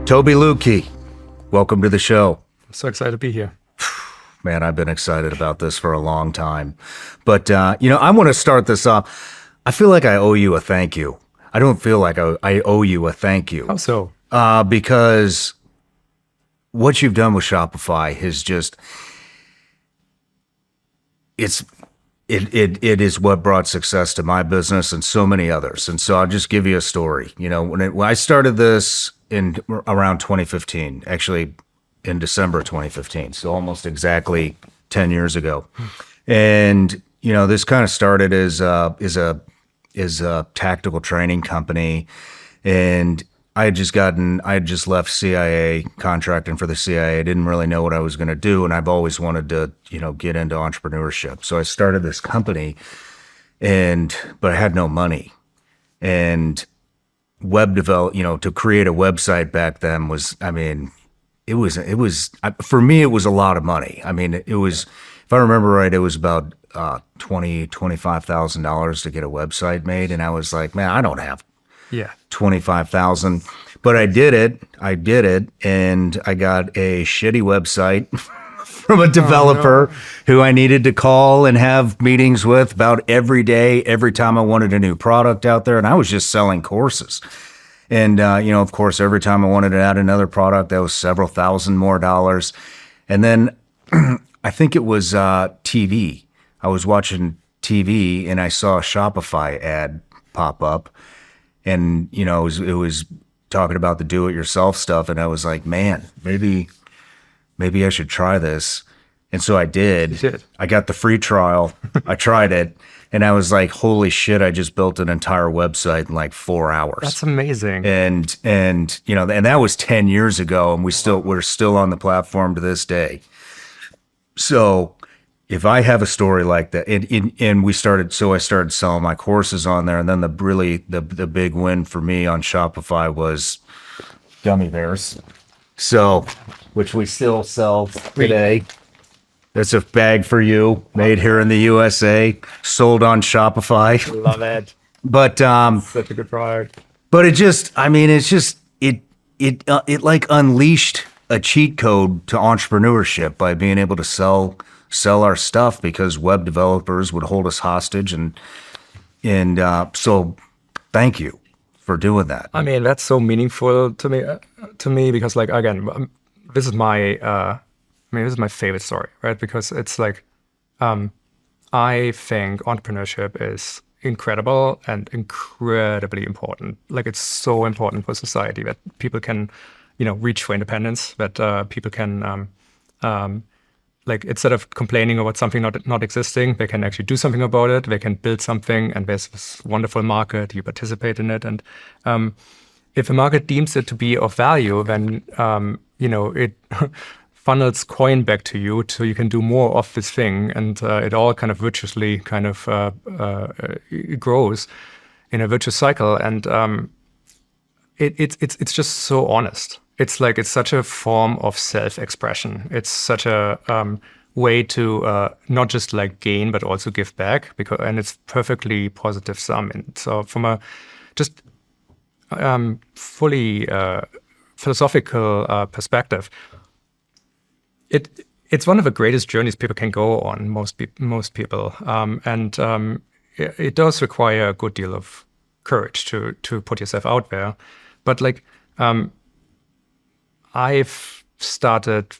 Tobi Lütke, welcome to the show. I'm so excited to be here. Man, I've been excited about this for a long time. But, I want to start this off. I feel like I owe you a thank you. I don't feel like I owe you a thank you. How so? Because what you've done with Shopify is just, it is what brought success to my business and so many others. And so I'll just give you a story. When I started this in around 2015, actually in December 2015, so almost exactly 10 years ago. And, this kind of started as a tactical training company. And I had just left CIA, contracting for the CIA. I didn't really know what I was going to do. And I've always wanted to, get into entrepreneurship. So I started this company but I had no money. And web develop, to create a website back then was, it was for me, it was a lot of money. It was, if I remember right, it was about $25,000 to get a website made. And I was like, man, I don't have $25,000, but I did it. And I got a shitty website from a developer who I needed to call and have meetings with about every day, every time I wanted a new product out there. And I was just selling courses. And, of course, every time I wanted to add another product, that was several thousand more dollars. And then I think it was TV. I was watching TV and I saw a Shopify ad pop up. And, it was talking about the do-it-yourself stuff. And I was like, man, maybe I should try this. And so I did. You did. I got the free trial. I tried it. And I was like, holy shit, I just built an entire website in like 4 hours. That's amazing. And that was 10 years ago. And we're still on the platform to this day. So if I have a story like that, and I started selling my courses on there. And then the big win for me on Shopify was gummy bears. So, which we still sell today. That's a bag for you, made here in the USA, sold on Shopify. Love it. But such a good product. But it like unleashed a cheat code to entrepreneurship by being able to sell our stuff, because web developers would hold us hostage, and so thank you for doing that. That's so meaningful to me because, like, again, this is my favorite story, right? Because it's like, I think entrepreneurship is incredible and incredibly important. Like, it's so important for society that people can, reach for independence, that people can, like, instead of complaining about something not existing, they can actually do something about it. They can build something, and there's this wonderful market. You participate in it, and if the market deems it to be of value, then it funnels coin back to you, so you can do more of this thing, and it all kind of virtuously it grows in a virtuous cycle, and it's just so honest. It's like, it's such a form of self-expression. It's such a way to not just like gain, but also give back, and it's perfectly positive sum. And so from a just fully philosophical perspective, it's one of the greatest journeys people can go on, most people. And it does require a good deal of courage to put yourself out there. But like, I've started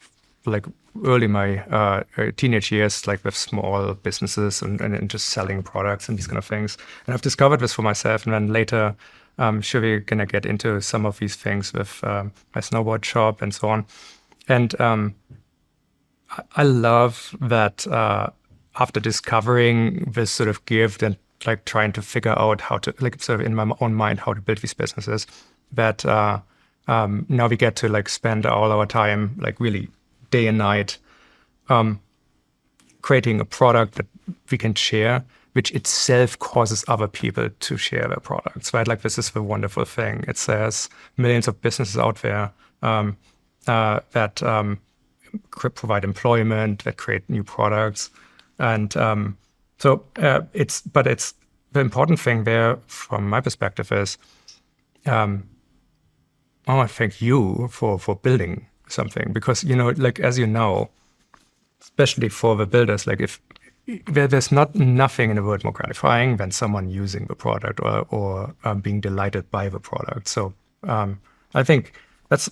like early my teenage years, like with small businesses and just selling products and these kind of things. And I've discovered this for myself. And then later, sure, we're going to get into some of these things with my snowboard shop and so on. And I love that after discovering this sort of gift and like trying to figure out how to, like, sort of in my own mind, how to build these businesses, that now we get to like spend all our time, like really day and night, creating a product that we can share, which itself causes other people to share their products, right? Like, this is the wonderful thing. It says millions of businesses out there that provide employment, that create new products. And so it's the important thing there from my perspective is want to thank you for building something, because, like, as you know, especially for the builders, like if there's nothing in the world more gratifying than someone using the product or being delighted by the product. So I think that's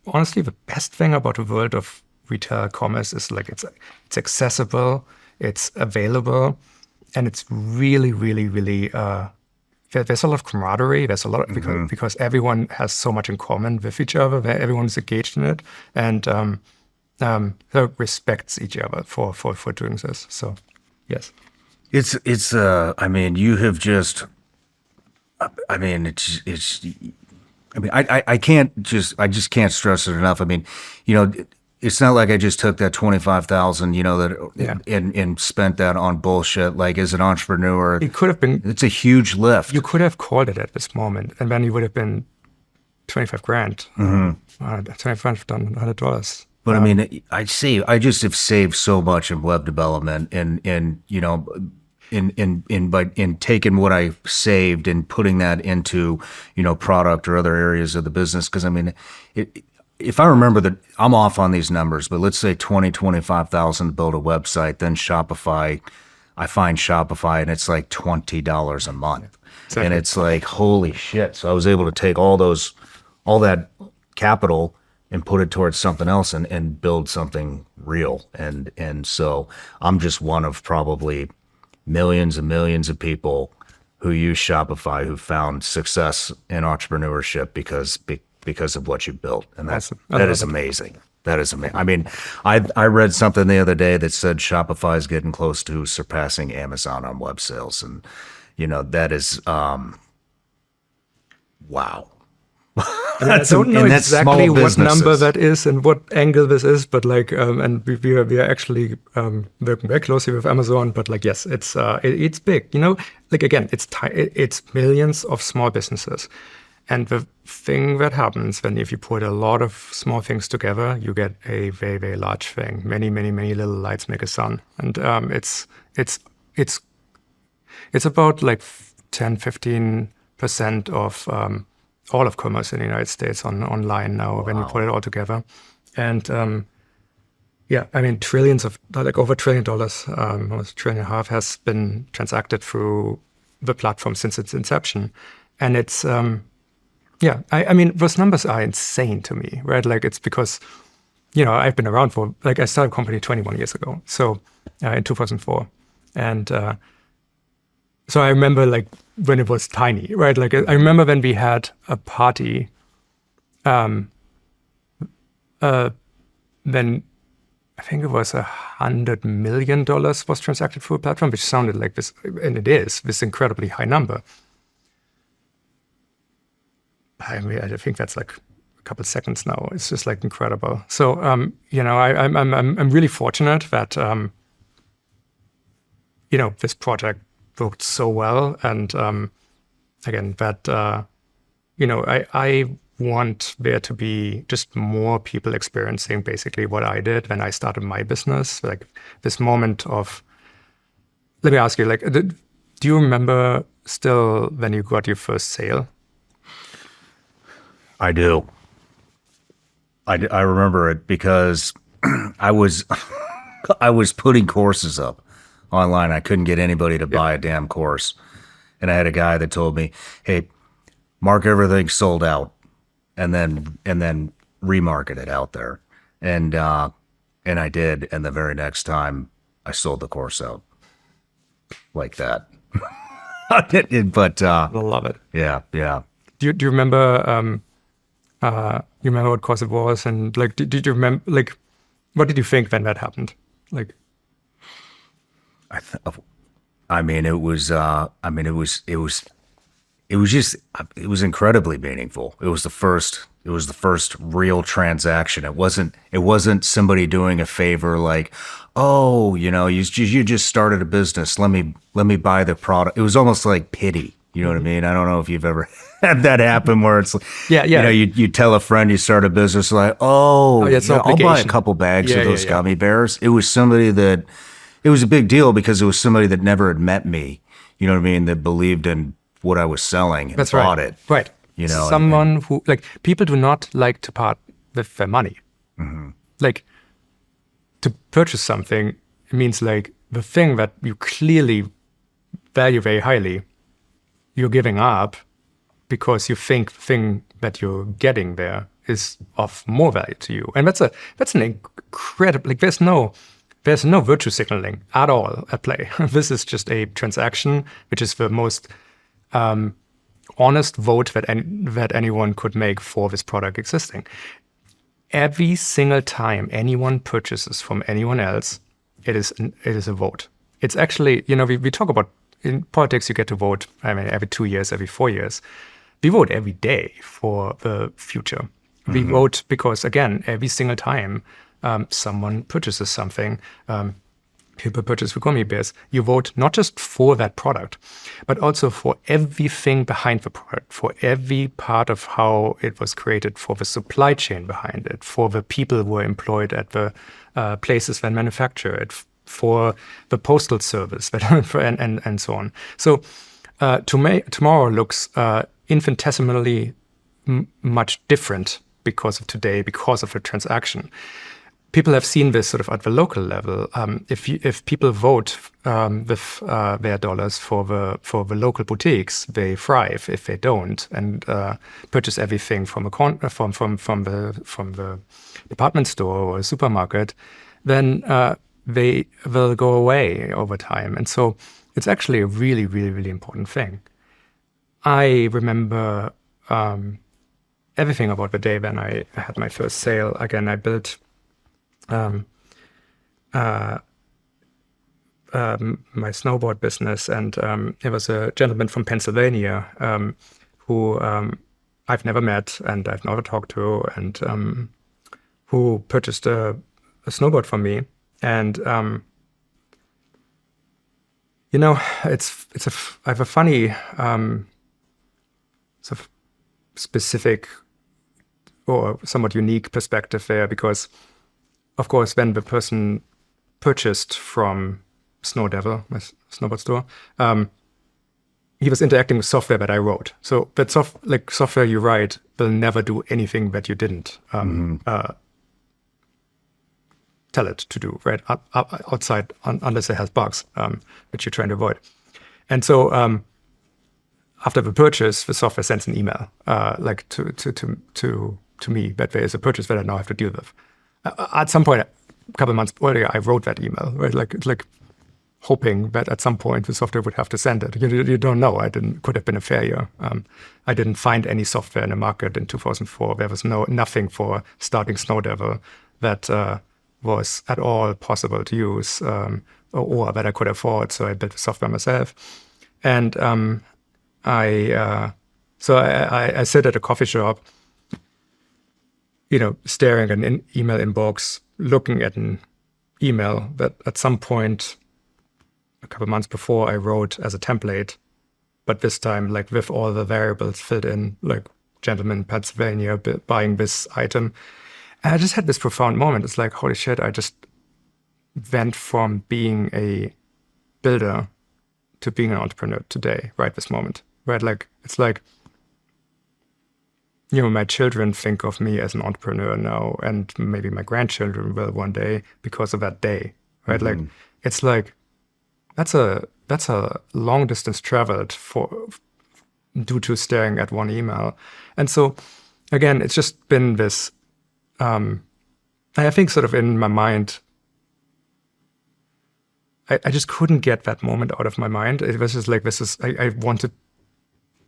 honestly the best thing about the world of retail commerce is like it's accessible, it's available, and it's really, really, really. There's a lot of camaraderie. There's a lot of, because everyone has so much in common with each other. Everyone is engaged in it, and so respects each other for doing this. So, yes, It's. I mean, you have just. I mean, it's. I mean, I just can't stress it enough. I mean, it's not like I just took that 25,000, and spent that on bullshit. Like, as an entrepreneur, it could have been. It's a huge lift. You could have called it at this moment, and then you would have been 25 grand. 25 done $100. But I mean, I just have saved so much in web development, and in taking what I saved and putting that into, product or other areas of the business. Because I mean, if I remember that, I'm off on these numbers, but let's say 25,000 to build a website, then Shopify, I find Shopify and it's like $20 a month. Exactly. And it's like, holy shit. So I was able to take all that capital and put it towards something else and build something real. And so I'm just one of probably millions and millions of people who use Shopify who found success in entrepreneurship because of what you built. And that is amazing. That is amazing. I mean, I read something the other day that said Shopify is getting close to surpassing Amazon on web sales. And, that is, wow. I don't know exactly what number that is and what angle this is, but like, and we are actually working very closely with Amazon. But like, yes, it's big. Like again, it's millions of small businesses, and the thing that happens if you put a lot of small things together, you get a very, very large thing. Many, many, many little lights make a sun, and it's about like 10-15% of all of commerce in the United States online now. Wow. When you put it all together. And I mean, trillions of, like over $1 trillion, almost $1.5 trillion has been transacted through the platform since its inception. And it's, I mean, those numbers are insane to me, right? Like it's because, I've been around I started a company 21 years ago. So in 2004. And so I remember like when it was tiny, right? Like I remember when we had a party, then I think it was $100 million was transacted through a platform, which sounded like this, and it is this incredibly high number. I mean, I think that's like a couple seconds now. It's just like incredible. So, I'm really fortunate that, this project worked so well, and again, that I want there to be just more people experiencing basically what I did when I started my business. Like this moment of, let me ask you, like, do you remember still when you got your first sale? I do. I remember it because I was putting courses up online. I couldn't get anybody to buy a damn course. And I had a guy that told me, hey, mark everything sold out and then remarket it out there. And I did. And the very next time I sold the course out like that. But I love it. Yeah. Do you remember you remember what course it was, and like did you remember, like, what did you think when that happened? Like, it was incredibly meaningful. It was the first real transaction. It wasn't somebody doing a favor like, oh, you just started a business. Let me buy the product. It was almost like pity. You know what I mean? I don't know if you've ever had that happen where it's like, you tell a friend you start a business like, I'll buy a couple bags of those gummy bears. It was it was a big deal because it was somebody that never had met me, you know what I mean, that believed in what I was selling and bought it. Right. you know. Someone who, like, people do not like to part with their money. Like, to purchase something means like the thing that you clearly value very highly, you're giving up because you think the thing that you're getting there is of more value to you. And that's an incredible, like, there's no virtue signaling at all at play. This is just a transaction, which is the most honest vote that anyone could make for this product existing. Every single time anyone purchases from anyone else, it is a vote. It's actually, you know, we talk about, in politics you get to vote, I mean, every 2 years, every 4 years. We vote every day for the future. We vote because, again, every single time someone purchases something, people purchase the gummy bears, you vote not just for that product, but also for everything behind the product, for every part of how it was created, for the supply chain behind it, for the people who were employed at the places that manufacture it, for the postal service, and so on. So tomorrow looks infinitesimally much different because of today, because of the transaction. People have seen this sort of at the local level. If people vote with their dollars for the local boutiques, they thrive. If they don't and purchase everything from the department store or a supermarket, then they will go away over time. And so it's actually a really, really, really important thing. I remember everything about the day when I had my first sale. Again, I built my snowboard business, and it was a gentleman from Pennsylvania who I've never met and I've never talked to, and who purchased a snowboard from me. And you know, I have a funny sort of specific or somewhat unique perspective there, because of course, when the person purchased from Snow Devil, my snowboard store, he was interacting with software that I wrote. So that software you write will never do anything that you didn't tell it to do, right? Outside, unless it has bugs, which you're trying to avoid. And so after the purchase, the software sends an email like to me that there is a purchase that I now have to deal with. At some point, a couple of months earlier, I wrote that email, right? Like hoping that at some point the software would have to send it. You don't know. Could have been a failure. I didn't find any software in the market in 2004. There was nothing for starting Snow Devil that was at all possible to use or that I could afford. So I built the software myself. And I sit at a coffee shop, you know, staring at an email inbox, looking at an email that at some point, a couple of months before, I wrote as a template, but this time, like, with all the variables filled in, like, gentleman in Pennsylvania buying this item. And I just had this profound moment. It's like, holy shit, I just went from being a builder to being an entrepreneur today, right this moment, right? Like, it's like, you know, my children think of me as an entrepreneur now, and maybe my grandchildren will one day because of that day, right? Like, it's like, that's a long distance traveled due to staring at one email. And so, again, it's just been this, I think sort of in my mind, I just couldn't get that moment out of my mind. It was just like, I wanted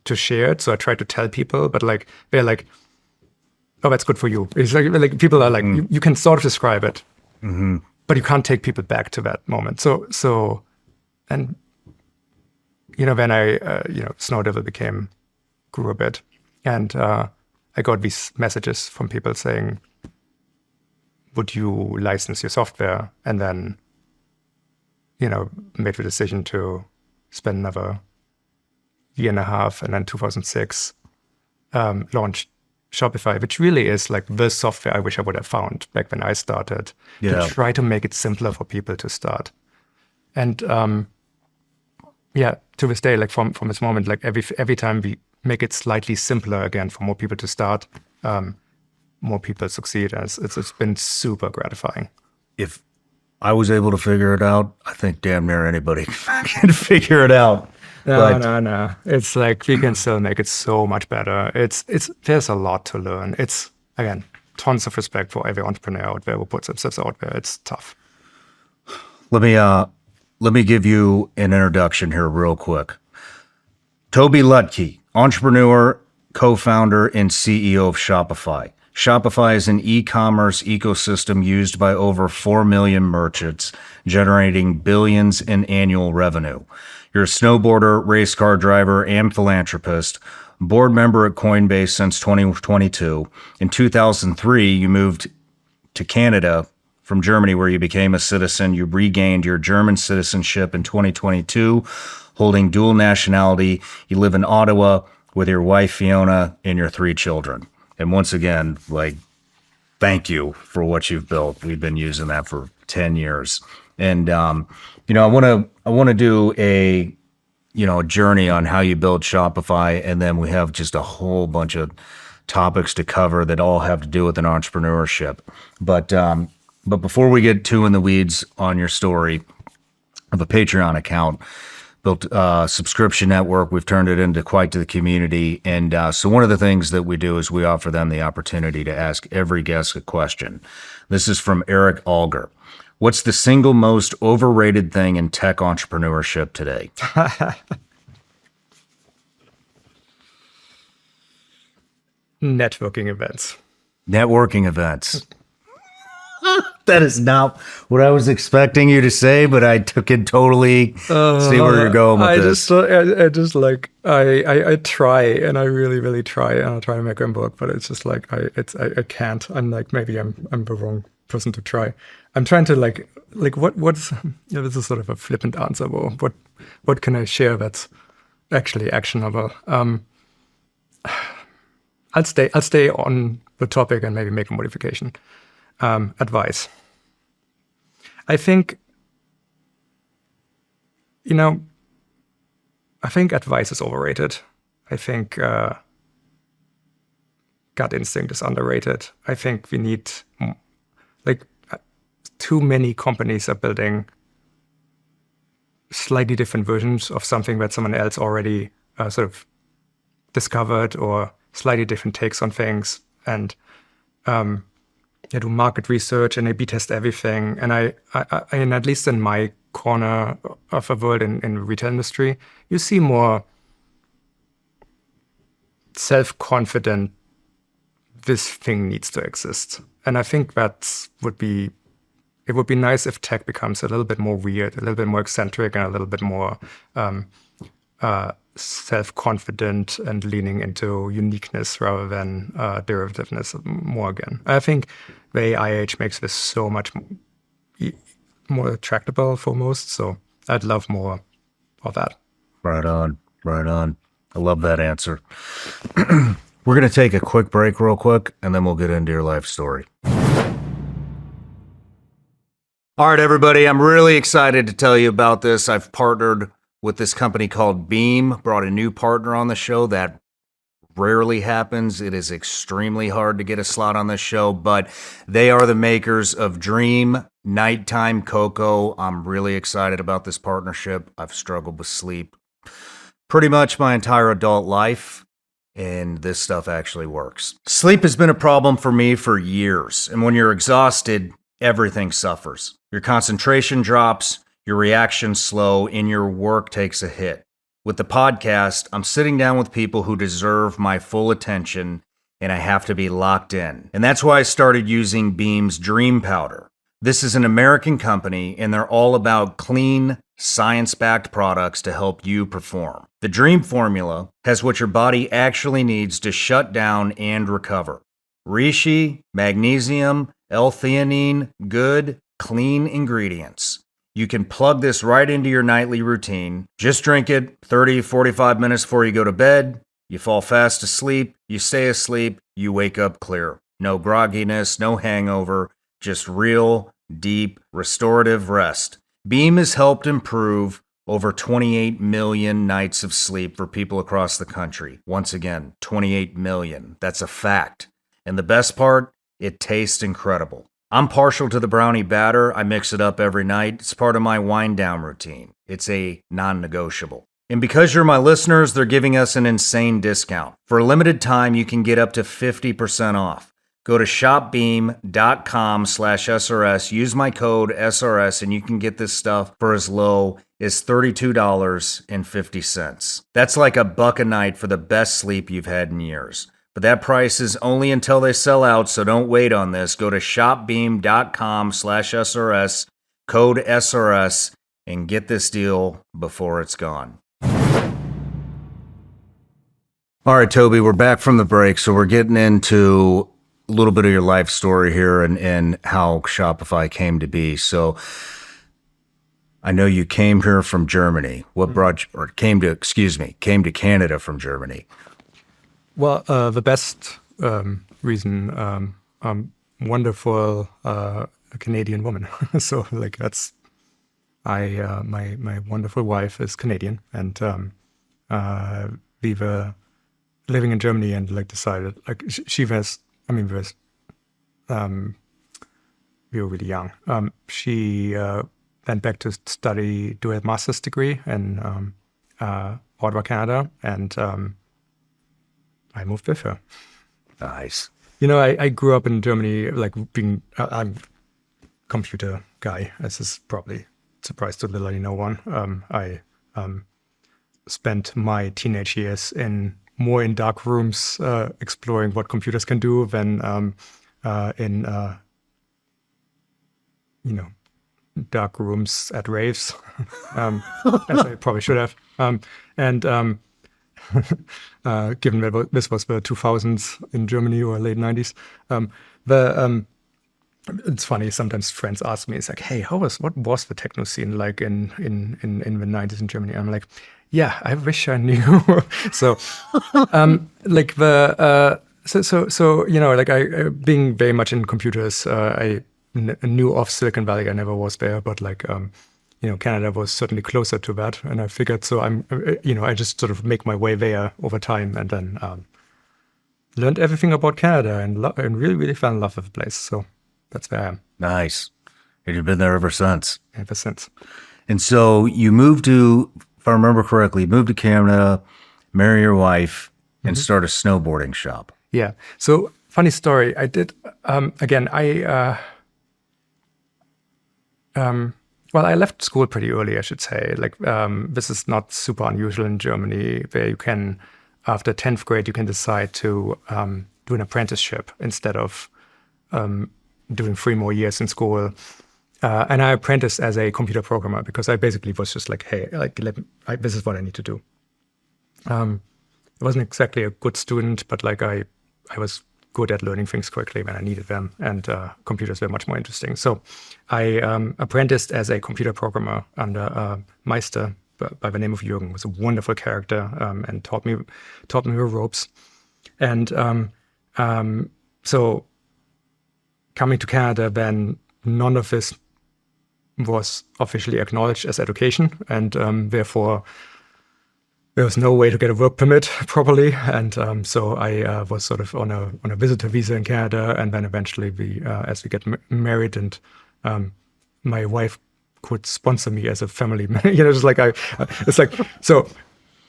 to share it, so I tried to tell people, but like they're like, "Oh, that's good for you." It's like people are like, you can sort of describe it, but you can't take people back to that moment. So, and you know, when Snow Devil grew a bit, and I got these messages from people saying, "Would you license your software?" And then, you know, made the decision to spend another year and a half, and then 2006 launched Shopify, which really is like the software I wish I would have found back when I started, to try to make it simpler for people to start. And to this day, like from this moment, like every time we make it slightly simpler again for more people to start, more people succeed. And it's been super gratifying. If I was able to figure it out, I think damn near anybody can figure it out. No. It's like we can still make it so much better. There's a lot to learn. It's, again, tons of respect for every entrepreneur out there who puts themselves out there. It's tough. Let me give you an introduction here real quick. Tobi Lütke, entrepreneur, co-founder, and CEO of Shopify. Shopify is an e-commerce ecosystem used by over 4 million merchants, generating billions in annual revenue. You're a snowboarder, race car driver, and philanthropist, board member at Coinbase since 2022. In 2003, you moved to Canada from Germany, where you became a citizen. You regained your German citizenship in 2022, holding dual nationality. You live in Ottawa with your wife, Fiona, and your 3 children. And once again, like, thank you for what you've built. We've been using that for 10 years. And, I want to do a journey on how you build Shopify. And then we have just a whole bunch of topics to cover that all have to do with an entrepreneurship. But before we get too in the weeds on your story, I have a Patreon account, built a subscription network. We've turned it into quite the community. And so one of the things that we do is we offer them the opportunity to ask every guest a question. This is from Eric Alger. What's the single most overrated thing in tech entrepreneurship today? Networking events. Networking events. That is not what I was expecting you to say, but I took it totally. See where you're going with this. I try, and I really try, and I try to make them work, but it's just like I can't. I'm like, maybe I'm the wrong person to try. I'm trying to what's this is sort of a flippant answer, but what can I share that's actually actionable? I'll stay on the topic and maybe make a modification. Advice. I think advice is overrated. I think gut instinct is underrated. I think we need, too many companies are building slightly different versions of something that someone else already sort of discovered, or slightly different takes on things, and do market research and A/B test everything. And I at least in my corner of the world in the retail industry, you see more self-confident, this thing needs to exist. And I think it would be nice if tech becomes a little bit more weird, a little bit more eccentric, and a little bit more self-confident and leaning into uniqueness rather than derivativeness more again. I think the AI age makes this so much more attractable for most, so I'd love more of that. Right on. I love that answer. We're going to take a quick break real quick, and then we'll get into your life story. All right, everybody, I'm really excited to tell you about this. I've partnered with this company called Beam, brought a new partner on the show. That rarely happens. It is extremely hard to get a slot on this show, but they are the makers of Dream Nighttime Cocoa. I'm really excited about this partnership. I've struggled with sleep pretty much my entire adult life, and this stuff actually works. Sleep has been a problem for me for years, and when you're exhausted, everything suffers. Your concentration drops, your reactions slow, and your work takes a hit. With the podcast, I'm sitting down with people who deserve my full attention, and I have to be locked in. And that's why I started using Beam's Dream Powder. This is an American company, and they're all about clean, science-backed products to help you perform. The Dream formula has what your body actually needs to shut down and recover. Reishi, magnesium, L-theanine, good, clean ingredients. You can plug this right into your nightly routine. Just drink it 30, 45 minutes before you go to bed. You fall fast asleep, you stay asleep, you wake up clear. No grogginess, no hangover, just real, deep, restorative rest. Beam has helped improve Over 28 million nights of sleep for people across the country. Once again, 28 million. That's a fact. And the best part, it tastes incredible. I'm partial to the brownie batter. I mix it up every night. It's part of my wind down routine. It's a non-negotiable. And because you're my listeners, they're giving us an insane discount. For a limited time, you can get up to 50% off. Go to shopbeam.com/SRS, use my code SRS, and you can get this stuff for as low as $32.50. That's like $1 a night for the best sleep you've had in years. But that price is only until they sell out, so don't wait on this. Go to shopbeam.com/SRS, code SRS, and get this deal before it's gone. All right, Tobi, we're back from the break, so we're getting into a little bit of your life story here and how Shopify came to be. So I know you came here from Germany. What brought you, or came to Canada from Germany? Well, the best reason, wonderful Canadian woman. So like that's, my wonderful wife is Canadian, and we were living in Germany and like decided like she was. I mean, we were really young. She went back to do a master's degree in Ottawa, Canada, and I moved with her. Nice. You know, I grew up in Germany, like being I'm a computer guy. This is probably a surprise to literally no one. I spent my teenage years more in dark rooms, exploring what computers can do than in dark rooms at raves, as I probably should have. Given that this was the 2000s in Germany or late 90s, it's funny. Sometimes friends ask me, "It's like, hey, what was the techno scene like in the 90s in Germany?" I'm like, yeah, I wish I knew. So, like I being very much in computers, I knew of Silicon Valley. I never was there, but like, Canada was certainly closer to that. And I figured, so I just sort of make my way there over time, and then learned everything about Canada and really, really fell in love with the place. So that's where I am. Nice. And you've been there ever since. Ever since. And so you moved to, if I remember correctly, moved to Canada, marry your wife, and start a snowboarding shop. Yeah. So funny story. I did, I left school pretty early, I should say. Like, this is not super unusual in Germany, where you can, after 10th grade, you can decide to do an apprenticeship instead of doing 3 more years in school. And I apprenticed as a computer programmer because I basically was just like, hey, like, this is what I need to do. I wasn't exactly a good student, but like I was good at learning things quickly when I needed them, and computers were much more interesting. So I apprenticed as a computer programmer under a Meister by the name of Jürgen. He was a wonderful character, and taught me the ropes. And so coming to Canada, then none of this was officially acknowledged as education, and therefore there was no way to get a work permit properly. And so I was sort of on a visitor visa in Canada, and then eventually as we get married, and my wife could sponsor me as a family man. Just like it's like, so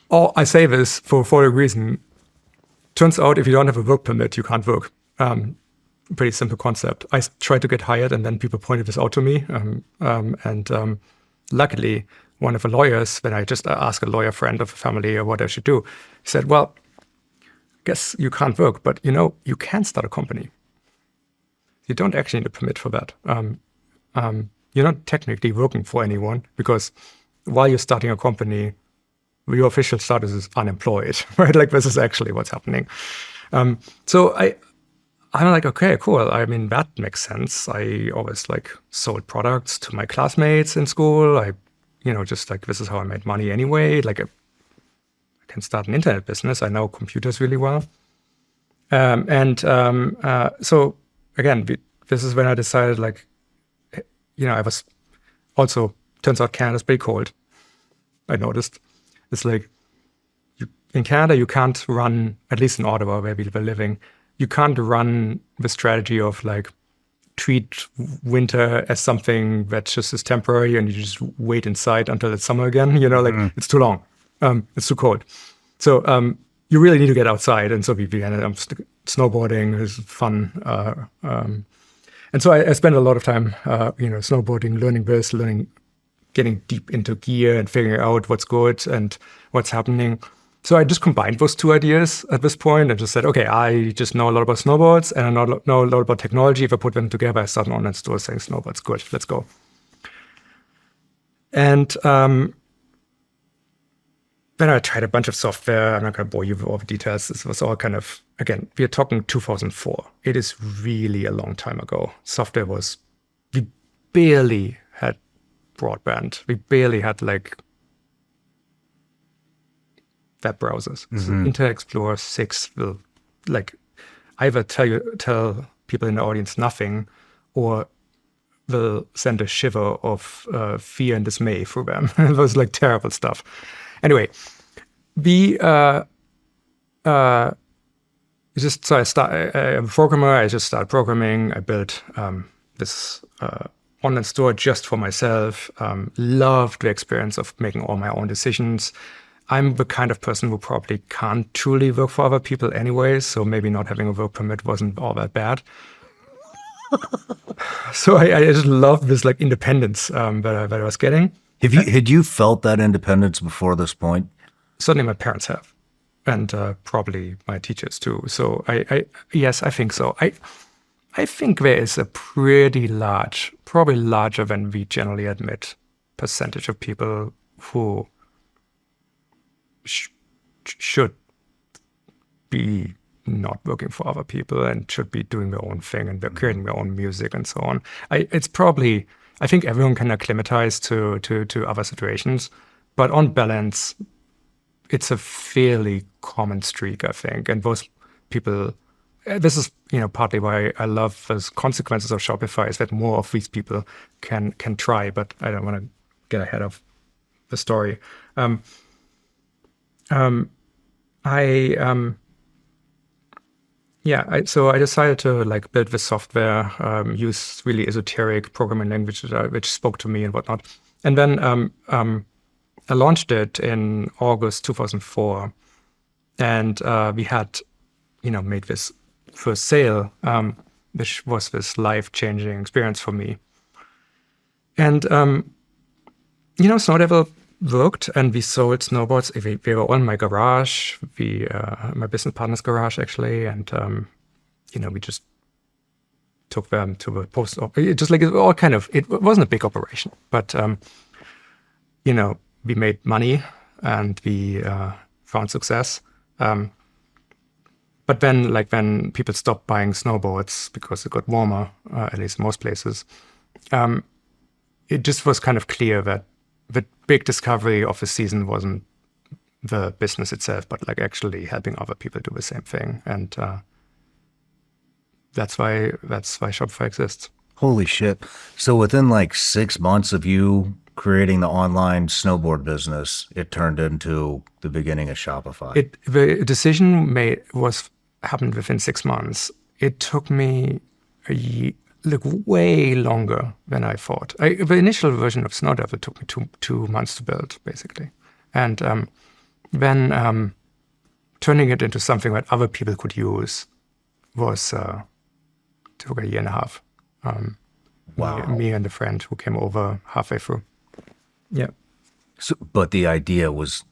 I say this for a reason. Turns out if you don't have a work permit, you can't work. Pretty simple concept. I tried to get hired, and then people pointed this out to me. Luckily, one of the lawyers, when I just asked a lawyer friend of a family what I should do, he said, well, I guess you can't work, but you can start a company. You don't actually need a permit for that. You're not technically working for anyone, because while you're starting a company, your official status is unemployed, right? Like, this is actually what's happening. So I'm like, okay, cool. I mean, that makes sense. I always like sold products to my classmates in school. I, just like, this is how I made money anyway. Like, I can start an internet business. I know computers really well. So again, this is when I decided, like, I was also, turns out Canada's pretty cold. I noticed. It's like, in Canada, you can't run, at least in Ottawa, where we were living, you can't run the strategy of like treat winter as something that just is temporary and you just wait inside until it's summer again. It's too long. It's too cold. So you really need to get outside. And so we ended up snowboarding. It was fun. And so I spent a lot of time, snowboarding, learning this, getting deep into gear and figuring out what's good and what's happening. So I just combined those two ideas at this point and just said, okay, I just know a lot about snowboards and I know a lot about technology. If I put them together, I start an online store saying snowboards, good, let's go. And then I tried a bunch of software. I'm not going to bore you with all the details. This was all kind of, again, we are talking 2004. It is really a long time ago. We barely had broadband. We barely had like web browsers. So Internet Explorer 6 will like either tell people in the audience nothing or will send a shiver of fear and dismay through them. It was like terrible stuff. Anyway, I'm a programmer. I just started programming. I built this online store just for myself. Loved the experience of making all my own decisions. I'm the kind of person who probably can't truly work for other people anyway, so maybe not having a work permit wasn't all that bad. So I just loved this like independence that I was getting. Had you felt that independence before this point? Certainly my parents have, and probably my teachers too. So yes, I think so. I think there is a pretty large, probably larger than we generally admit, percentage of people who should be not working for other people and should be doing their own thing and they're creating their own music and so on. I think everyone can acclimatize to other situations, but on balance, it's a fairly common streak, I think. And those people, this is partly why I love the consequences of Shopify, is that more of these people can try, but I don't want to get ahead of the story. So I decided to like build the software, use really esoteric programming languages which spoke to me and whatnot. And then I launched it in August 2004, and we had, made this first sale, which was this life-changing experience for me. And Snowdevil worked, and we sold snowboards. We were on my garage, my business partner's garage actually, and we just took them to the post office. It wasn't a big operation, but we made money and we found success. But then, like when people stopped buying snowboards because it got warmer, at least in most places, it just was kind of clear that the big discovery of the season wasn't the business itself, but like actually helping other people do the same thing. And that's why Shopify exists. Holy shit. So within like 6 months of you creating the online snowboard business, it turned into the beginning of Shopify. The decision happened within 6 months. It took me way longer than I thought. The initial version of Snowdevil took me two months to build, basically. And then turning it into something that other people could use took a year and a half. Wow. Me and a friend who came over halfway through. Yeah. So, but the idea was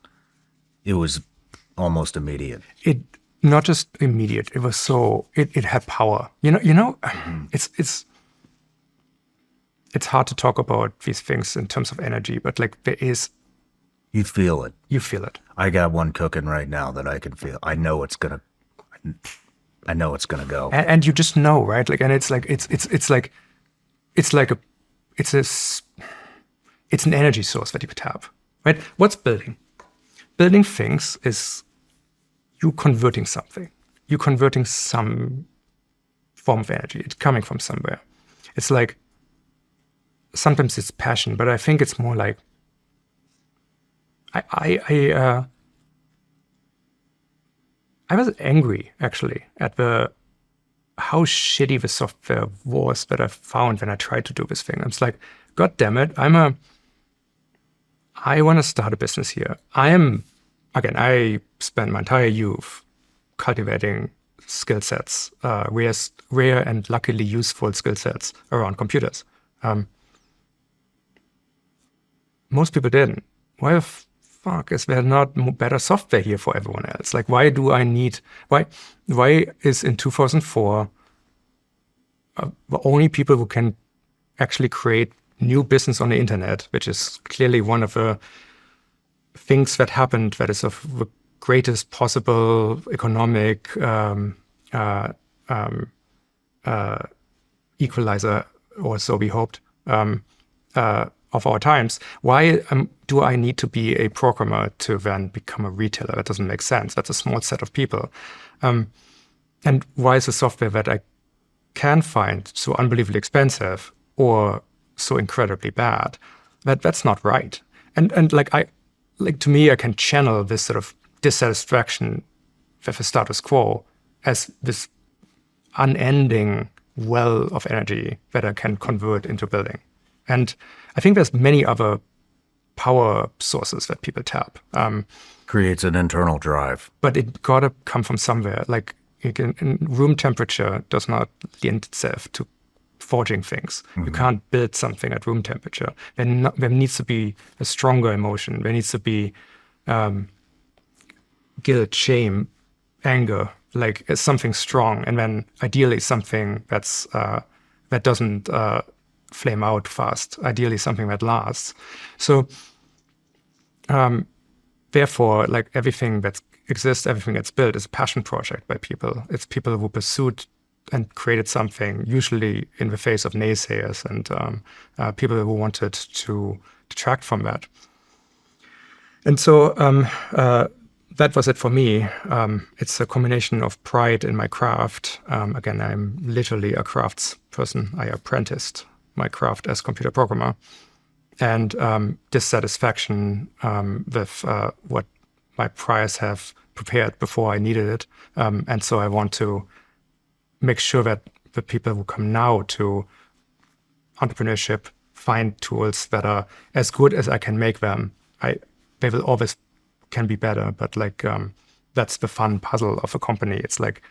almost immediate. Not just immediate. It was it had power. It's hard to talk about these things in terms of energy, but like there is. You feel it. You feel it. I got one cooking right now that I can feel. I know it's gonna go. And you just know, right? Like, and it's an energy source that you could have, right? What's building? Building things is you converting something. You're converting some form of energy. It's coming from somewhere. It's like, sometimes it's passion, but I think it's more like I was angry actually at how shitty the software was that I found when I tried to do this thing. I was like, God damn it, I want to start a business here. I spent my entire youth cultivating skill sets, rare and luckily useful skill sets around computers. Most people didn't. Why the fuck is there not better software here for everyone else? Like, why is in 2004 the only people who can actually create new business on the internet, which is clearly one of the things that happened that is of the greatest possible economic equalizer, or so we hoped, of our times. Why do I need to be a programmer to then become a retailer? That doesn't make sense. That's a small set of people. And why is the software that I can find so unbelievably expensive or so incredibly bad? That's not right. And to me, I can channel this sort of dissatisfaction with the status quo as this unending well of energy that I can convert into building. And I think there's many other power sources that people tap. Creates an internal drive. But it gotta come from somewhere. Like room temperature does not lend itself to forging things. Mm-hmm. You can't build something at room temperature. There needs to be a stronger emotion. There needs to be guilt, shame, anger, like something strong, and then ideally something that doesn't flame out fast. Ideally something that lasts. So therefore, like everything that exists, everything that's built is a passion project by people. It's people who pursued and created something, usually in the face of naysayers and people who wanted to detract from that. And so that was it for me. It's a combination of pride in my craft. Again, I'm literally a crafts person. I apprenticed my craft as computer programmer, and dissatisfaction with what my priors have prepared before I needed it. And so I want to make sure that the people who come now to entrepreneurship find tools that are as good as I can make them. They will always can be better, but like that's the fun puzzle of a company. It's like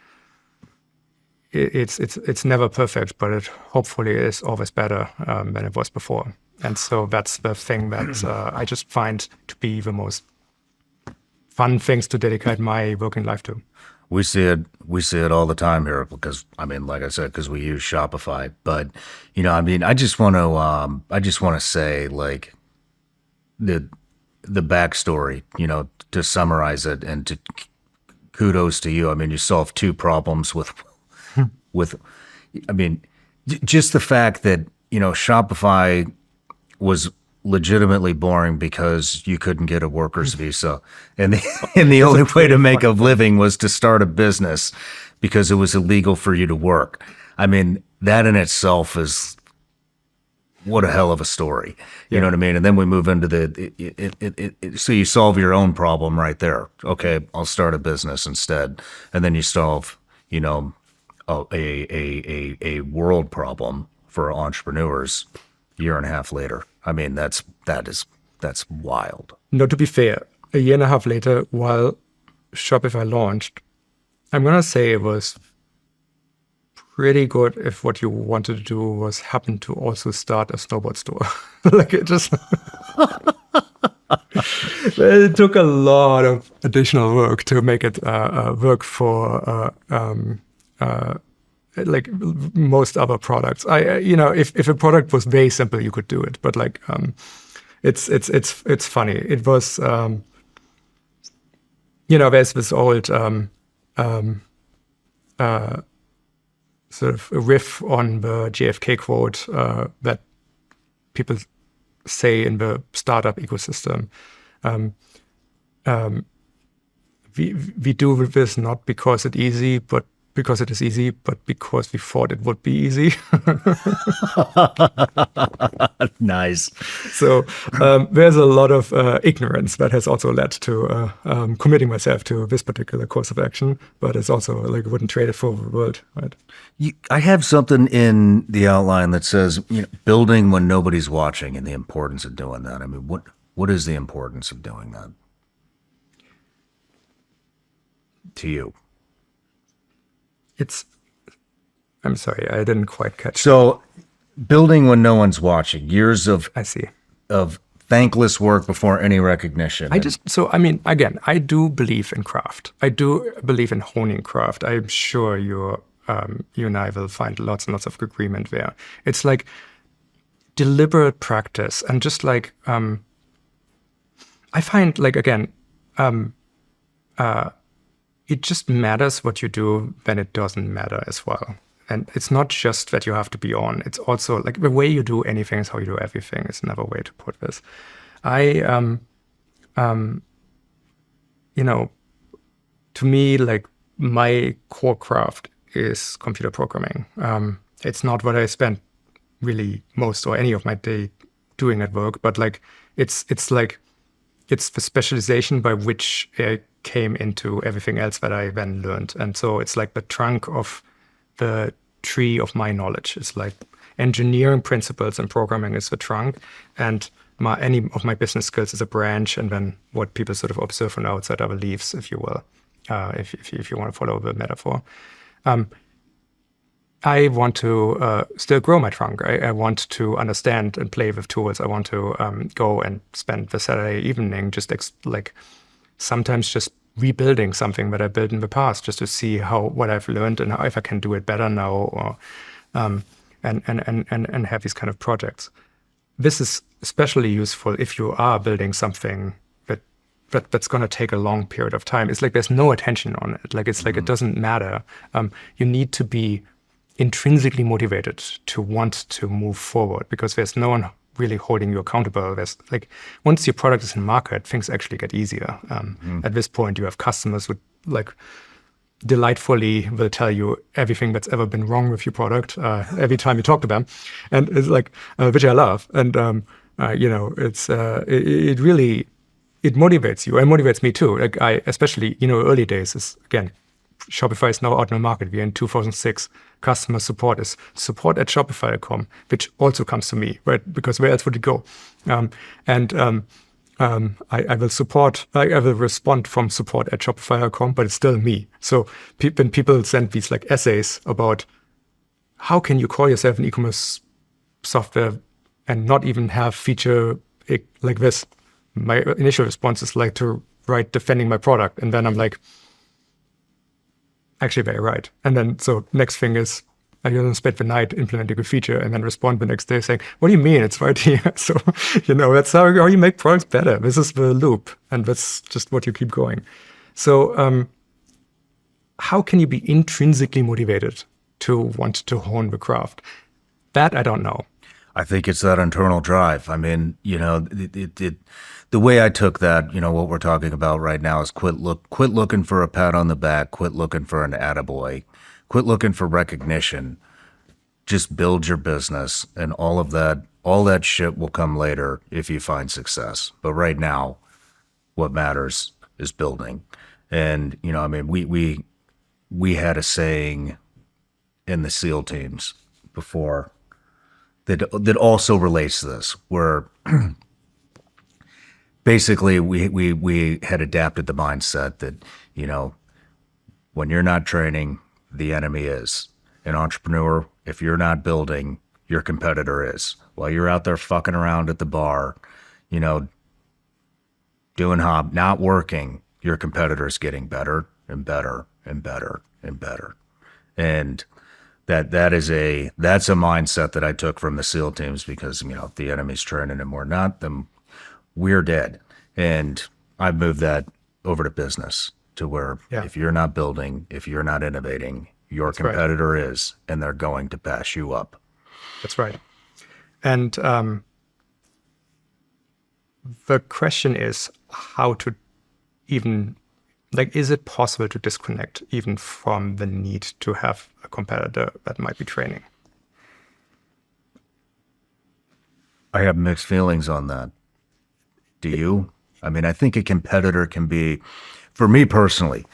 it's never perfect, but it hopefully is always better than it was before. And so that's the thing that I just find to be the most fun things to dedicate my working life to. We see it all the time here because, I mean, like I said, because we use Shopify. But I just want to say, like, the backstory, to summarize it, and to kudos to you. I mean, you solved two problems with, I mean, just the fact that Shopify was legitimately boring because you couldn't get a worker's visa, and the only way to make a living was to start a business because it was illegal for you to work. I mean, that in itself is what a hell of a story. You know what I mean? And then we move into so you solve your own problem right there. Okay, I'll start a business instead, and then you solve a world problem for entrepreneurs a year and a half later. I mean, that's wild. No, to be fair, a year and a half later, while Shopify launched, I'm going to say it was pretty good if what you wanted to do was happen to also start a snowboard store. Like it just... It took a lot of additional work to make it work for like most other products. If a product was very simple, you could do it. But like, it's funny. It was, there's this old sort of a riff on the JFK quote that people say in the startup ecosystem. We do this not because it's easy, but because it is easy, but because we thought it would be easy. Nice. So there's a lot of ignorance that has also led to committing myself to this particular course of action, but it's also like I wouldn't trade it for the world, right? I have something in the outline that says, building when nobody's watching and the importance of doing that. I mean, what is the importance of doing that to you? I'm sorry, I didn't quite catch. So building when no one's watching, years of I see. Of thankless work before any recognition. Again, I do believe in craft. I do believe in honing craft. I'm sure you and I will find lots and lots of agreement there. It's like deliberate practice and just like, I find like, again, it just matters what you do when it doesn't matter as well. And it's not just that you have to be on. It's also like the way you do anything is how you do everything is another way to put this. To me, like my core craft is computer programming. It's not what I spend really most or any of my day doing at work, but like it's the specialization by which I came into everything else that I then learned. And so it's like the trunk of the tree of my knowledge. It's like engineering principles and programming is the trunk, and any of my business skills is a branch, and then what people sort of observe from the outside are the leaves, if you will, if you want to follow the metaphor. I want to still grow my trunk. I want to understand and play with tools. I want to go and spend the Saturday evening just sometimes just rebuilding something that I built in the past, just to see what I've learned and how, if I can do it better now, or and have these kind of projects. This is especially useful if you are building something that's going to take a long period of time. It's like there's no attention on it. Like it's like it doesn't matter. You need to be intrinsically motivated to want to move forward, because there's no one really holding you accountable. There's like, once your product is in market, things actually get easier. At this point, you have customers who like delightfully will tell you everything that's ever been wrong with your product every time you talk to them, and it's like which I love. And it really motivates you. It motivates me too. Like especially early days is, again, Shopify is now out in the market. We're in 2006. Customer support is support@shopify.com, which also comes to me, right? Because where else would it go? I will support. I will respond from support@shopify.com, but it's still me. So when people send these like essays about how can you call yourself an e-commerce software and not even have feature like this, my initial response is like to write defending my product, and then I'm like, actually very right. And then so next thing is I don't spend the night implementing a feature and then respond the next day saying, what do you mean? It's right here. So, that's how you make products better. This is the loop, and that's just what you keep going. So how can you be intrinsically motivated to want to hone the craft? That I don't know. I think it's that internal drive. I mean, the way I took that, what we're talking about right now is quit looking for a pat on the back, quit looking for an attaboy, quit looking for recognition. Just build your business, and all that shit will come later if you find success. But right now, what matters is building. And, we had a saying in the SEAL teams before that also relates to this, where basically we had adapted the mindset that, when you're not training, the enemy is. An entrepreneur, if you're not building, your competitor is. While you're out there fucking around at the bar, doing not working, your competitor is getting better and better and better and better. And that's a mindset that I took from the SEAL teams, because if the enemy's training and we're not, then we're dead. And I've moved that over to business, to where if you're not building, if you're not innovating, your competitor is, and they're going to pass you up. That's right. And the question is how to even like, is it possible to disconnect even from the need to have a competitor that might be training? I have mixed feelings on that. Do you? I mean, I think a competitor can be, for me personally,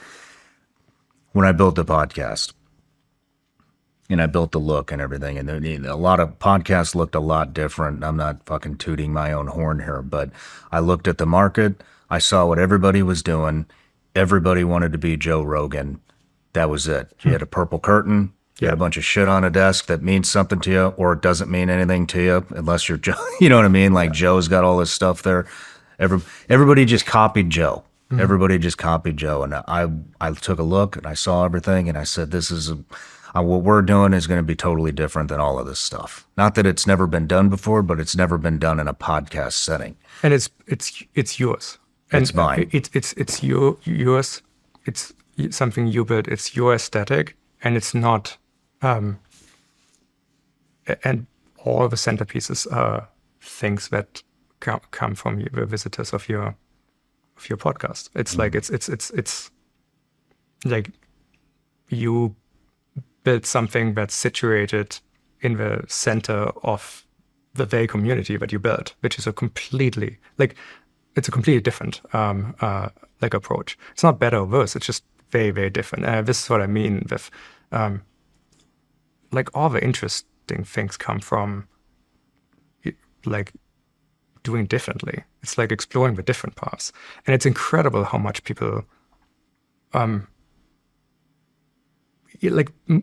when I built the podcast and I built the look and everything, and a lot of podcasts looked a lot different. I'm not fucking tooting my own horn here, but I looked at the market. I saw what everybody was doing. Everybody wanted to be Joe Rogan. That was it. You had a purple curtain. You had a bunch of shit on a desk that means something to you, or it doesn't mean anything to you unless you're Joe. You know what I mean? Like Joe's got all this stuff there. Everybody just copied Joe. Everybody just copied Joe. And I took a look and I saw everything and I said, this is what we're doing is going to be totally different than all of this stuff. Not that it's never been done before, but it's never been done in a podcast setting. And it's yours. And it's mine. It's yours. It's something you built. It's your aesthetic, and it's not. And all the centerpieces are things that come from the visitors of your podcast. It's like it's like you build something that's situated in the center of the very community that you built, which is a completely different like approach. It's not better or worse. It's just very, very different. This is what I mean with like all the interesting things come from like doing differently. It's like exploring the different paths, and it's incredible how much people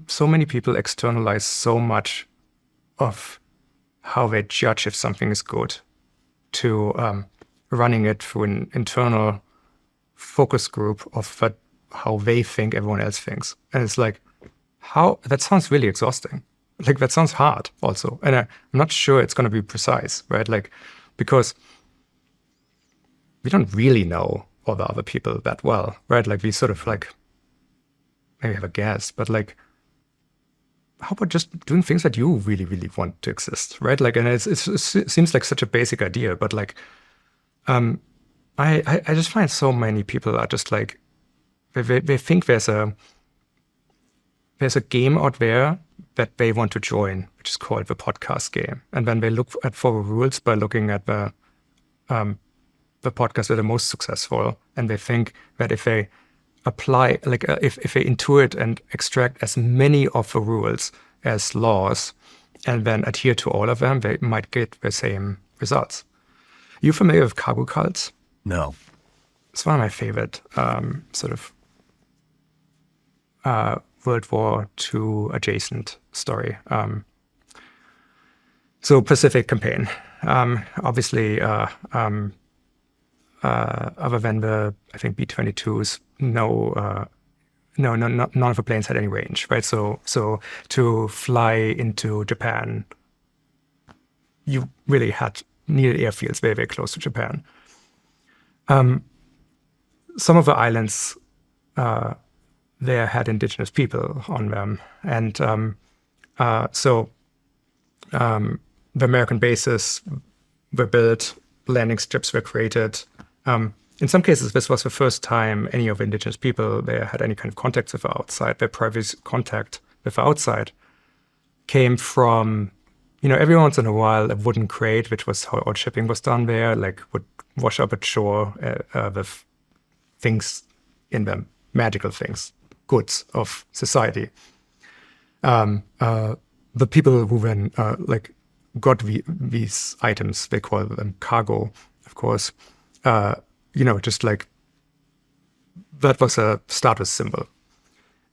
so many people externalize so much of how they judge if something is good to running it through an internal focus group of how they think everyone else thinks. And it's like, how that sounds really exhausting. Like that sounds hard also. And I'm not sure it's going to be precise, right? Like, because we don't really know all the other people that well, right? Like we sort of like maybe have a guess, but like, how about just doing things that you really, really want to exist, right? Like, and it seems like such a basic idea, but like, I just find so many people are just like, they think there's a game out there that they want to join, which is called the podcast game. And then they look for the rules by looking at the podcasts that are most successful. And they think that if they apply, like if they intuit and extract as many of the rules as laws and then adhere to all of them, they might get the same results. You familiar with cargo cults? No. It's one of my favorite sort of World War II adjacent story. So Pacific Campaign. Obviously, other than the, I think, B-22s, none of the planes had any range, right? So to fly into Japan, you really needed airfields very, very close to Japan. Some of the islands there had indigenous people on them, and so the American bases were built, landing strips were created. In some cases, this was the first time any of the indigenous people there had any kind of contact with the outside. Their previous contact with the outside came from, every once in a while, a wooden crate, which was how all shipping was done there, like would wash up at shore with things in them, magical things, goods of society. The people who then got these items, they call them cargo, of course, just like that was a status symbol.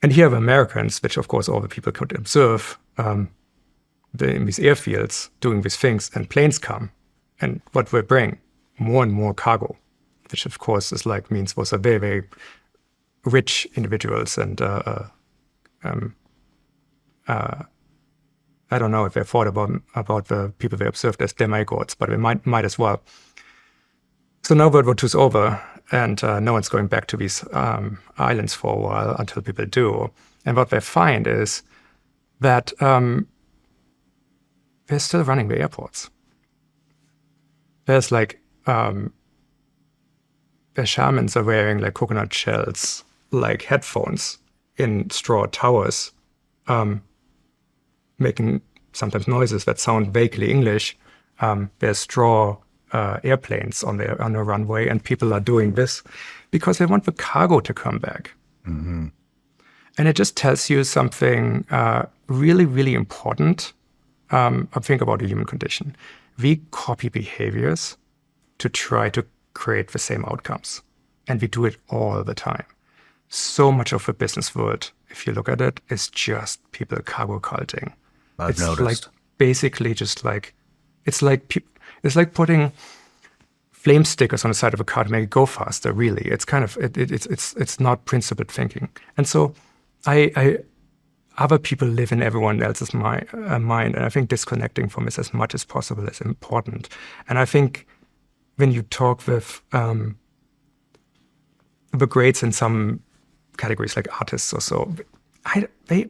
And here are the Americans, which of course all the people could observe in these airfields doing these things, and planes come, and what we bring more and more cargo, which of course means was a very, very rich individuals, and I don't know if they thought about the people they observed as demigods, but they might as well. So now World War II is over, and no one's going back to these islands for a while until people do. And what they find is that they're still running the airports. There's shamans are wearing like coconut shells, like headphones in straw towers, making sometimes noises that sound vaguely English. There's straw airplanes on the runway, and people are doing this because they want the cargo to come back. Mm-hmm. And it just tells you something really, really important. I think about the human condition. We copy behaviors to try to create the same outcomes. And we do it all the time. So much of the business world, if you look at it, is just people cargo culting. I've noticed. Like basically just like, it's like putting flame stickers on the side of a car to make it go faster, really. It's kind of, it's not principled thinking. And so other people live in everyone else's mind, and I think disconnecting from this as much as possible is important. And I think when you talk with the greats in some categories, like artists or so, they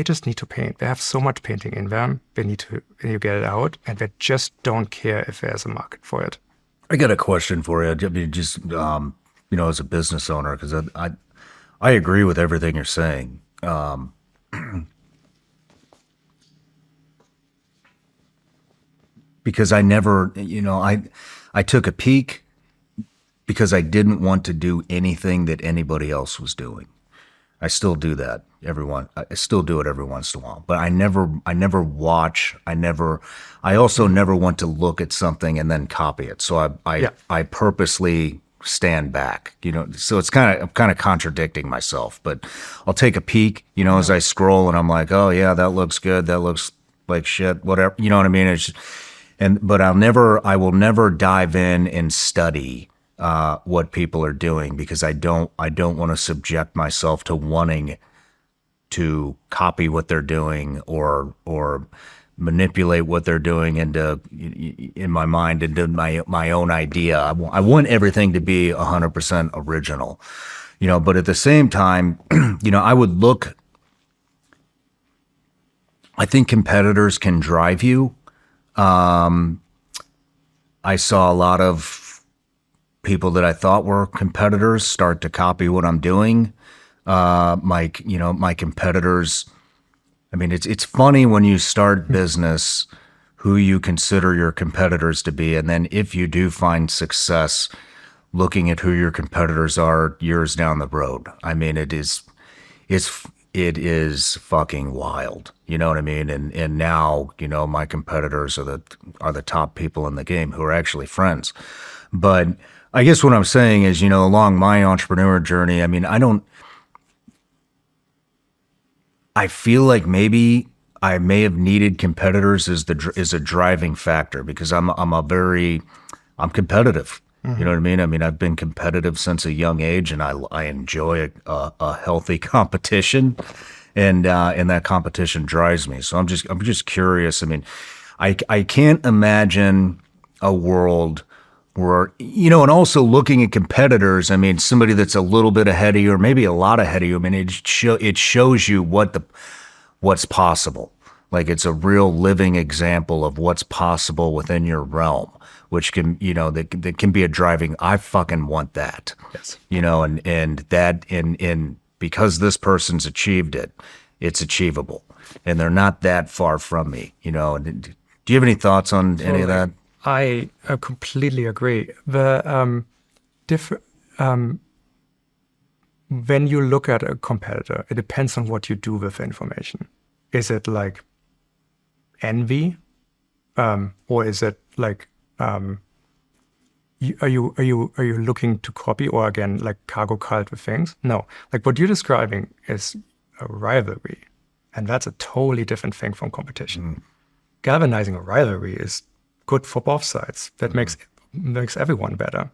just need to paint. They have so much painting in them. They need to get it out, and they just don't care if there's a market for it. I got a question for you. I mean, just as a business owner, because I agree with everything you're saying. Because I never, I took a peek because I didn't want to do anything that anybody else was doing. I still do that. I still do it every once in a while, but I never watch. I also never want to look at something and then copy it. So I purposely stand back, so it's I'm kind of contradicting myself, but I'll take a peek, as I scroll, and I'm like, oh yeah, that looks good. That looks like shit, whatever. You know what I mean? But I will never dive in and study what people are doing, because I don't want to subject myself to wanting to copy what they're doing or manipulate what they're doing in my mind into my own idea. I want everything to be 100% original, but at the same time, I would look, I think competitors can drive you. I saw a lot of people that I thought were competitors start to copy what I'm doing. My competitors, I mean, it's funny when you start business who you consider your competitors to be, and then if you do find success looking at who your competitors are years down the road. I mean, it is fucking wild. You know what I mean? And now, my competitors are the top people in the game who are actually friends. But I guess what I'm saying is, along my entrepreneur journey, I mean, I feel like maybe I may have needed competitors as a driving factor, because I'm competitive. Mm-hmm. You know what I mean? I mean, I've been competitive since a young age, and I enjoy a healthy competition, and that competition drives me. So I'm just curious. I mean, I can't imagine a world where, and also looking at competitors, I mean, somebody that's a little bit ahead of you or maybe a lot ahead of you, I mean, it shows you what's possible. Like, it's a real living example of what's possible within your realm, which can, that can be a driving, I fucking want that. Yes. And that, and because this person's achieved it, it's achievable. And they're not that far from me, Do you have any thoughts on any of that? I completely agree. The when you look at a competitor, it depends on what you do with the information. Is it like envy, or is it like are you looking to copy, or again like cargo cult with things? No, like what you're describing is a rivalry, and that's a totally different thing from competition. Mm. Galvanizing a rivalry is good for both sides. That makes everyone better,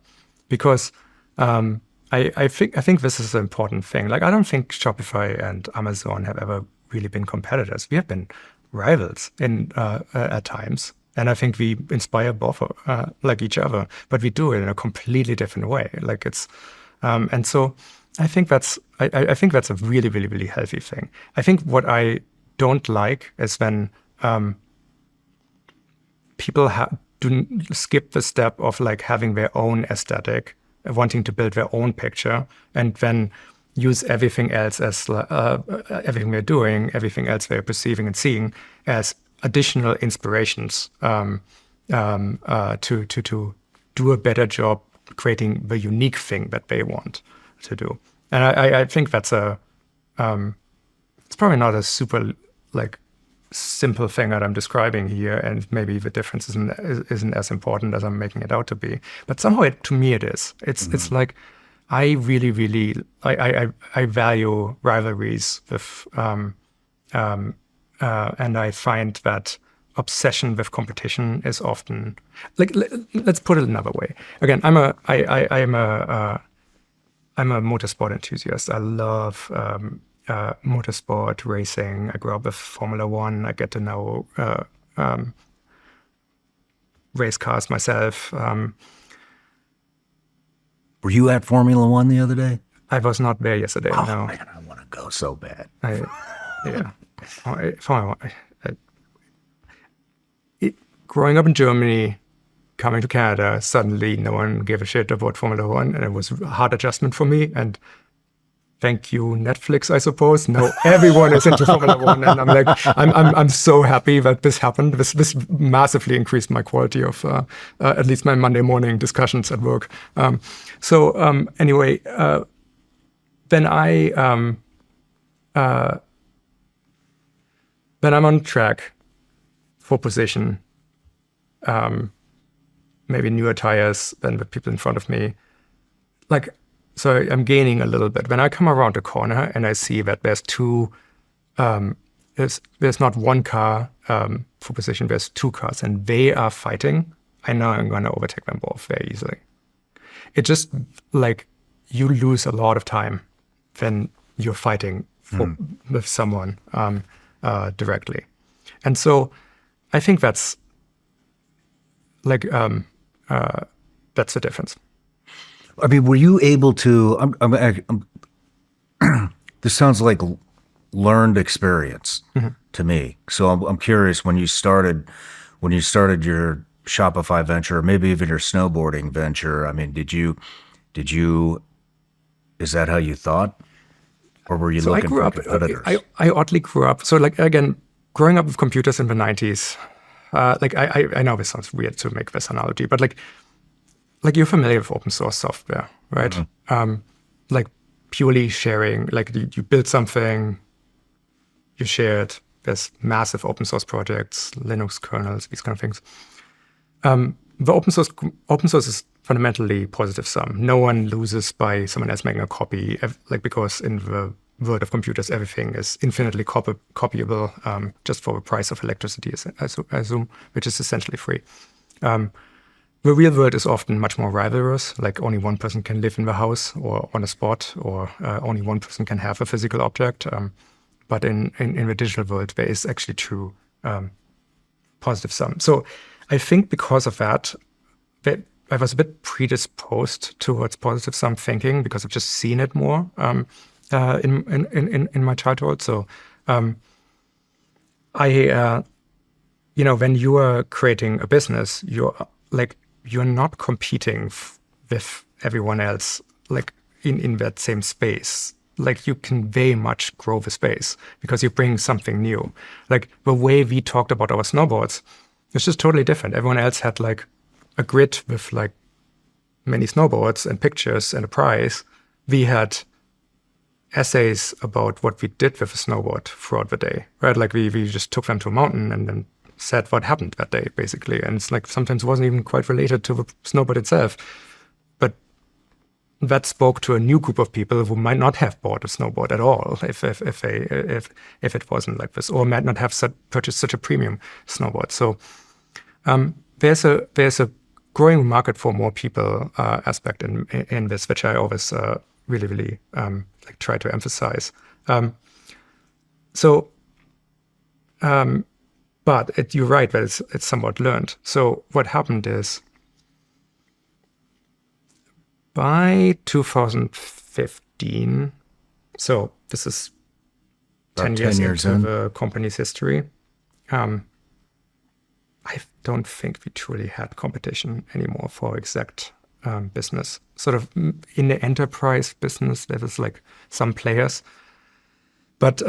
because I think this is an important thing. Like, I don't think Shopify and Amazon have ever really been competitors. We have been rivals at times, and I think we inspire both like each other, but we do it in a completely different way. Like, it's and so I think that's a really, really, really healthy thing. I think what I don't like is when people do skip the step of like having their own aesthetic wanting to build their own picture, and then use everything else as everything they're doing, everything else they're perceiving and seeing as additional inspirations to do a better job creating the unique thing that they want to do. And I think that's it's probably not a super like simple thing that I'm describing here, and maybe the difference isn't as important as I'm making it out to be. But somehow, to me, it is. It's like I really I value rivalries with, and I find that obsession with competition is often like. Let's put it another way. Again, I'm a motorsport enthusiast. I love motorsport racing. I grew up with Formula One. I get to know race cars myself. Were you at Formula One the other day? I was not there yesterday. Oh no. man, I want to go so bad. Growing up in Germany, coming to Canada, suddenly no one gave a shit about Formula One, and it was a hard adjustment for me. And thank you, Netflix, I suppose. No, everyone is into Formula One, and I'm like, I'm so happy that this happened. This massively increased my quality of at least my Monday morning discussions at work. Anyway, then I'm on track for position. Maybe newer tires than the people in front of me. So I'm gaining a little bit. When I come around the corner and I see that there's two, there's not one car for position, there's two cars and they are fighting, I know I'm going to overtake them both very easily. It just like you lose a lot of time when you're fighting with someone directly. And so I think that's like, that's the difference. I mean, were you able to? This sounds like learned experience to me. So I'm curious, when you started your Shopify venture, or maybe even your snowboarding venture. I mean, did you? Is that how you thought, or were you looking for competitors? I oddly grew up. So like again, growing up with computers in the 90s. I know this sounds weird to make this analogy, but like you're familiar with open source software, right? Mm-hmm. Like purely sharing, like you build something, you share it. There's massive open source projects, Linux kernels, these kind of things. The open source is fundamentally positive sum. No one loses by someone else making a copy, because in the world of computers, everything is infinitely copyable just for the price of electricity, I assume, which is essentially free. The real world is often much more rivalrous, like only one person can live in the house or on a spot, or only one person can have a physical object. But in the digital world, there is actually true positive sum. So I think because of that, I was a bit predisposed towards positive sum thinking because I've just seen it more in my childhood. So when you are creating a business, you're not competing with everyone else like in that same space. Like you can very much grow the space because you bring something new. Like the way we talked about our snowboards, it's just totally different. Everyone else had like a grid with like many snowboards and pictures and a prize. We had essays about what we did with a snowboard throughout the day, right? Like we just took them to a mountain and then said what happened that day, basically. And it's like sometimes wasn't even quite related to the snowboard itself. But that spoke to a new group of people who might not have bought a snowboard at all if it wasn't like this, or might not have purchased such a premium snowboard. So there's a growing market for more people aspect in this, which I always really try to emphasize. But you're right that it's somewhat learned. So what happened is, by 2015, so this is 10 years into the company's history, I don't think we truly had competition anymore for exact business. Sort of in the enterprise business, there was like some players, but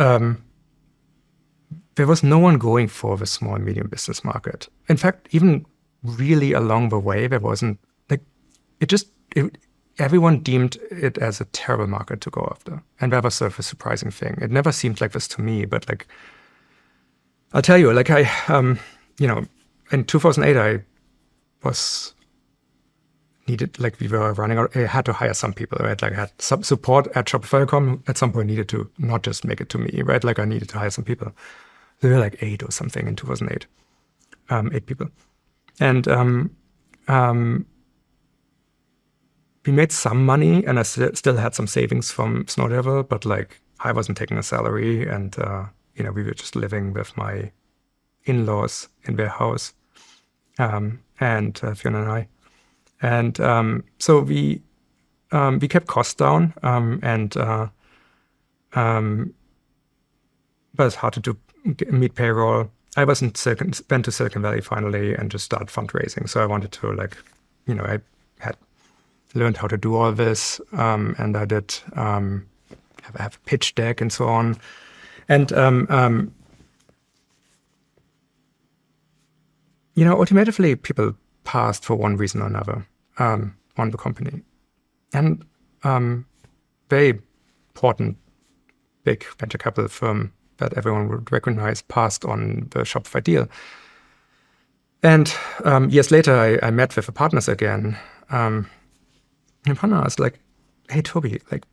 there was no one going for the small and medium business market. In fact, even really along the way, there wasn't like everyone deemed it as a terrible market to go after, and that was sort of a surprising thing. It never seemed like this to me, but like I'll tell you, like in 2008, I was needed, like we were running out, I had to hire some people, right? Like I had some support at Shopify.com at some point needed to not just make it to me, right? Like I needed to hire some people. There were like 8 or something in 2008, 8 people. And we made some money, and I still had some savings from Snow Devil, but like I wasn't taking a salary, and we were just living with my in-laws in their house, and Fiona and I, and so we kept costs down, but it's hard to meet payroll. I went to Silicon Valley finally and just started fundraising. So I wanted to I had learned how to do all this, and I did have a pitch deck and so on, and ultimately people passed for one reason or another on the company, and very important big venture capital firm that everyone would recognize passed on the Shopify deal. And years later, I met with the partners again. And the partner asked, like, "Hey, Tobi, like,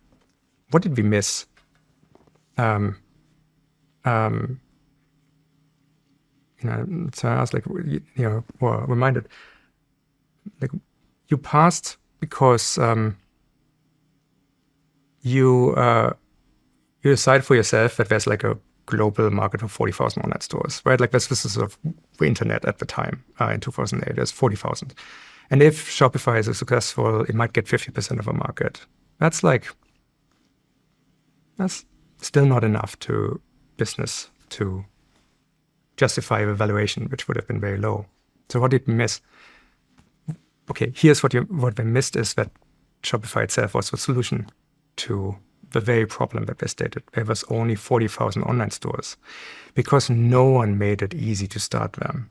what did we miss?" So I asked, like, well, reminded, like, you passed because you decide for yourself that there's like a global market of 40,000 online stores, right? Like this is sort of the internet at the time in 2008. There's 40,000, and if Shopify is successful, it might get 50% of a market. That's still not enough to business to justify the valuation, which would have been very low. So what did we miss? Okay, here's what we missed is that Shopify itself was the solution to the very problem that they stated. There was only 40,000 online stores because no one made it easy to start them.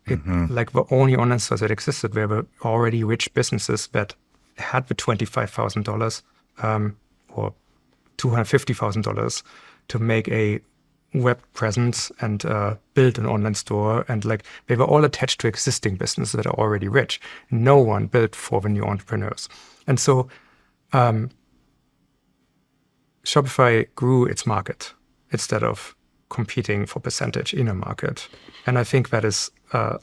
Like the only online stores that existed were already rich businesses that had the $25,000 or $250,000 to make a web presence and build an online store. And like they were all attached to existing businesses that are already rich. No one built for the new entrepreneurs. And so Shopify grew its market instead of competing for percentage in a market. And I think that is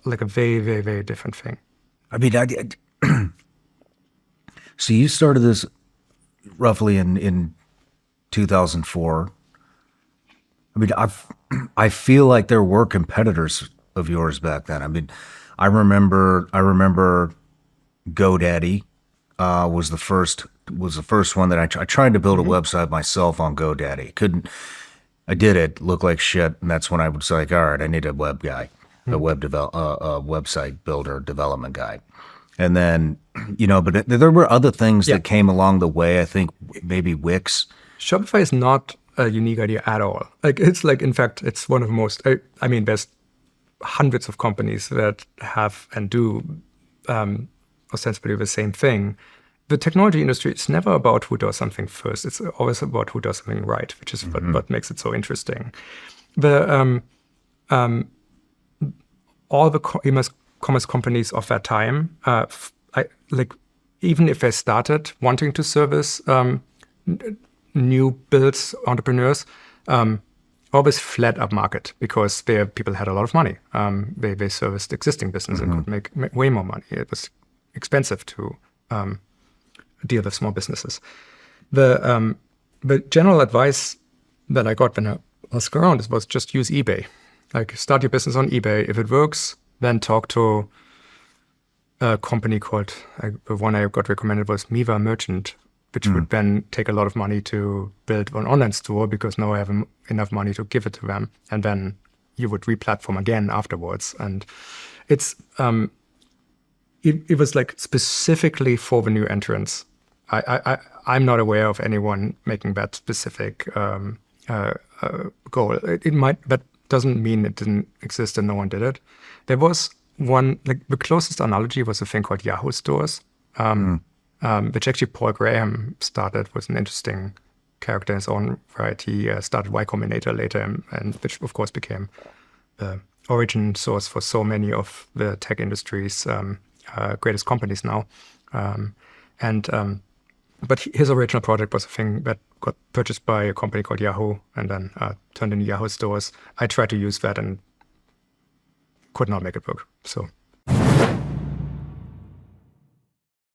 like a very, very, very different thing. I mean, so you started this roughly in 2004. I mean, I feel like there were competitors of yours back then. I mean, I remember GoDaddy was the first one that I tried to build a website myself on GoDaddy. I did it, looked like shit, and that's when I was like, all right, I need a web guy, a website builder, development guy. And then, but there were other things that came along the way. I think maybe Wix. Shopify is not a unique idea at all. Like it's like, in fact, it's one of the most, I mean, there's hundreds of companies that have and do ostensibly the same thing. The technology industry, it's never about who does something first. It's always about who does something right, which is what makes it so interesting. The all the commerce companies of that time, even if they started wanting to service new builds entrepreneurs, always fled up market because their people had a lot of money. They serviced existing business and could make way more money. It was expensive to deal with small businesses. The general advice that I got when I was around was just use eBay. Like start your business on eBay. If it works, then talk to a company called, the one I got recommended was Miva Merchant, which would then take a lot of money to build an online store because now I have enough money to give it to them. And then you would re-platform again afterwards. And it's it was like specifically for the new entrants. I'm not aware of anyone making that specific goal. It might, that doesn't mean it didn't exist and no one did it. There was one, like the closest analogy was a thing called Yahoo stores, which actually Paul Graham started, was an interesting character in his own right. He started Y Combinator later, and which of course became the origin source for so many of the tech industry's greatest companies now. But his original project was a thing that got purchased by a company called Yahoo and then turned into Yahoo stores. I tried to use that and could not make it work. So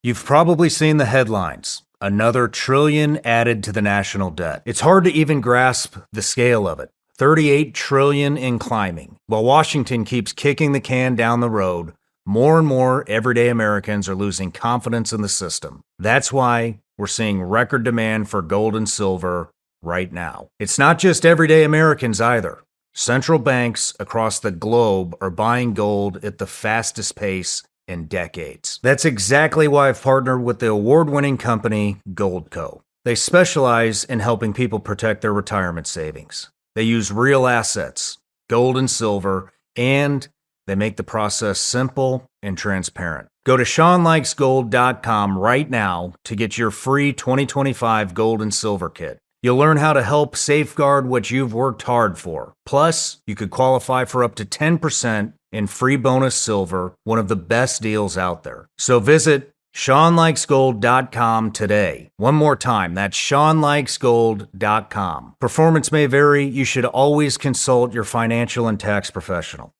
you've probably seen the headlines. Another trillion added to the national debt. It's hard to even grasp the scale of it. 38 trillion in climbing. While Washington keeps kicking the can down the road, more and more everyday Americans are losing confidence in the system. That's why we're seeing record demand for gold and silver right now. It's not just everyday Americans either. Central banks across the globe are buying gold at the fastest pace in decades. That's exactly why I've partnered with the award-winning company Goldco. They specialize in helping people protect their retirement savings. They use real assets, gold and silver, and they make the process simple and transparent. Go to ShawnLikesGold.com right now to get your free 2025 gold and silver kit. You'll learn how to help safeguard what you've worked hard for. Plus, you could qualify for up to 10% in free bonus silver, one of the best deals out there. So visit ShawnLikesGold.com today. One more time, that's ShawnLikesGold.com. Performance may vary. You should always consult your financial and tax professional.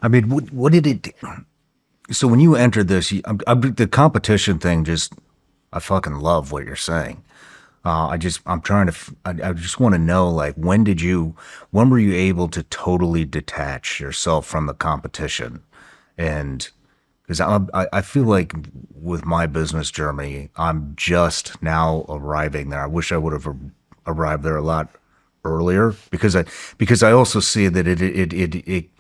I mean, what did it do? So when you entered this, the competition thing I fucking love what you're saying. I just want to know, like, when were you able to totally detach yourself from the competition? And because I feel like with my business journey, I'm just now arriving there. I wish I would have arrived there a lot earlier because I also see that it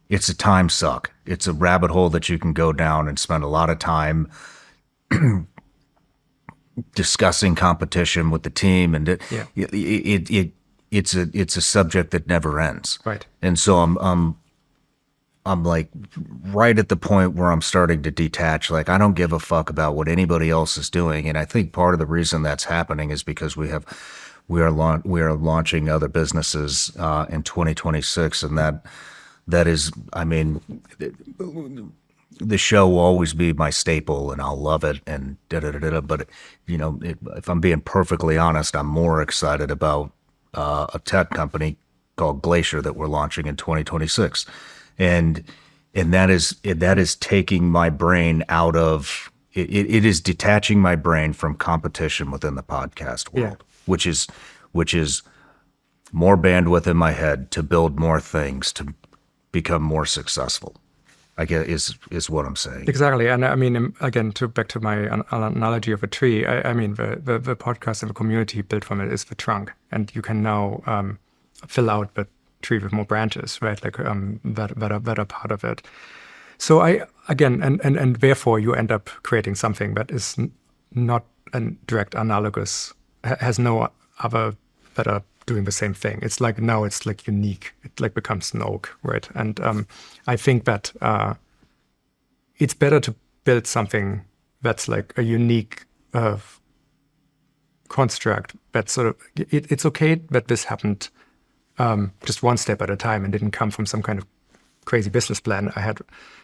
it's a time suck. It's a rabbit hole that you can go down and spend a lot of time discussing competition with the team, and it's a subject that never ends. Right. And so I'm like right at the point where I'm starting to detach. Like, I don't give a fuck about what anybody else is doing, and I think part of the reason that's happening is because we are launching other businesses in 2026, and that is, I mean, the show will always be my staple and I'll love it and but if I'm being perfectly honest, I'm more excited about a tech company called Glacier that we're launching in 2026. And that is taking my brain out of it is detaching my brain from competition within the podcast world, which is more bandwidth in my head to build more things, to become more successful, I guess is what I'm saying. Exactly. And I mean, again, back to my analogy of a tree, I mean, the podcast and the community built from it is the trunk. And you can now fill out the tree with more branches, right? Like that are part of it. So and therefore you end up creating something that is not a direct analogous, has no other that are doing the same thing. It's like now it's like unique. It like becomes an oak, right? And I think that it's better to build something that's like a unique construct. That's sort of it's okay that this happened just one step at a time and didn't come from some kind of crazy business plan I had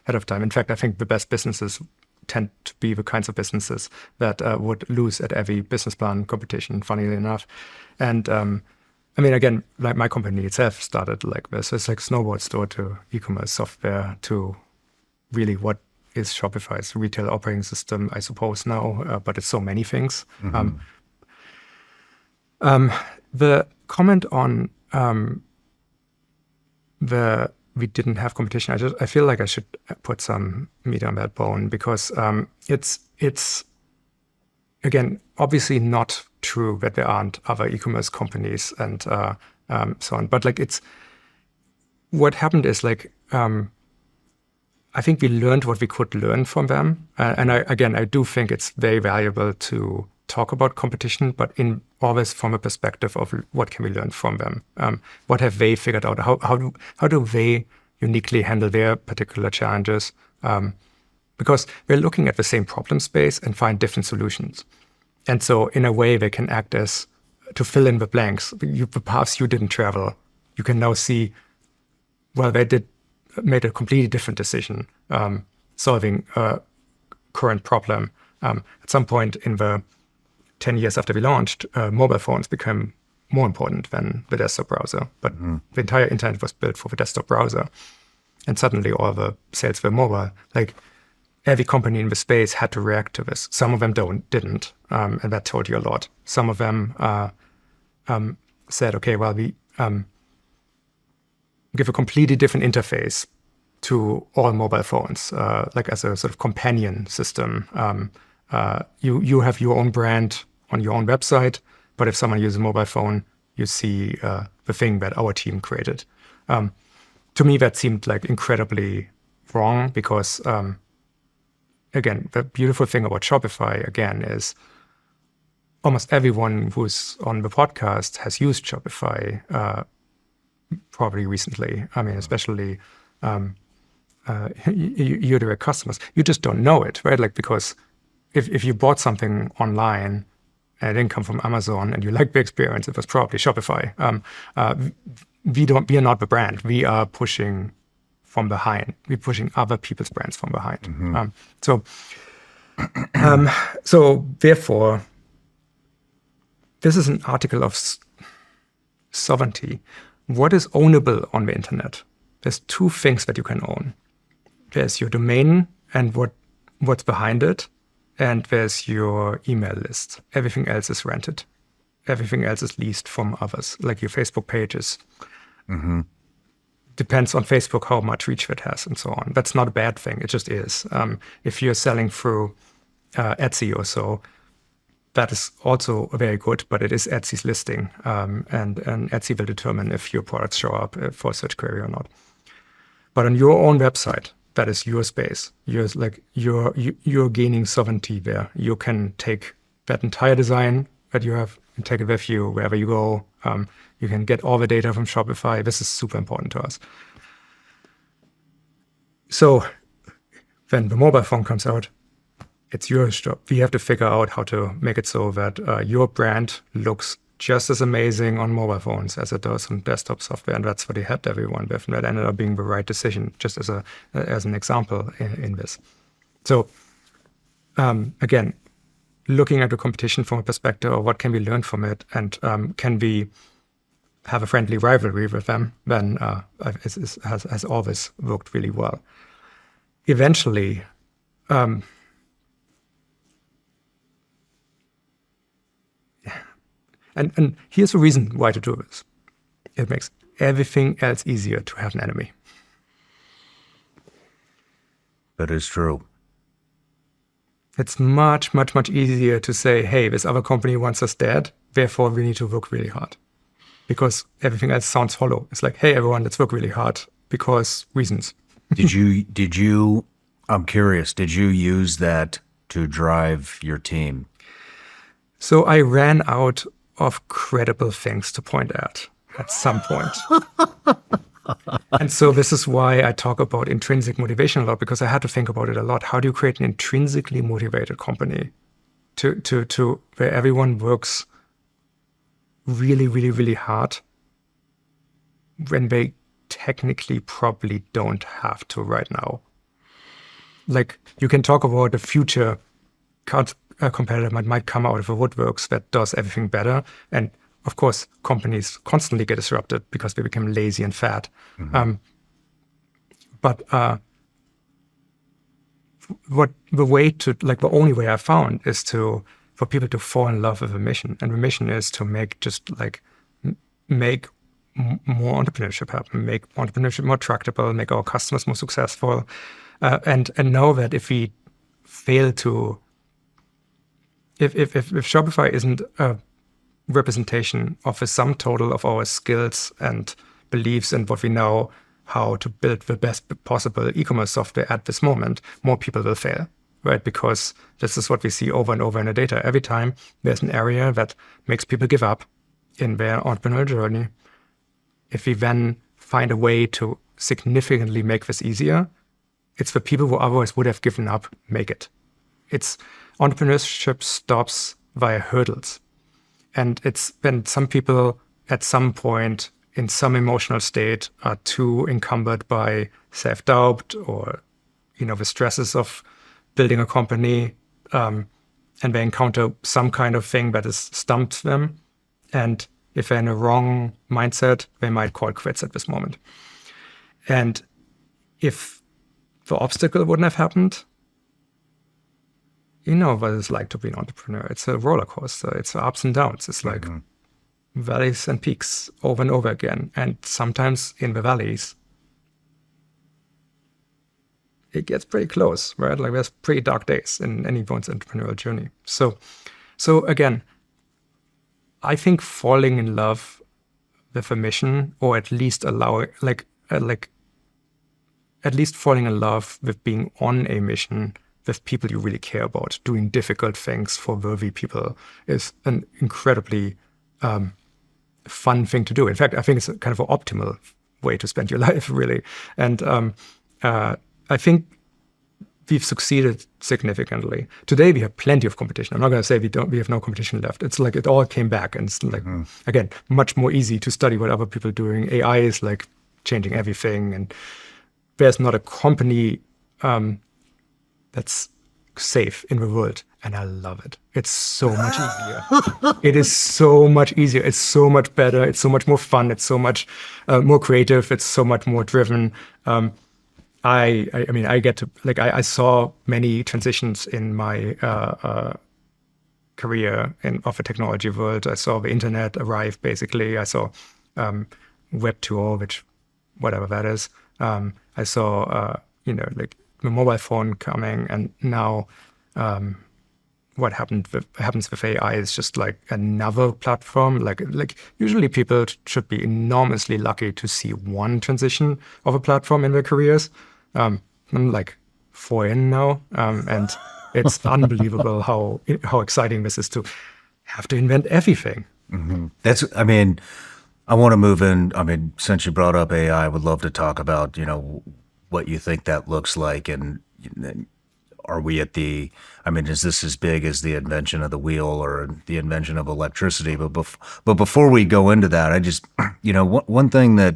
ahead of time. In fact, I think the best businesses tend to be the kinds of businesses that would lose at every business plan competition, funnily enough. And I mean, again, like my company itself started like this. It's like snowboard store to e-commerce software to really what is Shopify's retail operating system, I suppose now, but it's so many things. Mm-hmm. The comment on we didn't have competition. I feel like I should put some meat on that bone because it's again obviously not true that there aren't other e-commerce companies and so on. But like what happened is like I think we learned what we could learn from them. And I do think it's very valuable to talk about competition, but in always from a perspective of what can we learn from them? What have they figured out? How do they uniquely handle their particular challenges? Because we're looking at the same problem space and find different solutions. And so in a way, they can act as to fill in the blanks. The paths you didn't travel, you can now see, well, they made a completely different decision, solving a current problem. At some point in the 10 years after we launched, mobile phones became more important than the desktop browser. But the entire internet was built for the desktop browser. And suddenly all the sales were mobile. Like every company in the space had to react to this. Some of them didn't, and that told you a lot. Some of them said, okay, well, we give a completely different interface to all mobile phones, like as a sort of companion system. You have your own brand on your own website, but if someone uses a mobile phone, you see the thing that our team created. To me, that seemed like incredibly wrong because, again, the beautiful thing about Shopify, again, is almost everyone who's on the podcast has used Shopify probably recently. I mean, especially your direct customers. You just don't know it, right? Like, because if you bought something online and it didn't come from Amazon and you liked the experience, it was probably Shopify. We are not the brand. We are pushing from behind. We're pushing other people's brands from behind. Mm-hmm. So therefore, this is an article of sovereignty. What is ownable on the internet? There's two things that you can own. There's your domain and what's behind it, and there's your email list. Everything else is rented. Everything else is leased from others, like your Facebook pages. Mm-hmm. Depends on Facebook how much reach it has and so on. That's not a bad thing. It just is. If you're selling through Etsy or so, that is also very good, but it is Etsy's listing. And Etsy will determine if your products show up for a search query or not. But on your own website, that is your space. You're gaining sovereignty there. You can take that entire design that you have and take it with you wherever you go. You can get all the data from Shopify. This is super important to us. So when the mobile phone comes out, it's your job. We have to figure out how to make it so that your brand looks just as amazing on mobile phones as it does on desktop software. And that's what they had everyone with. And that ended up being the right decision, just as an example in this. So again, looking at the competition from a perspective of what can we learn from it, and can we have a friendly rivalry with them, then has always worked really well. Eventually, and here's the reason why to do this. It makes everything else easier to have an enemy. That is true. It's much, much, much easier to say, hey, this other company wants us dead, therefore we need to work really hard. Because everything else sounds hollow. It's like, hey, everyone, let's work really hard because reasons. Did you, I'm curious, did you use that to drive your team? So I ran out of credible things to point at some point. And so this is why I talk about intrinsic motivation a lot, because I had to think about it a lot. How do you create an intrinsically motivated company to where everyone works really, really, really hard when they technically probably don't have to right now? Like, you can talk about the future competitor that might come out of the woodworks that does everything better. And of course, companies constantly get disrupted because they become lazy and fat. Mm-hmm. But the only way I found is for people to fall in love with a mission. And the mission is to make more entrepreneurship happen, make entrepreneurship more tractable, make our customers more successful. And know that if we fail to, if Shopify isn't a representation of a sum total of our skills and beliefs and what we know, how to build the best possible e-commerce software at this moment, more people will fail, right? Because this is what we see over and over in the data. Every time there's an area that makes people give up in their entrepreneurial journey, if we then find a way to significantly make this easier, it's the people who otherwise would have given up make it. It's entrepreneurship stops via hurdles. And it's when some people at some point in some emotional state are too encumbered by self-doubt or, the stresses of building a company, and they encounter some kind of thing that has stumped them. And if they're in a wrong mindset, they might call quits at this moment. And if the obstacle wouldn't have happened, you know what it's like to be an entrepreneur. It's a roller coaster. It's ups and downs. It's like valleys and peaks over and over again. And sometimes in the valleys, it gets pretty close, right? Like there's pretty dark days in anyone's entrepreneurial journey. So again, I think falling in love with a mission, or at least at least falling in love with being on a mission with people you really care about, doing difficult things for worthy people, is an incredibly fun thing to do. In fact, I think it's a kind of an optimal way to spend your life, really. And I think we've succeeded significantly. Today we have plenty of competition. I'm not going to say we have no competition left. It's like it all came back, and it's like again much more easy to study what other people are doing. AI is like changing everything, and there's not a company that's safe in the world, and I love it. It's so much easier. It is so much easier. It's so much better. It's so much more fun. It's so much more creative. It's so much more driven. I mean, I get to I saw many transitions in my career of the technology world. I saw the internet arrive. Basically, I saw Web 2.0, which whatever that is. I saw the mobile phone coming, and now what happens with AI is just like another platform. Like usually people should be enormously lucky to see one transition of a platform in their careers. I'm like 4 in now, and it's unbelievable how exciting this is to have to invent everything. I want to move in. I mean, since you brought up AI, I would love to talk about, what you think that looks like, and are we at is this as big as the invention of the wheel or the invention of electricity? But before we go into that, I just, one thing that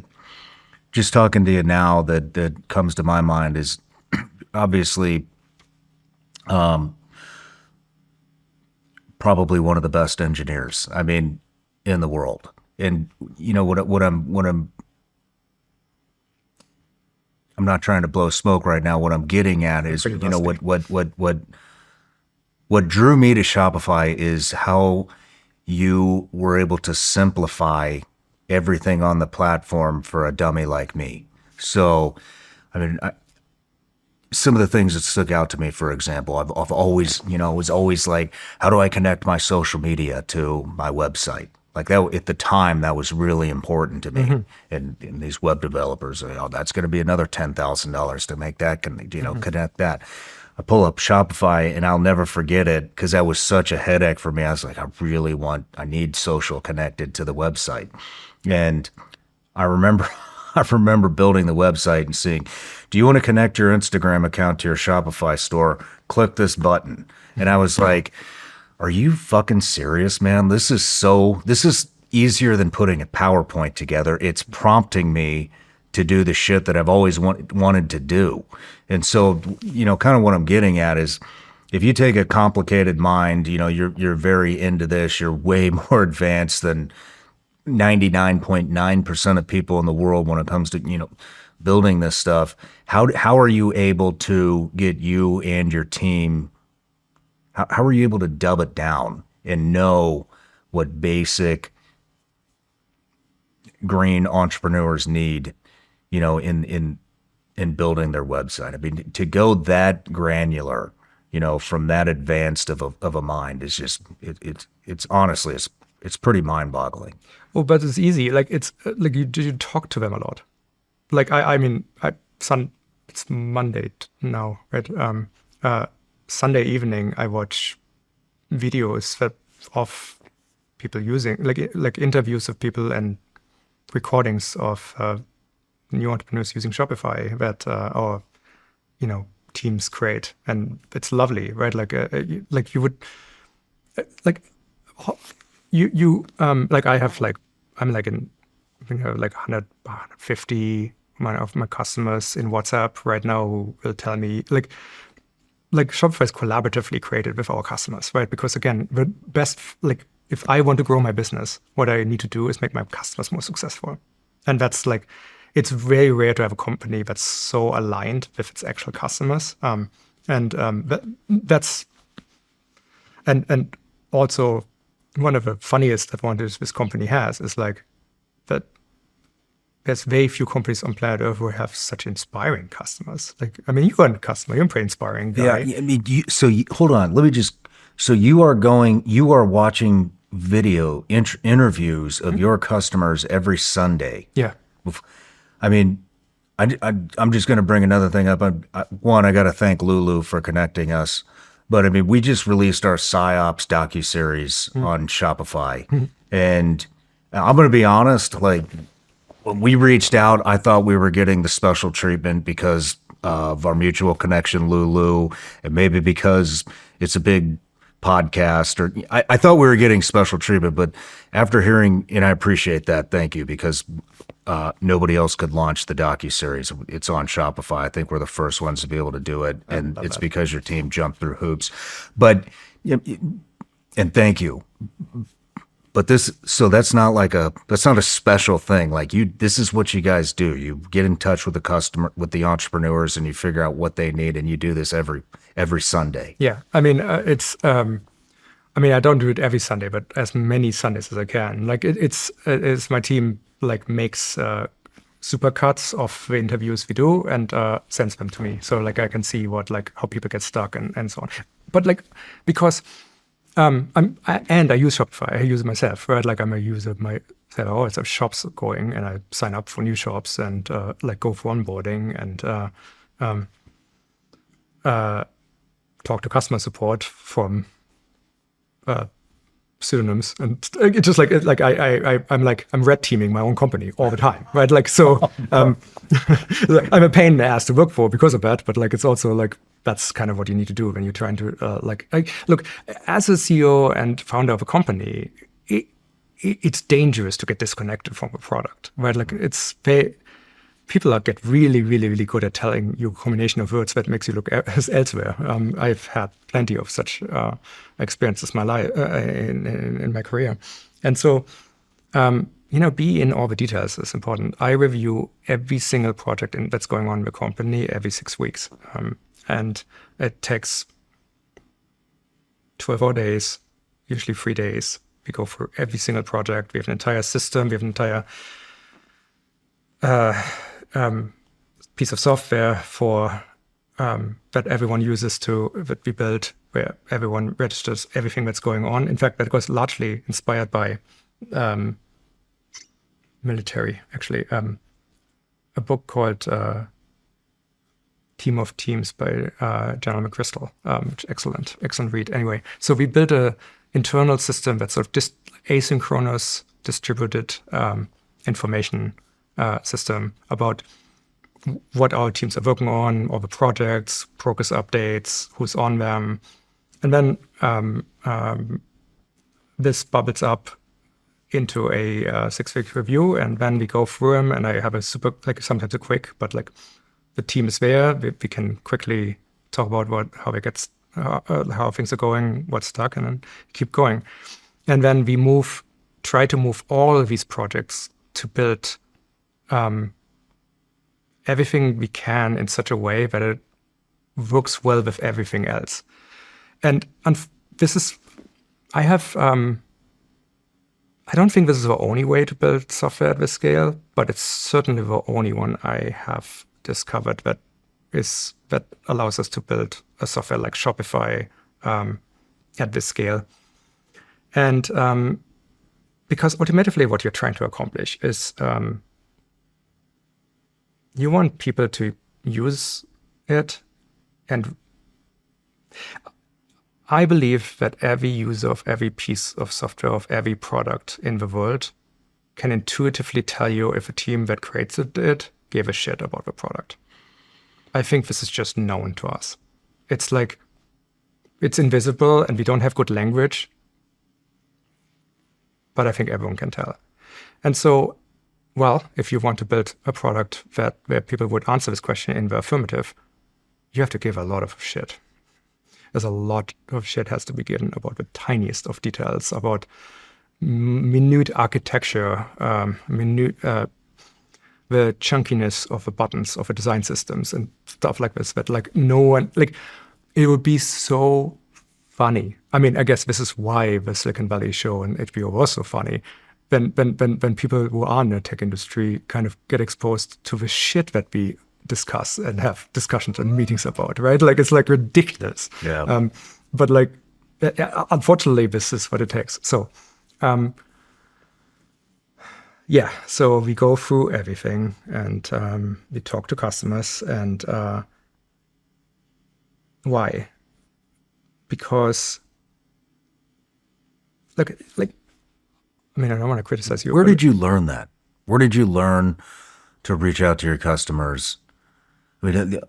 just talking to you now that comes to my mind is obviously probably one of the best engineers, in the world. And I'm not trying to blow smoke right now. What I'm getting at is, what drew me to Shopify is how you were able to simplify everything on the platform for a dummy like me. So, some of the things that stuck out to me, for example, I've always, was always like, how do I connect my social media to my website? Like that at the time, that was really important to me. And these web developers, that's going to be another $10,000 to make that, connect that. I pull up Shopify, and I'll never forget it because that was such a headache for me. I was like, I need social connected to the website. And I remember building the website and seeing, do you want to connect your Instagram account to your Shopify store? Click this button. And I was like, are you fucking serious, man? This is easier than putting a PowerPoint together. It's prompting me to do the shit that I've always wanted to do. And so, kind of what I'm getting at is, if you take a complicated mind, you're very into this, you're way more advanced than 99.9% of people in the world when it comes to, building this stuff. How are you able to get you and your team, how are you able to dub it down and know what basic green entrepreneurs need, in building their website? To go that granular, from that advanced of a mind is just, it's honestly, it's pretty mind boggling. Oh, but it's easy. Like it's like you talk to them a lot. it's Monday now, right? Sunday evening, I watch videos of people using like interviews of people and recordings of new entrepreneurs using Shopify that our teams create, and it's lovely, right? Like you would I have I'm in I think I have 150 of my customers in WhatsApp right now who will tell me like Shopify is collaboratively created with our customers, right? Because again, the best, if I want to grow my business, what I need to do is make my customers more successful. And that's it's very rare to have a company that's so aligned with its actual customers. And also one of the funniest advantages this company has is that there's very few companies on planet Earth who have such inspiring customers. You are a customer, you're a pretty inspiring guy. Yeah, hold on. Let me just, so you are watching video interviews of your customers every Sunday. Yeah. I'm just going to bring another thing up. One, I got to thank Lulu for connecting us. But we just released our PsyOps docuseries on Shopify. And I'm going to be honest, when we reached out, I thought we were getting the special treatment because of our mutual connection, Lulu, and maybe because it's a big podcast, or I thought we were getting special treatment. But after hearing, and I appreciate that, thank you, because nobody else could launch the docuseries. It's on Shopify. I think we're the first ones to be able to do it, and it's because your team jumped through hoops. But and thank you. But that's not a special thing. This is what you guys do. You get in touch with the customer, with the entrepreneurs, and you figure out what they need, and you do this every Sunday. Yeah, I don't do it every Sunday, but as many Sundays as I can. It's my team makes supercuts of the interviews we do and sends them to me, so I can see how people get stuck and so on. But because I use Shopify. I use it myself, right? I'm a user myself. I always have shops going, and I sign up for new shops and go for onboarding and talk to customer support from pseudonyms, and it's just I'm red teaming my own company all the time, right? I'm a pain in the ass to work for because of that, but it's also that's kind of what you need to do when you're trying to look, as a CEO and founder of a company, it's dangerous to get disconnected from a product, right? People get really, really, really good at telling you a combination of words that makes you look elsewhere. I've had plenty of such experiences in my life, in my career, and so be in all the details is important. I review every single project that's going on in the company every 6 weeks. And it takes 12 days, usually 3 days. We go through every single project. We have an entire system. We have an entire piece of software for that everyone uses that we build, where everyone registers everything that's going on. In fact, that was largely inspired by military, actually. A book called Team of Teams by General McChrystal, which excellent read. Anyway, so we built a internal system that's sort of asynchronous, distributed information system about what our teams are working on, all the projects, progress updates, who's on them, and then this bubbles up into a 6-week review, and then we go through them, and I have a super sometimes a quick, but the team is there. We can quickly talk about how things are going, what's stuck, and then keep going. And then we try to move all of these projects to build everything we can in such a way that it works well with everything else. And I don't think this is the only way to build software at this scale, but it's certainly the only one I have discovered that allows us to build a software like Shopify at this scale. And because ultimately what you're trying to accomplish is you want people to use it. And I believe that every user of every piece of software, of every product in the world, can intuitively tell you if a team that creates it gave a shit about the product. I think this is just known to us. It's like, it's invisible and we don't have good language, but I think everyone can tell. And so, well, if you want to build a product where people would answer this question in the affirmative, you have to give a lot of shit. There's a lot of shit has to be given about the tiniest of details, about minute architecture, the chunkiness of the buttons of the design systems and stuff like this, that like no one, like it would be so funny. I mean, I guess this is why the Silicon Valley show and HBO was so funny. When people who are in the tech industry kind of get exposed to the shit that we discuss and have discussions and meetings about, right? Like, it's like ridiculous. Yeah. But like, unfortunately, this is what it takes. So, yeah, so we go through everything and we talk to customers. And why? Because, like, I mean, I don't want to criticize you. Where did you learn that? Where did you learn to reach out to your customers? I mean,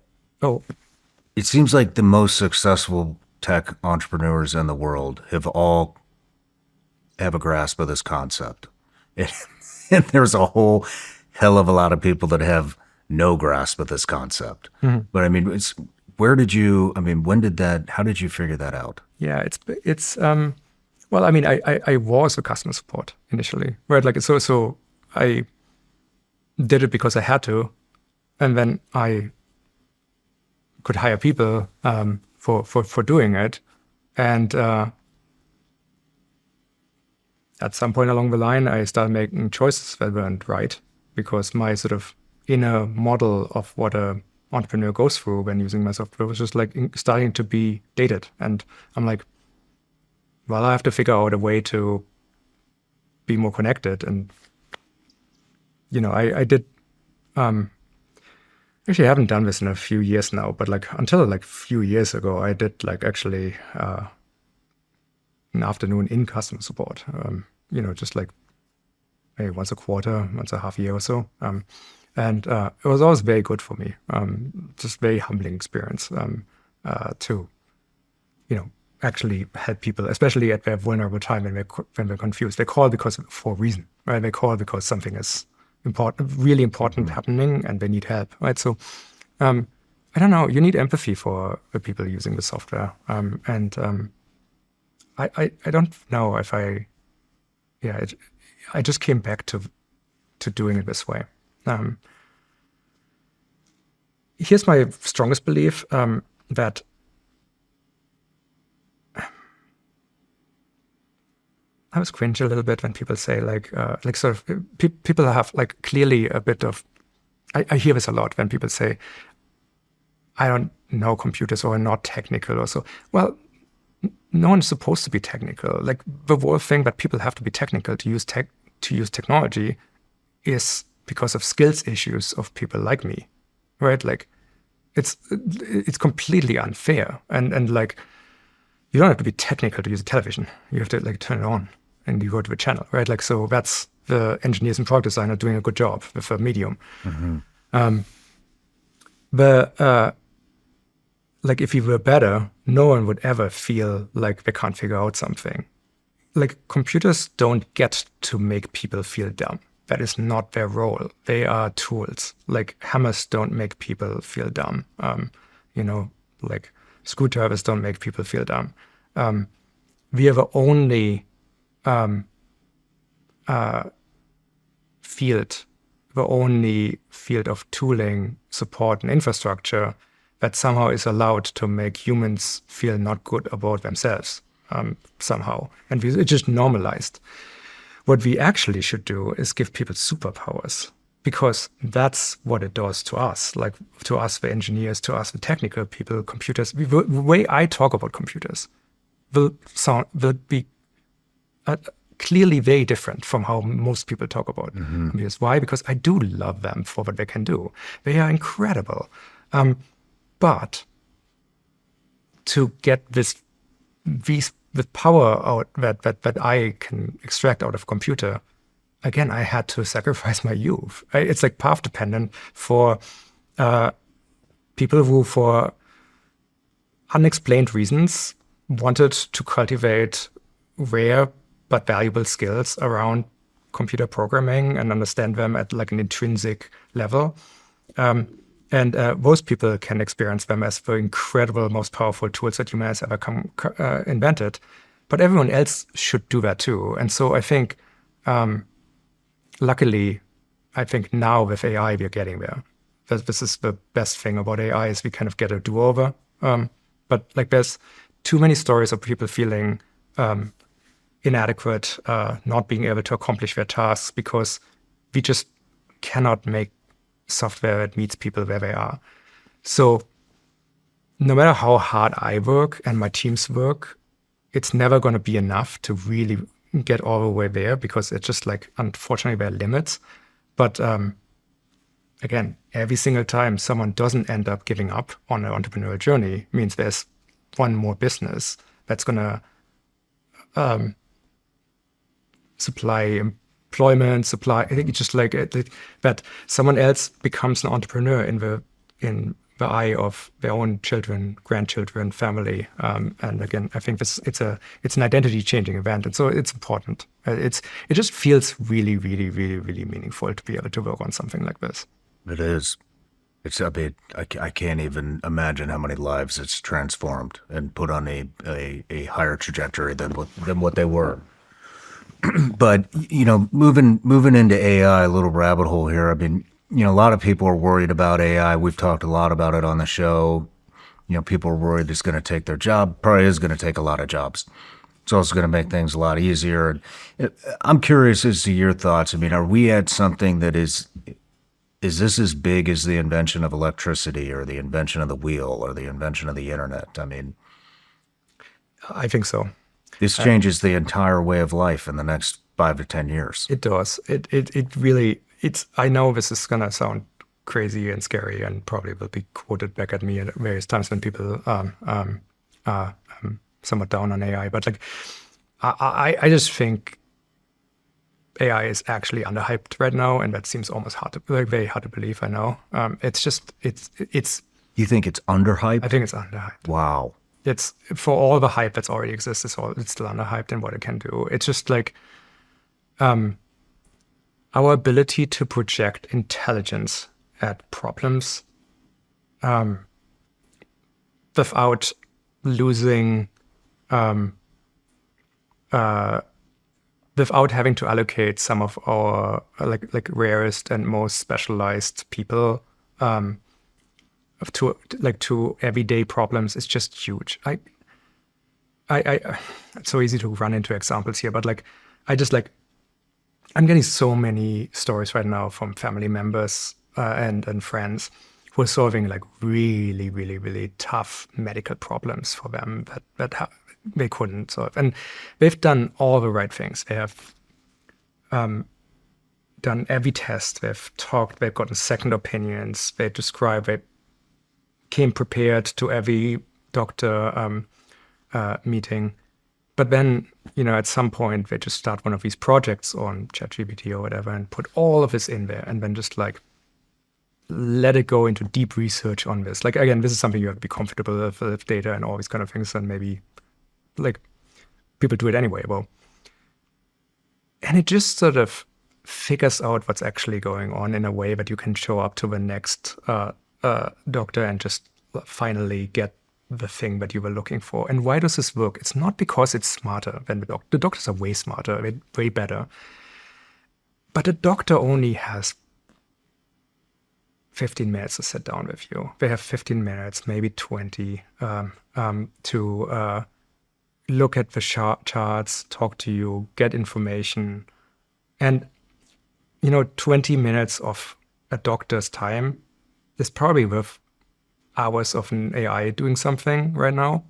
it seems like the most successful tech entrepreneurs in the world have a grasp of this concept. And there's a whole hell of a lot of people that have no grasp of this concept. Mm-hmm. But I mean, how did you figure that out? Yeah, it's well, I mean, I was a customer support initially, right? Like, so I did it because I had to, and then I could hire people for doing it. And at some point along the line, I started making choices that weren't right, because my sort of inner model of what a entrepreneur goes through when using my software was just like starting to be dated. And I'm like, well, I have to figure out a way to be more connected. And, you know, I did, actually I haven't done this in a few years now, but like until like a few years ago, I did like actually an afternoon in customer support, you know, just like maybe once a quarter, once a half year or so. And it was always very good for me, just very humbling experience to, you know, actually help people, especially at their vulnerable time when they're confused. They call for a reason, right? They call because something is important, really important happening, and they need help, right? So, I don't know. You need empathy for the people using the software, and I don't know if I just came back to doing it this way. Here's my strongest belief, that I was cringe a little bit when people say like sort of people have like clearly a bit of, I hear this a lot when people say, I don't know computers or I'm not technical or so. Well, no one's supposed to be technical. Like the whole thing that people have to be technical to use technology is because of skills issues of people like me, right? Like it's completely unfair. And like, you don't have to be technical to use a television. You have to like turn it on and you go to the channel, right? Like, so that's the engineers and product designer doing a good job with a medium. Mm-hmm. Like if we were better, no one would ever feel like they can't figure out something. Like computers don't get to make people feel dumb. That is not their role. They are tools. Like hammers don't make people feel dumb. You know, like screwdrivers don't make people feel dumb. We are the only field of tooling, support, and infrastructure that somehow is allowed to make humans feel not good about themselves somehow. And it's just normalized. What we actually should do is give people superpowers, because that's what it does to us, like to us, the engineers, to us, the technical people, computers. The way I talk about computers will be clearly very different from how most people talk about computers. Why? Because I do love them for what they can do. They are incredible. But to get the power out that I can extract out of a computer, again, I had to sacrifice my youth. It's like path dependent for people who, for unexplained reasons, wanted to cultivate rare but valuable skills around computer programming and understand them at like an intrinsic level. And most people can experience them as the incredible, most powerful tools that human has ever invented. But everyone else should do that too. And so I think, luckily, I think now with AI, we're getting there. This is the best thing about AI is we kind of get a do-over. But like there's too many stories of people feeling inadequate, not being able to accomplish their tasks because we just cannot make software that meets people where they are. So no matter how hard I work and my teams work, it's never going to be enough to really get all the way there because it's just like, unfortunately, there are limits. But again, every single time someone doesn't end up giving up on an entrepreneurial journey means there's one more business that's going to supply employment, I think it's just like that someone else becomes an entrepreneur in the eye of their own children, grandchildren, family. And again, I think it's an identity changing event. And so it's important. It just feels really, really, really, really meaningful to be able to work on something like this. It is. I can't even imagine how many lives it's transformed and put on a higher trajectory than what they were. But, moving into AI, a little rabbit hole here. I mean, a lot of people are worried about AI. We've talked a lot about it on the show. People are worried it's going to take their job. Probably is going to take a lot of jobs. It's also going to make things a lot easier. I'm curious as to your thoughts. I mean, are we at something that is this as big as the invention of electricity or the invention of the wheel or the invention of the internet? I mean, I think so. This changes the entire way of life in the next 5 to 10 years. It does. It really, I know this is going to sound crazy and scary and probably will be quoted back at me at various times when people are somewhat down on AI. But like, I just think AI is actually underhyped right now. And that seems almost very hard to believe, I know. It's You think it's underhyped? I think it's underhyped. Wow. It's for all the hype that's already exists, it's still underhyped in what it can do. It's just like our ability to project intelligence at problems without losing, without having to allocate some of our like rarest and most specialized people to everyday problems is just huge. It's so easy to run into examples here, but like, I'm getting so many stories right now from family members and friends who are solving like really, really, really tough medical problems for them that they couldn't solve. And they've done all the right things. They have done every test. They've talked, they've gotten second opinions. They describe, they came prepared to every doctor meeting. But then, at some point, they just start one of these projects on ChatGPT or whatever and put all of this in there and then just like let it go into deep research on this. Like, again, this is something you have to be comfortable with data and all these kind of things. And maybe like people do it anyway. Well, and it just sort of figures out what's actually going on in a way that you can show up to the next doctor and just finally get the thing that you were looking for. And why does this work? It's not because it's smarter than the doctor. The doctors are way smarter, way better. But the doctor only has 15 minutes to sit down with you. They have 15 minutes, maybe 20, to look at the charts, talk to you, get information. And, 20 minutes of a doctor's time is probably worth hours of an AI doing something right now.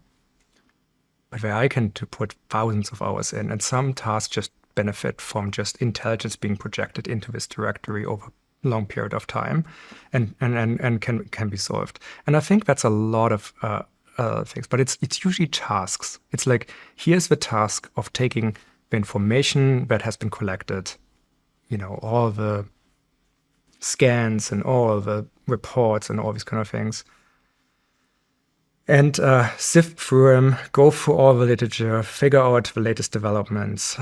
But the AI can put thousands of hours in, and some tasks just benefit from just intelligence being projected into this directory over a long period of time, and can be solved. And I think that's a lot of things, but it's usually tasks. It's like, here's the task of taking the information that has been collected, all the scans and all the reports and all these kind of things, and sift through them, go through all the literature, figure out the latest developments,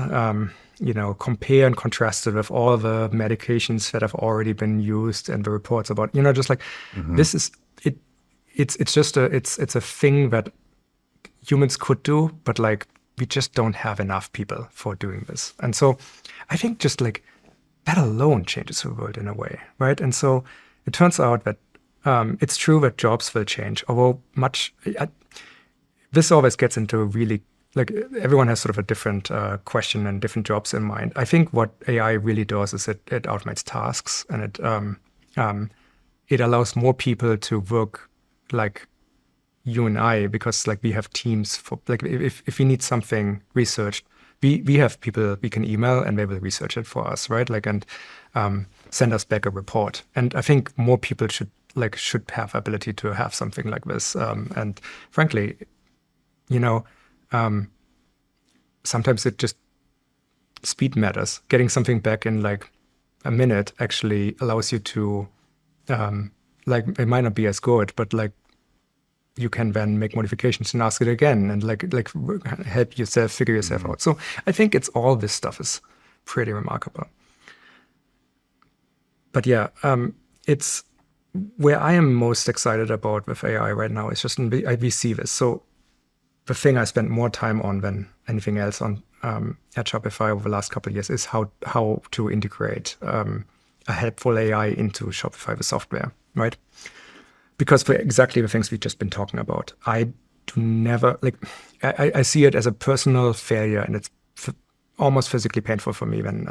compare and contrast it with all the medications that have already been used and the reports about, just like, this is it. It's just it's a thing that humans could do, but like, we just don't have enough people for doing this. And so I think just like that alone changes the world in a way, right? And so it turns out that it's true that jobs will change, although this always gets into really, like, everyone has sort of a different question and different jobs in mind. I think what AI really does is it automates tasks, and it allows more people to work like you and I, because like we have teams for, like, if we need something researched, we have people we can email and they will research it for us, right? Like, and send us back a report. And I think more people should have ability to have something like this. And frankly, sometimes it just, speed matters. Getting something back in like a minute actually allows you to, like, it might not be as good, but like, you can then make modifications and ask it again, and like help yourself figure yourself out. So I think it's all this stuff is pretty remarkable. But yeah, it's where I am most excited about with AI right now is just we see this. So the thing I spent more time on than anything else on at Shopify over the last couple of years is how to integrate a helpful AI into Shopify, the software, right? Because for exactly the things we've just been talking about, I do never, like, I see it as a personal failure, and it's almost physically painful for me when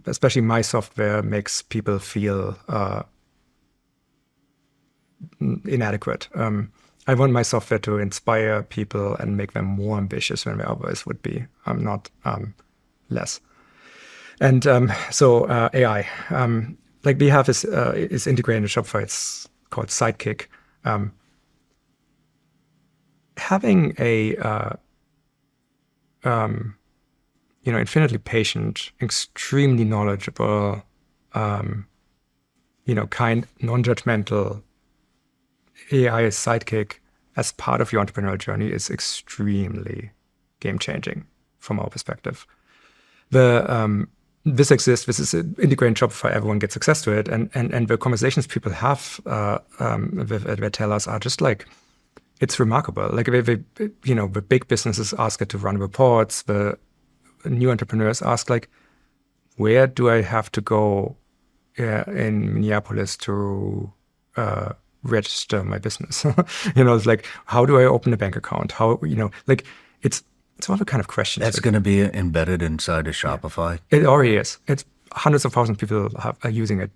especially my software makes people feel inadequate. I want my software to inspire people and make them more ambitious than they otherwise would be, not less. And so AI, like we have is integrated into Shopify. It's called Sidekick. Having a infinitely patient, extremely knowledgeable, kind, non-judgmental AI sidekick as part of your entrepreneurial journey is extremely game-changing from our perspective. This exists. This is integrated in Shopify. Everyone gets access to it, and the conversations people have with tell us are just like, it's remarkable. Like the big businesses ask it to run reports. The new entrepreneurs ask, like, where do I have to go in Minneapolis to register my business? It's like, how do I open a bank account? How, like, it's all the kind of questions. That's going to be embedded inside of Shopify? Yeah. It already is. It's hundreds of thousands of people are using it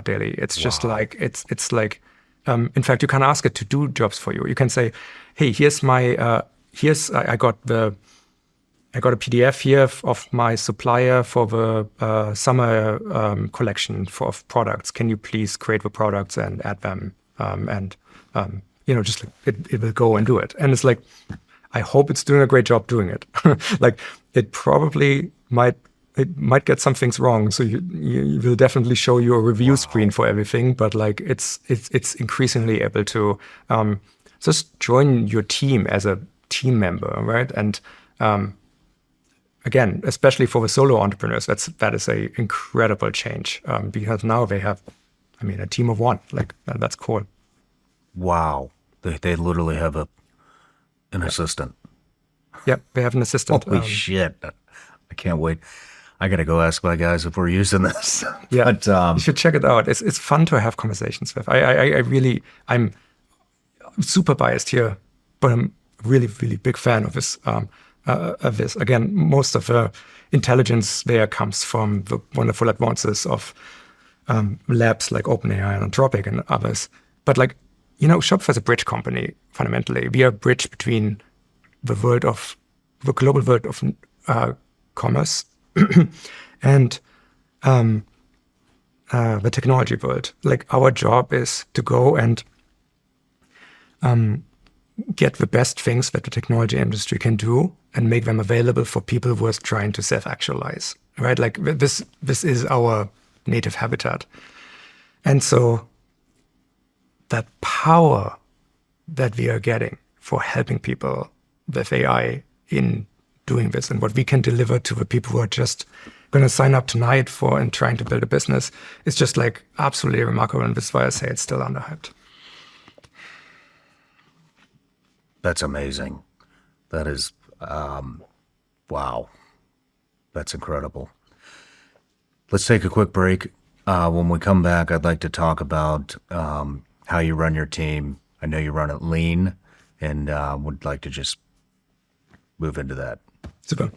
daily. It's just like, it's like, in fact, you can ask it to do jobs for you. You can say, hey, here's my, I got a PDF here of my supplier for the summer collection of products. Can you please create the products and add them? Just like it will go and do it. And it's like, I hope it's doing a great job doing it. Like, it probably might get some things wrong. So you will definitely show you a review screen for everything. But like, it's increasingly able to just join your team as a team member, right? And again, especially for the solo entrepreneurs, that is a incredible change, because now they have, a team of one. Like, that's cool. Wow, they literally have an assistant. Yeah, they have an assistant. Holy shit! I can't wait. I gotta go ask my guys if we're using this. Yeah, but, you should check it out. It's fun to have conversations with. I'm super biased here, but I'm really, really big fan of this. Again, most of the intelligence there comes from the wonderful advances of labs like OpenAI and Anthropic and others. But like, Shopify is a bridge company, fundamentally. We are a bridge between the world of the global world of commerce and the technology world. Like our job is to go and get the best things that the technology industry can do and make them available for people who are trying to self-actualize, right? Like this is our native habitat. And so that power that we are getting for helping people with AI in doing this and what we can deliver to the people who are just going to sign up tonight for and trying to build a business is just like absolutely remarkable. And that's why I say it's still underhyped. That's amazing. That is, wow. That's incredible. Let's take a quick break. When we come back, I'd like to talk about how you run your team. I know you run it lean, and would like to just move into that. Super.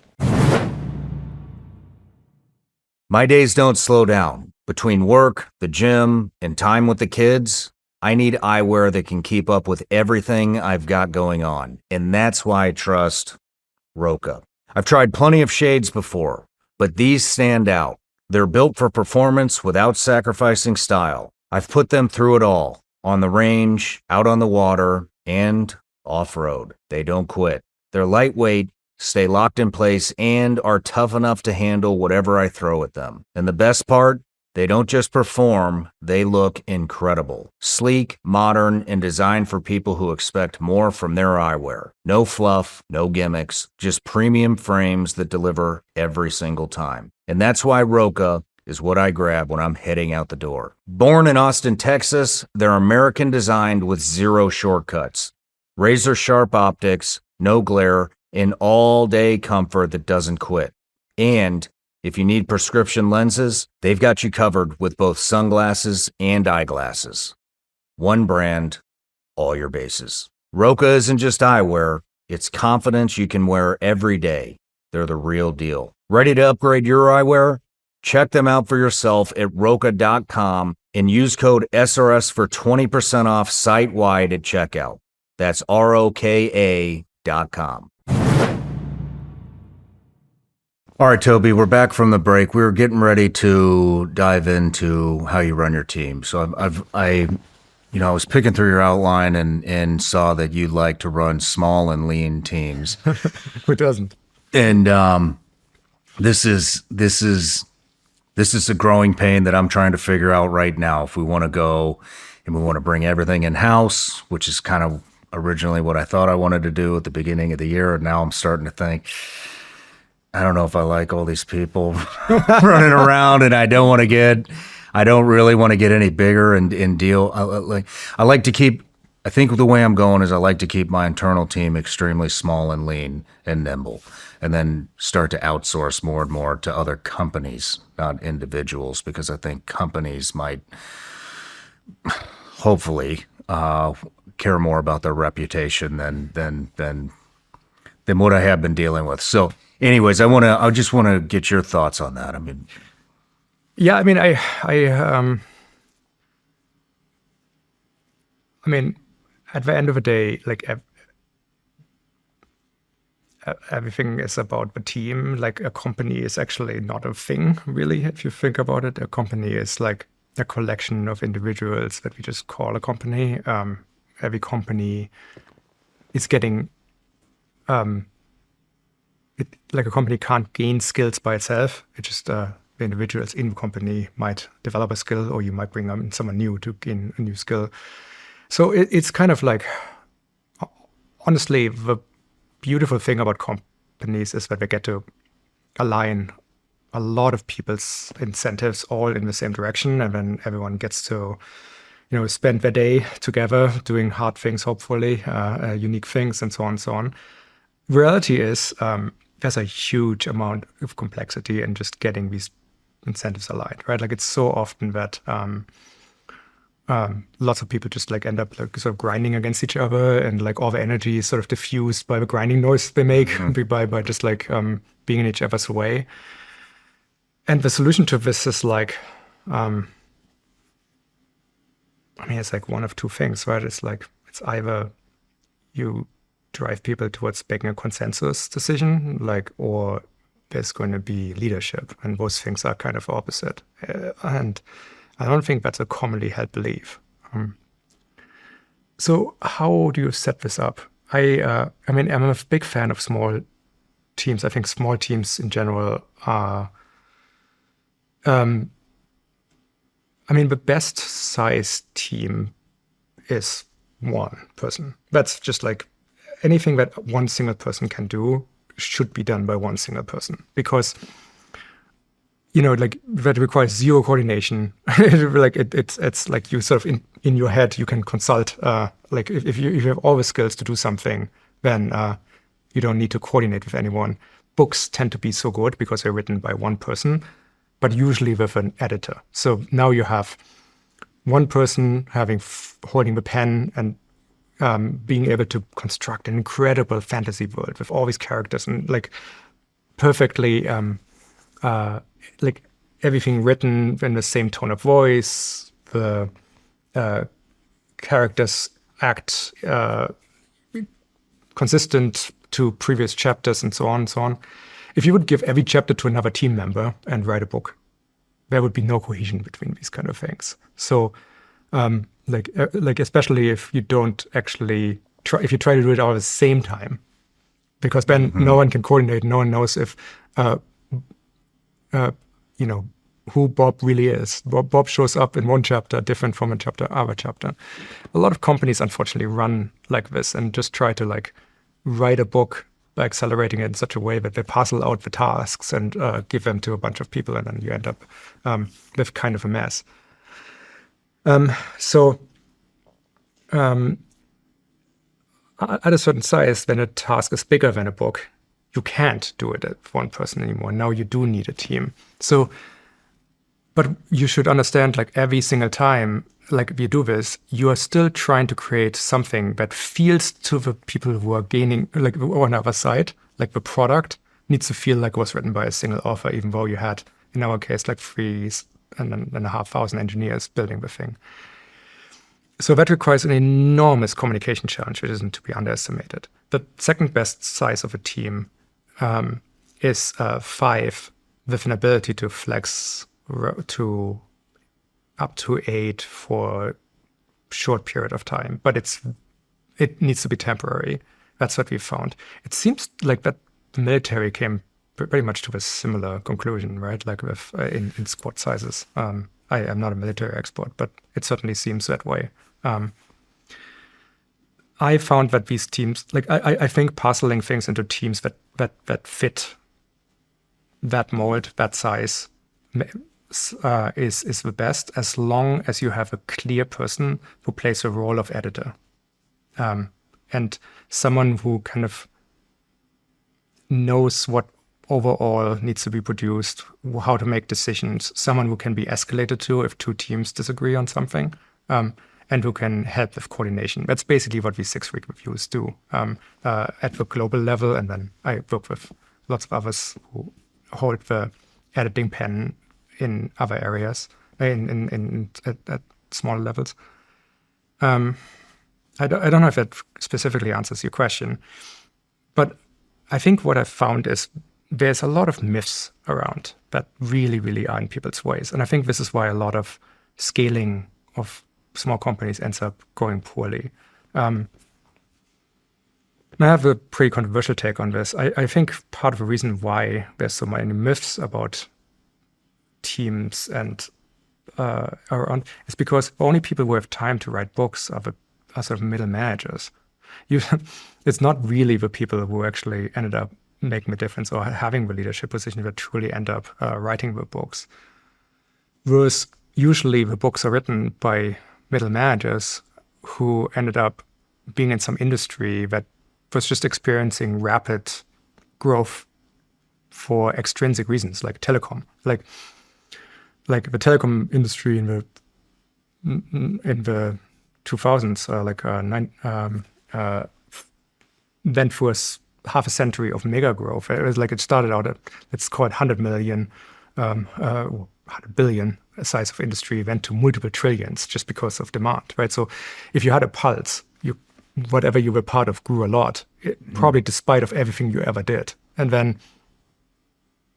My days don't slow down. Between work, the gym, and time with the kids, I need eyewear that can keep up with everything I've got going on. And that's why I trust Roka. I've tried plenty of shades before, but these stand out. They're built for performance without sacrificing style. I've put them through it all. On the range, out on the water, and off-road. They don't quit. They're lightweight, stay locked in place, and are tough enough to handle whatever I throw at them. And the best part? They don't just perform, they look incredible. Sleek, modern, and designed for people who expect more from their eyewear. No fluff, no gimmicks, just premium frames that deliver every single time. And that's why Roka is what I grab when I'm heading out the door. Born in Austin, Texas, they're American designed with zero shortcuts. Razor sharp optics, no glare, and all-day comfort that doesn't quit. And if you need prescription lenses, they've got you covered with both sunglasses and eyeglasses. One brand, all your bases. Roka isn't just eyewear, it's confidence you can wear every day. They're the real deal. Ready to upgrade your eyewear? Check them out for yourself at Roka.com and use code SRS for 20% off site-wide at checkout. That's ROKA.com. All right, Tobi, we're back from the break. We were getting ready to dive into how you run your team. So I was picking through your outline and saw that you like to run small and lean teams. Who doesn't? And this is a growing pain that I'm trying to figure out right now. If we want to go and we want to bring everything in-house, which is kind of originally what I thought I wanted to do at the beginning of the year, and now I'm starting to think, I don't know if I like all these people running around, and I don't really want to get any bigger and deal. I like to keep, I think the way I'm going is I like to keep my internal team extremely small and lean and nimble, and then start to outsource more and more to other companies, not individuals, because I think companies might hopefully care more about their reputation than what I have been dealing with. So anyways, I just want to get your thoughts on that. I mean, yeah, I mean, I mean, at the end of the day, like everything is about the team. Like a company is actually not a thing, really. If you think about it, a company is like a collection of individuals that we just call a company. Every company is getting, like a company can't gain skills by itself. It's just the individuals in the company might develop a skill, or you might bring in someone new to gain a new skill. So it's kind of like, honestly, the beautiful thing about companies is that they get to align a lot of people's incentives all in the same direction, and then everyone gets to, spend their day together doing hard things, hopefully, unique things, and so on and so on. Reality is, there's a huge amount of complexity in just getting these incentives aligned, right? Like it's so often that lots of people just like end up like sort of grinding against each other, and like all the energy is sort of diffused by the grinding noise they make, by just like being in each other's way. And the solution to this is like, it's like one of two things, right? It's like, it's either you drive people towards making a consensus decision, like, or there's going to be leadership, and those things are kind of opposite. And I don't think that's a commonly held belief. So how do you set this up? I mean, I'm a big fan of small teams. I think small teams in general are, I mean, the best size team is one person. That's just like anything that one single person can do should be done by one single person, because like that requires zero coordination. Like it's like you sort of in your head you can consult. Like if you have all the skills to do something, then you don't need to coordinate with anyone. Books tend to be so good because they're written by one person, but usually with an editor. So now you have one person holding the pen and being able to construct an incredible fantasy world with all these characters and like perfectly like everything written in the same tone of voice. The characters act consistent to previous chapters and so on and so on. If you would give every chapter to another team member and write a book, there would be no cohesion between these kind of things. So like especially if you don't actually if you try to do it all at the same time, because then no one can coordinate. No one knows if who Bob really is. Bob shows up in one chapter different from other chapter. A lot of companies unfortunately run like this and just try to like write a book by accelerating it in such a way that they parcel out the tasks and give them to a bunch of people, and then you end up with kind of a mess. At a certain size, when a task is bigger than a book, you can't do it with one person anymore. Now you do need a team. So, but you should understand, like every single time, like if you do this, you are still trying to create something that feels to the people who are gaining, like on the other side, like the product needs to feel like it was written by a single author, even though you had, in our case, like 3,500 engineers building the thing. So that requires an enormous communication challenge, which isn't to be underestimated. The second best size of a team is 5 with an ability to flex to up to 8 for a short period of time. But it needs to be temporary. That's what we found. It seems like that the military came pretty much to a similar conclusion, right? Like with in squad sizes. I am not a military expert, but it certainly seems that way. I found that these teams, like I think parceling things into teams that fit that mold, that size, is the best, as long as you have a clear person who plays the role of editor, and someone who kind of knows what overall needs to be produced, how to make decisions, someone who can be escalated to if 2 teams disagree on something, and who can help with coordination. That's basically what these 6-week reviews do at the global level. And then I work with lots of others who hold the editing pen in other areas, at smaller levels. I don't know if that specifically answers your question, but I think what I've found is there's a lot of myths around that really, really are in people's ways. And I think this is why a lot of scaling of small companies ends up going poorly. I have a pretty controversial take on this. I think part of the reason why there's so many myths about teams and around is because only people who have time to write books are sort of middle managers. It's not really the people who actually ended up making the difference or having the leadership position that truly end up writing the books. Whereas usually the books are written by middle managers who ended up being in some industry that was just experiencing rapid growth for extrinsic reasons, like telecom. Like the telecom industry in the 2000s, went through half a century of mega growth. It was like it started out at, let's call it 100 million, 100 billion size of industry, went to multiple trillions just because of demand, right? So if you had a pulse, whatever you were part of grew a lot, probably despite of everything you ever did. And then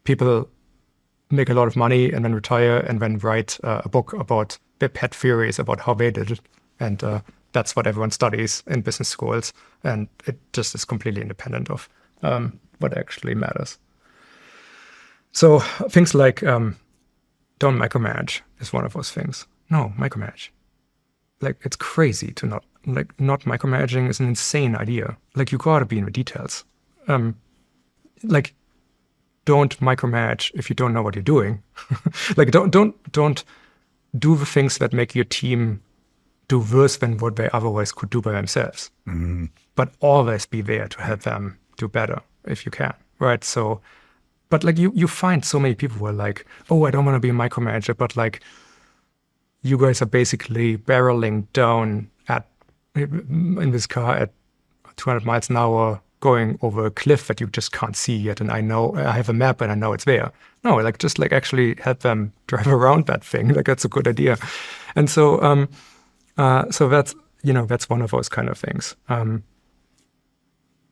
people make a lot of money and then retire and then write a book about their pet theories about how they did it. And that's what everyone studies in business schools. And it just is completely independent of what actually matters. So things like don't micromanage is one of those things. No, micromanage. Like, it's crazy to not micromanaging is an insane idea. Like, you gotta be in the details. Like, don't micromanage if you don't know what you're doing. Like, don't do the things that make your team do worse than what they otherwise could do by themselves. Mm-hmm. But always be there to help them do better if you can, right? So, but like you find so many people who are like, oh, I don't want to be a micromanager, but like, you guys are basically barreling down in this car at 200 miles an hour, going over a cliff that you just can't see yet. And I know I have a map and I know it's there. No, like, just like actually help them drive around that thing. Like, that's a good idea. And so, so that's, that's one of those kind of things.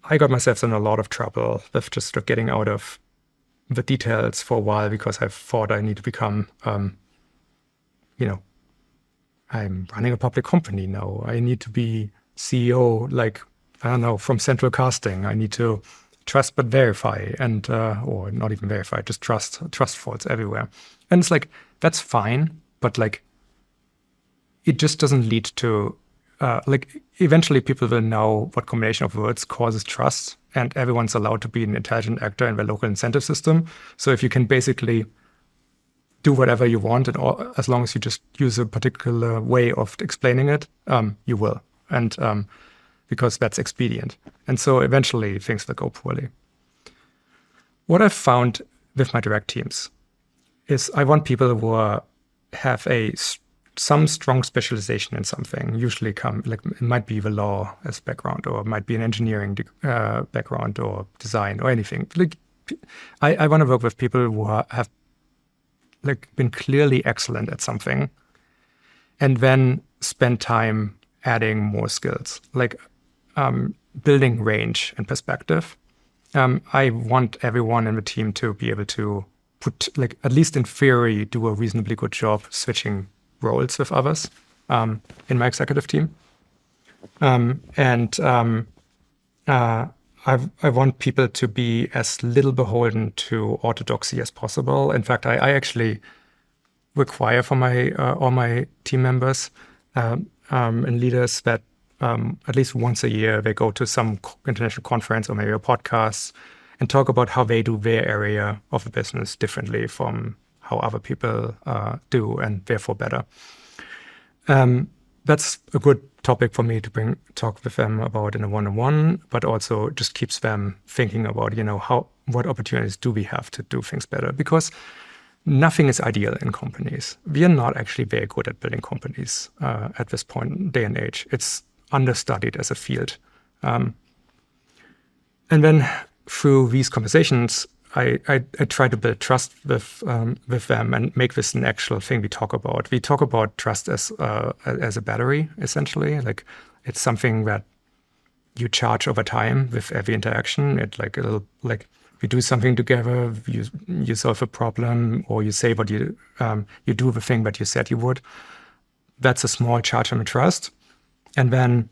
I got myself in a lot of trouble with just sort of getting out of the details for a while because I thought I need to become, I'm running a public company now. I need to be CEO, like, I don't know, from central casting. I need to trust but verify, and or not even verify, just trust faults everywhere. And it's like, that's fine, but like, it just doesn't lead to like, eventually people will know what combination of words causes trust, and everyone's allowed to be an intelligent actor in the local incentive system. So if you can basically do whatever you want, and as long as you just use a particular way of explaining it, you will. And because that's expedient. And so eventually things will go poorly. What I've found with my direct teams is I want people who have some strong specialization in something. Usually it might be the law as background, or it might be an engineering background, or design, or anything. Like, I want to work with people who have like been clearly excellent at something, and then spend time adding more skills, like building range and perspective. I want everyone in the team to be able to like, at least in theory, do a reasonably good job switching roles with others in my executive team. I want people to be as little beholden to orthodoxy as possible. In fact, I actually require for all my team members and leaders that at least once a year they go to some international conference or maybe a podcast and talk about how they do their area of the business differently from how other people do, and therefore better. That's a good topic for me to talk with them about in a one-on-one, but also just keeps them thinking about, what opportunities do we have to do things better? Because nothing is ideal in companies. We are not actually very good at building companies at this point, day and age. It's understudied as a field. And then through these conversations, I try to build trust with them and make this an actual thing we talk about. We talk about trust as a battery, essentially. Like, it's something that you charge over time with every interaction. It we do something together, you solve a problem, or you say what you do the thing that you said you would. That's a small charge on trust. And then,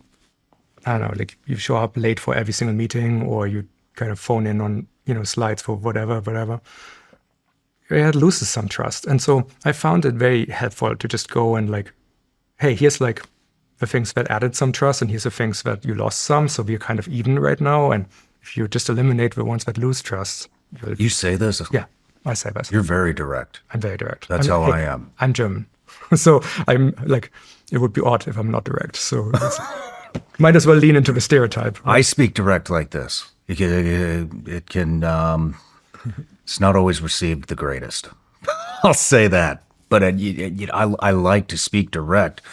I don't know, like, you show up late for every single meeting, or you kind of phone in on slides for whatever, it loses some trust. And so I found it very helpful to just go and like, hey, here's like the things that added some trust, and here's the things that you lost some. So we're kind of even right now. And if you just eliminate the ones that lose trust. You say this? Yeah, I say this. You're very direct. I'm very direct. That's how I am. I'm German. So I'm like, it would be odd if I'm not direct. So might as well lean into the stereotype. Right? I speak direct like this. It can it's not always received the greatest. I'll say that. But I like to speak direct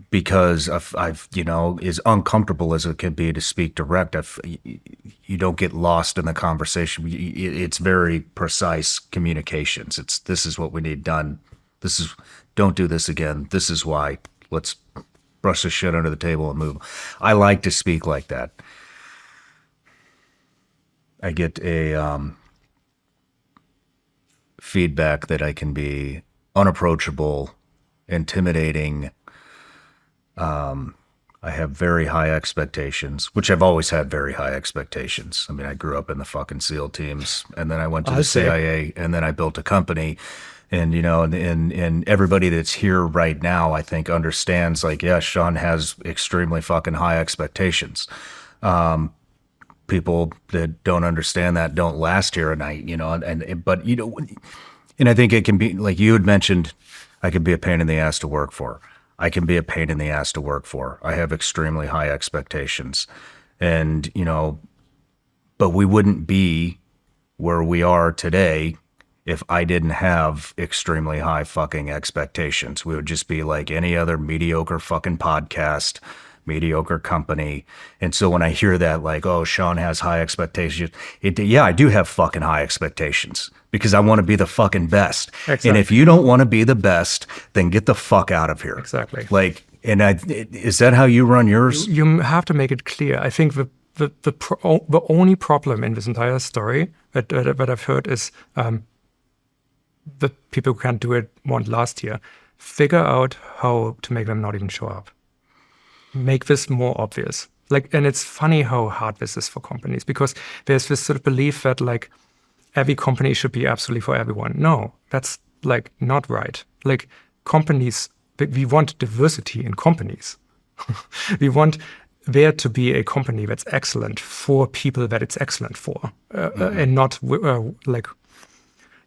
because I've as uncomfortable as it can be to speak direct, you don't get lost in the conversation. It's very precise communications. This is what we need done. Don't do this again. This is why. Let's brush the shit under the table and move. I like to speak like that. I get a feedback that I can be unapproachable, intimidating. I have very high expectations, which I've always had very high expectations. I mean, I grew up in the fucking SEAL teams, and then I went to the CIA, and then I built a company. And, you know, and everybody that's here right now, I think, understands, like, yeah, Shawn has extremely fucking high expectations. People that don't understand that don't last here a night, you know, but, you know, and I think it can be, like you had mentioned, I can be a pain in the ass to work for. I can be a pain in the ass to work for. I have extremely high expectations. And, you know, but we wouldn't be where we are today if I didn't have extremely high fucking expectations. We would just be like any other mediocre fucking podcast, mediocre company. And so when I hear that, like, oh, Shawn has high expectations, yeah, I do have fucking high expectations because I want to be the fucking best. Exactly. And if you don't want to be the best, then get the fuck out of here. Exactly. Like, and is that how you run yours? You have to make it clear. I think the only problem in this entire story that I've heard is the people who can't do it want last year. Figure out how to make them not even show up. Make this more obvious. Like, and it's funny how hard this is for companies because there's this sort of belief that like every company should be absolutely for everyone. No, that's like not right. Like companies, we want diversity in companies. We want there to be a company that's excellent for people that it's excellent for, and not like,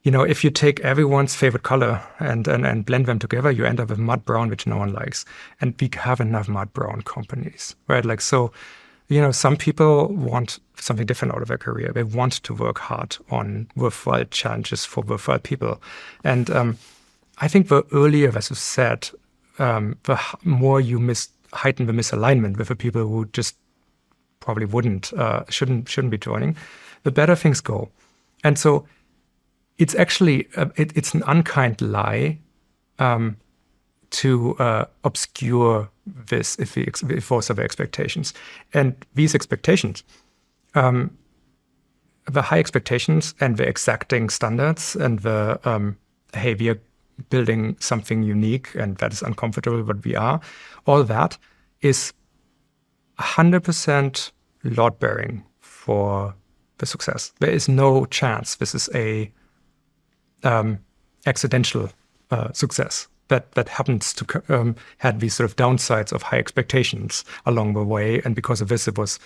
you know, if you take everyone's favorite color and blend them together, you end up with mud brown, which no one likes. And we have enough mud brown companies, right? Like, so, you know, some people want something different out of their career. They want to work hard on worthwhile challenges for worthwhile people. And I think the earlier, as you said, the more you heighten the misalignment with the people who just probably shouldn't be joining, the better things go. And so it's actually it's an unkind lie to obscure this if those are the expectations. And these expectations, the high expectations and the exacting standards and the hey, we are building something unique and that is uncomfortable, but we are, all that is 100% load bearing for the success. There is no chance this is a accidental success that happens to had these sort of downsides of high expectations along the way, and because of this, it was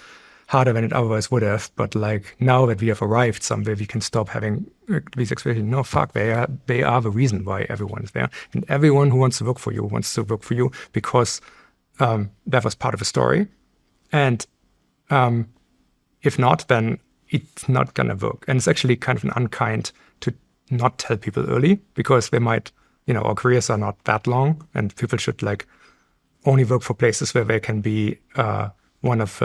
harder than it otherwise would have. But like now that we have arrived somewhere, we can stop having these expectations. No, fuck, they are the reason why everyone is there, and everyone who wants to work for you wants to work for you because that was part of the story, and if not, then it's not gonna work. And it's actually kind of an unkind to not tell people early because they might, you know, our careers are not that long and people should like only work for places where they can be one of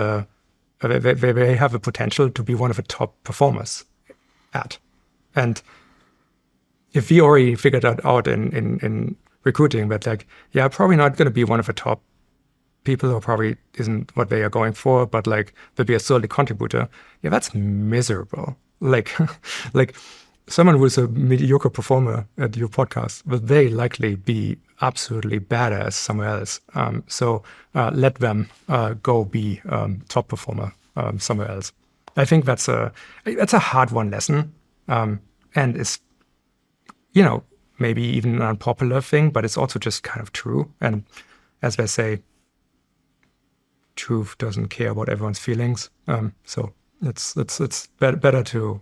they have a potential to be one of the top performers at. And if we already figured that out in recruiting, that like, yeah, probably not going to be one of the top people, or probably isn't what they are going for, but like they'll be a solid contributor. Yeah, that's miserable. Like, like someone who's a mediocre performer at your podcast will very likely be absolutely badass somewhere else. So let them go be top performer somewhere else. I think that's a hard one lesson, and it's, you know, maybe even an unpopular thing, but it's also just kind of true. And as they say, truth doesn't care about everyone's feelings. So it's better to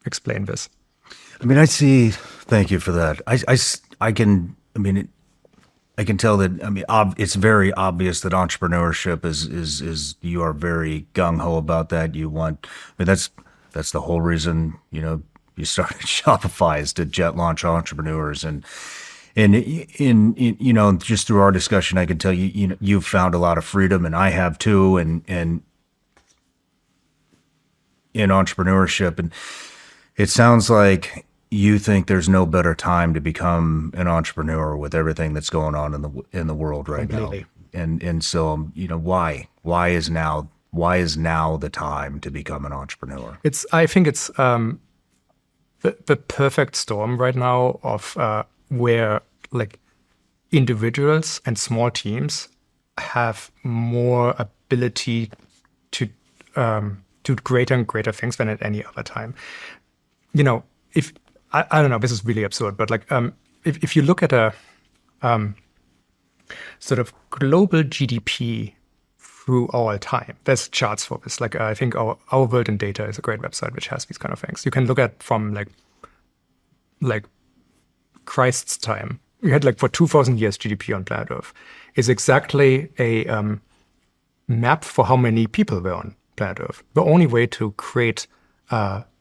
explain this. I mean, thank you for that. I can tell that, I mean, it's very obvious that entrepreneurship is you are very gung-ho about that. I mean, that's the whole reason, you know, you started Shopify, is to jet launch entrepreneurs. And in you know, just through our discussion, I can tell you, you know, you've found a lot of freedom, and I have too, and in entrepreneurship. And it sounds like you think there's no better time to become an entrepreneur with everything that's going on in the world right Completely. now. And so, why is now the time to become an entrepreneur? I think it's the perfect storm right now of where like individuals and small teams have more ability to do greater and greater things than at any other time. If I don't know, this is really absurd, but like if you look at a sort of global GDP through all time, there's charts for this. Like I think our World in Data is a great website which has these kind of things. You can look at from like Christ's time. We had like for 2,000 years GDP on planet Earth is exactly a map for how many people were on planet Earth. The only way to create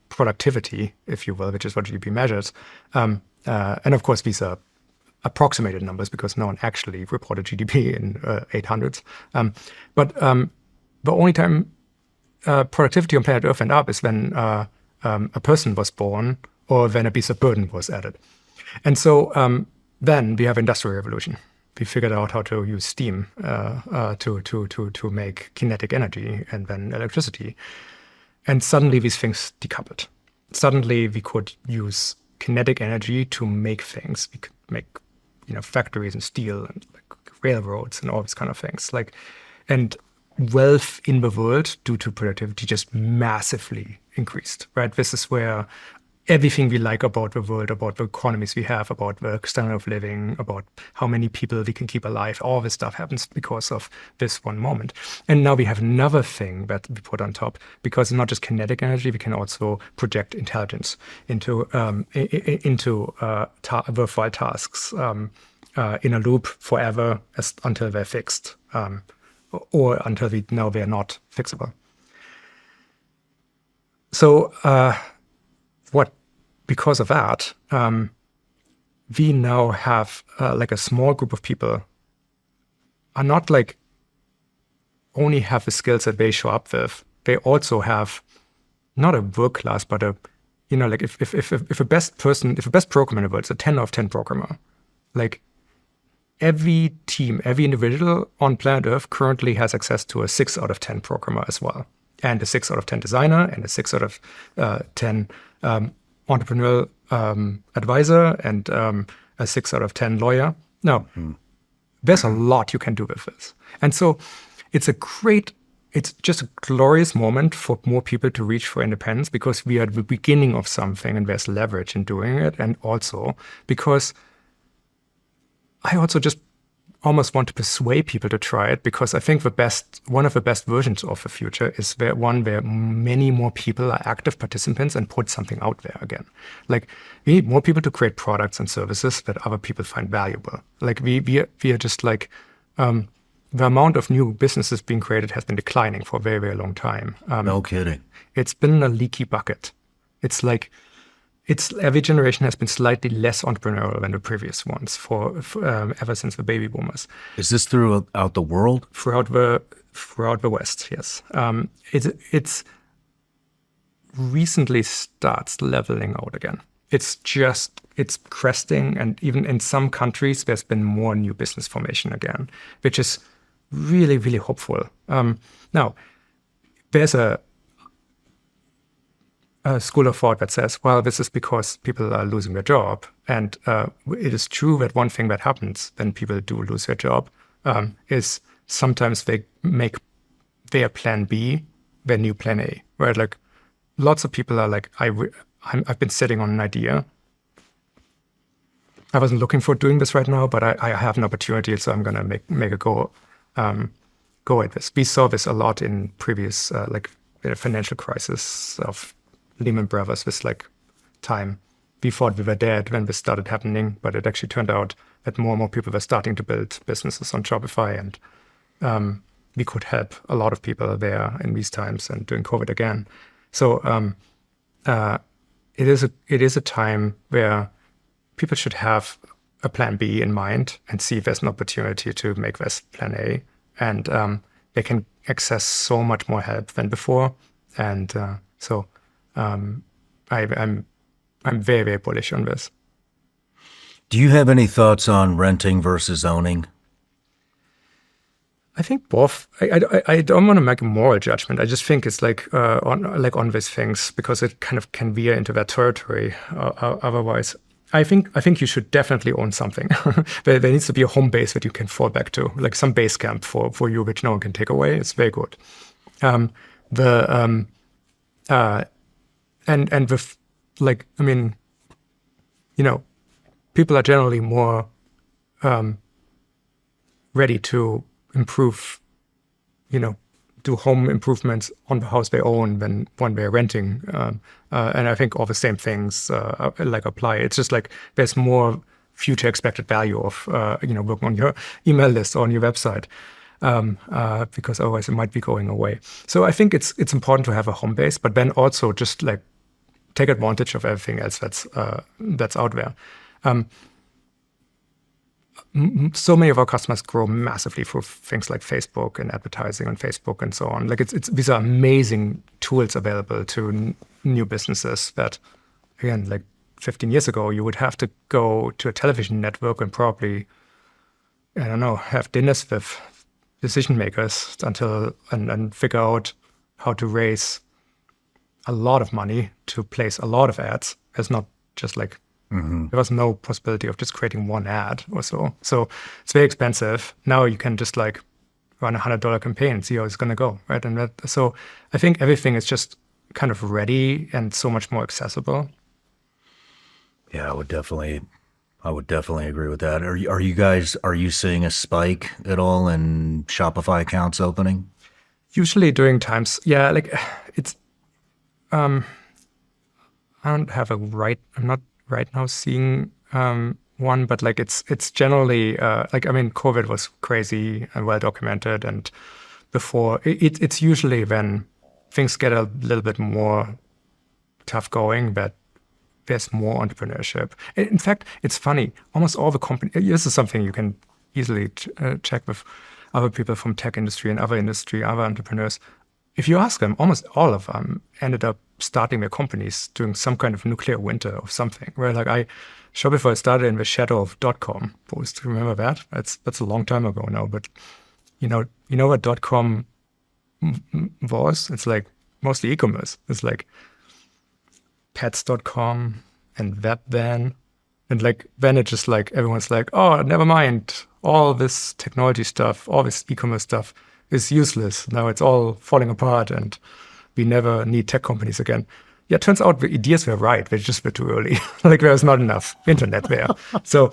productivity, if you will, which is what GDP measures, and of course these are approximated numbers because no one actually reported GDP in 800s. But the only time productivity on planet Earth went up is when a person was born or when a beast of burden was added. And so then we have Industrial Revolution. We figured out how to use steam to make kinetic energy and then electricity. And suddenly these things decoupled. Suddenly we could use kinetic energy to make things. We could make factories and steel and like railroads and all these kind of things. And wealth in the world due to productivity just massively increased, right? This is where everything we like about the world, about the economies we have, about the standard of living, about how many people we can keep alive, all this stuff happens because of this one moment. And now we have another thing that we put on top, because it's not just kinetic energy, we can also project intelligence into worthwhile tasks in a loop forever until they're fixed, or until we know they're not fixable. So because of that, we now have like a small group of people are not like only have the skills that they show up with. They also have not a work class, but like if a best programmer in the world is a 10 out of 10 programmer, like every team, every individual on planet Earth currently has access to a 6 out of 10 programmer as well, and a 6 out of 10 designer, and a 6 out of 10 entrepreneurial advisor, and a 6 out of 10 lawyer. No, there's a lot you can do with this. And so it's just a glorious moment for more people to reach for independence, because we are at the beginning of something and there's leverage in doing it. And also because I also just almost want to persuade people to try it, because I think one of the best versions of the future is one where many more people are active participants and put something out there again. Like we need more people to create products and services that other people find valuable. Like we are just like the amount of new businesses being created has been declining for a very, very long time. No kidding. It's been a leaky bucket. It's like every generation has been slightly less entrepreneurial than the previous ones for ever since the baby boomers. Is this throughout the world? Throughout the West, yes. It's recently starts leveling out again. It's cresting, and even in some countries there's been more new business formation again, which is really, really hopeful. Now, there's a school of thought that says, well, this is because people are losing their job. And it is true that one thing that happens when people do lose their job is sometimes they make their plan B their new plan A, right? Like lots of people are like, I've been sitting on an idea. I wasn't looking for doing this right now, but I have an opportunity, so I'm going to make a go at this. We saw this a lot in previous financial crisis of Lehman Brothers. This like time we thought we were dead when this started happening, but it actually turned out that more and more people were starting to build businesses on Shopify, and we could help a lot of people there in these times and during COVID again. So it is a time where people should have a plan B in mind and see if there's an opportunity to make this plan A, and they can access so much more help than before. And I'm very, very bullish on this. Do you have any thoughts on renting versus owning? I think both. I don't want to make a moral judgment. I just think it's like on these things because it kind of can veer into that territory. Otherwise, I think you should definitely own something. There needs to be a home base that you can fall back to, like some base camp for you, which no one can take away. It's very good. And with like, I mean, people are generally more ready to improve, do home improvements on the house they own than one they're renting. And I think all the same things apply. It's just like there's more future expected value of working on your email list or on your website because otherwise it might be going away. So I think it's important to have a home base, but then also just like take advantage of everything else that's out there. So many of our customers grow massively through things like Facebook and advertising on Facebook and so on. Like these are amazing tools available to new businesses that, again, like 15 years ago, you would have to go to a television network and probably, I don't know, have dinners with decision makers and figure out how to raise a lot of money to place a lot of ads. It's not just like there was no possibility of just creating one ad or so. So it's very expensive. Now you can just like run $100 campaign and see how it's going to go, right? And so I think everything is just kind of ready and so much more accessible. Yeah, I would definitely agree with that. Are you seeing a spike at all in Shopify accounts opening? Usually during times, yeah, like it's I'm not right now seeing one, but like it's generally COVID was crazy and well documented, and before it's usually when things get a little bit more tough going that there's more entrepreneurship. In fact, it's funny. Almost all the companies. This is something you can easily check with other people from tech industry and other entrepreneurs. If you ask them, almost all of them ended up starting their companies during some kind of nuclear winter or something. Where like Shopify started in the shadow of .com post. Remember that? That's a long time ago now. But you know what .com was? It's like mostly e-commerce. It's like pets.com and Webvan. And like then it just like everyone's like, oh, never mind. All this technology stuff, all this e-commerce stuff is useless. Now it's all falling apart and we never need tech companies again. Yeah, it turns out the ideas were right. They just were too early. Like there was not enough internet there. So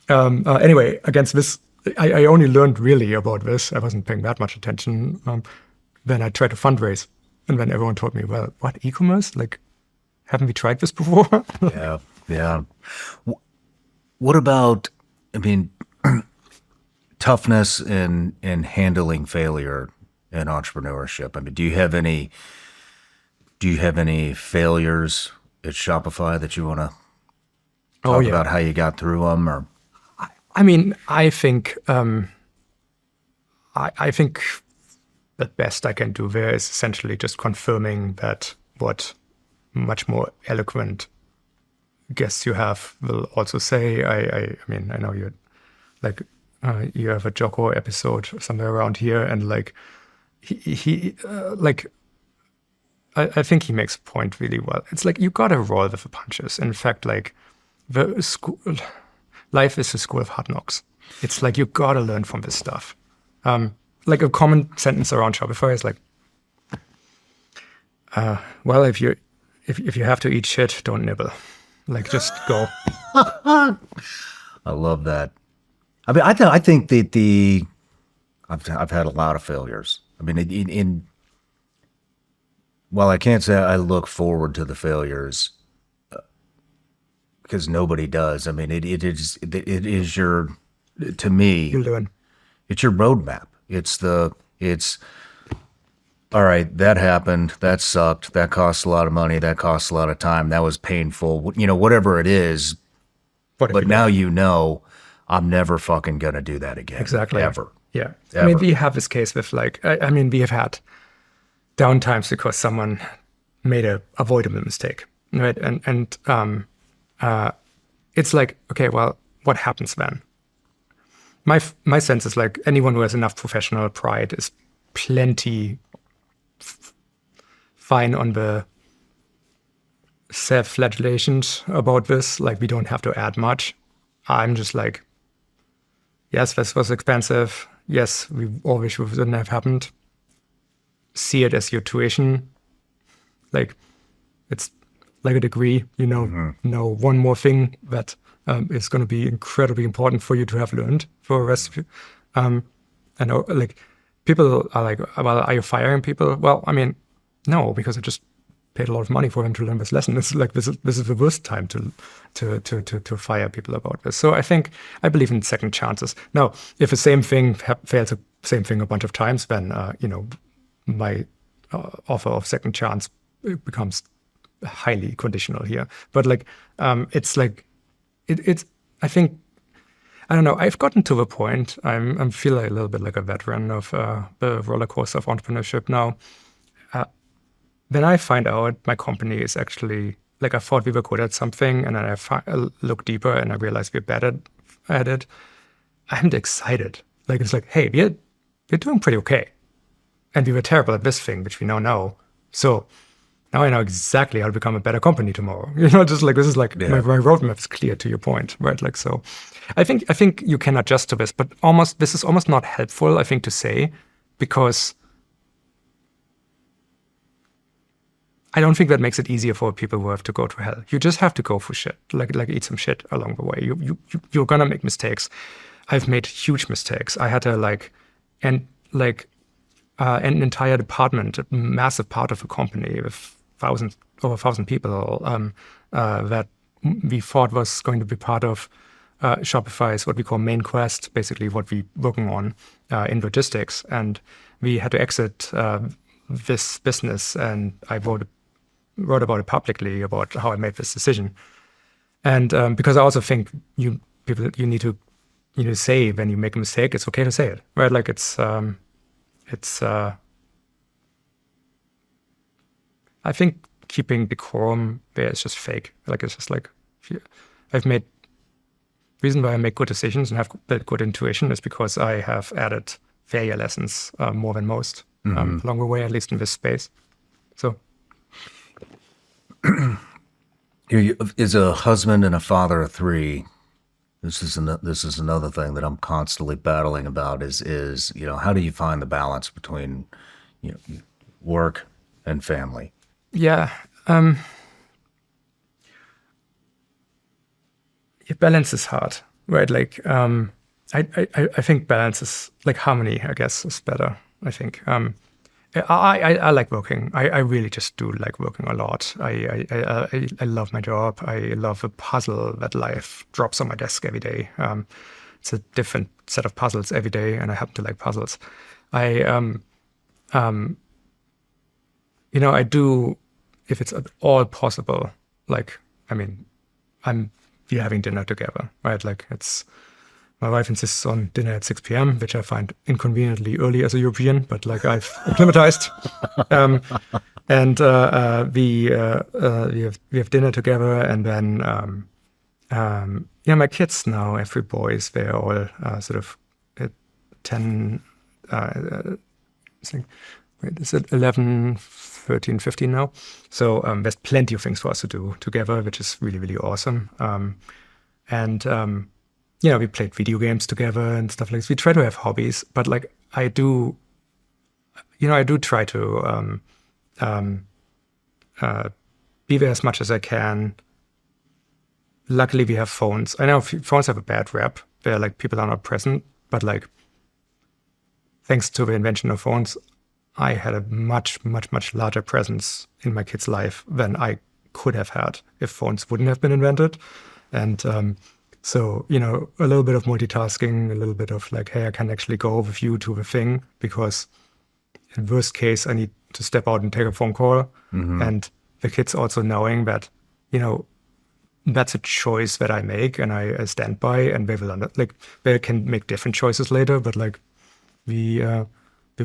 anyway, against this, I only learned really about this. I wasn't paying that much attention. Then I tried to fundraise. And then everyone told me, well, what, e-commerce? Like, haven't we tried this before? Yeah. What about, toughness in handling failure in entrepreneurship? I mean, do you have any failures at Shopify that you want to talk about how you got through them? Or I think I think the best I can do there is essentially just confirming that what much more eloquent guests you have will also say. I know you're like you have a Jocko episode somewhere around here, and like he I think he makes a point really well. It's like you gotta roll with the punches. In fact, like life is a school of hard knocks. It's like you gotta learn from this stuff. Like a common sentence around Shopify is like, well, if you have to eat shit, don't nibble. Like just go. I love that. I mean, I think that I've had a lot of failures. I mean, well, I can't say I look forward to the failures because nobody does. I mean, it is your, to me, You learn. it's your roadmap. It's all right, that happened, that sucked, that cost a lot of money, that cost a lot of time, that was painful, whatever it is. But now I'm never fucking gonna do that again. Exactly. Ever. Yeah. Ever. I mean, we have this case with like, we have had downtimes because someone made a avoidable mistake, right? And it's like, okay, well, what happens then? my sense is like anyone who has enough professional pride is plenty fine on the self-flagellations about this. Like, we don't have to add much. I'm just like, yes, this was expensive. Yes, we all wish it wouldn't have happened. See it as your tuition. Like, it's like a degree, know one more thing that is going to be incredibly important for you to have learned for the rest of you. I know, like, people are like, well, are you firing people? Well, I mean, no, because I just paid a lot of money for them to learn this lesson. It's like, this is the worst time to fire people about this. So I believe in second chances. Now, if the same thing fails the same thing a bunch of times, then, my offer of second chance becomes highly conditional here. But like, it's like, it's, I think, I don't know, I've gotten to the point, I'm feeling a little bit like a veteran of the roller coaster of entrepreneurship now. Then I find out my company is actually, like, I thought we were good at something, and then I look deeper and I realize we're bad at it. I'm excited. Like, it's like, hey, we're doing pretty okay. And we were terrible at this thing, which we now know. So now I know exactly how to become a better company tomorrow. Just like, this is like, my roadmap is clear, to your point, right? Like, so I think you can adjust to this, but this is almost not helpful, I think, to say, because I don't think that makes it easier for people who have to go to hell. You just have to go for shit, like eat some shit along the way. You're gonna make mistakes. I've made huge mistakes. I had to an entire department, a massive part of a company with over 1,000 people that we thought was going to be part of Shopify's what we call main quest, basically what we're working on in logistics. And we had to exit this business, and I wrote about it publicly about how I made this decision. And because I also think you need to say when you make a mistake, it's okay to say it, right? Like, I think keeping decorum there is just fake. Like, it's just like, reason why I make good decisions and have built good intuition is because I have added failure lessons more than most along the way, at least in this space. So, as a husband and a father of three, this is another thing that I'm constantly battling about is how do you find the balance between work and family? Yeah, balance is hard, right? Like, I think balance is like harmony, I guess, is better. I think I like working. I really just do like working a lot. I love my job. I love a puzzle that life drops on my desk every day. It's a different set of puzzles every day, and I happen to like puzzles. I do, if it's at all possible, like, I mean, we're having dinner together, right? Like, my wife insists on dinner at 6 p.m., which I find inconveniently early as a European, but like, I've acclimatized. And we have dinner together, and then my kids now, every boys, they're all sort of at 10. It's at 11, 13, 15 now. So there's plenty of things for us to do together, which is really, really awesome. We played video games together and stuff like this. We try to have hobbies, but like, I do try to be there as much as I can. Luckily, we have phones. I know phones have a bad rep where like people are not present, but like, thanks to the invention of phones, I had a much, much, much larger presence in my kid's life than I could have had if phones wouldn't have been invented. And so, a little bit of multitasking, a little bit of like, hey, I can actually go with you to the thing, because in worst case, I need to step out and take a phone call. Mm-hmm. And the kids also knowing that, that's a choice that I make and I stand by, and they will they can make different choices later, but like, we're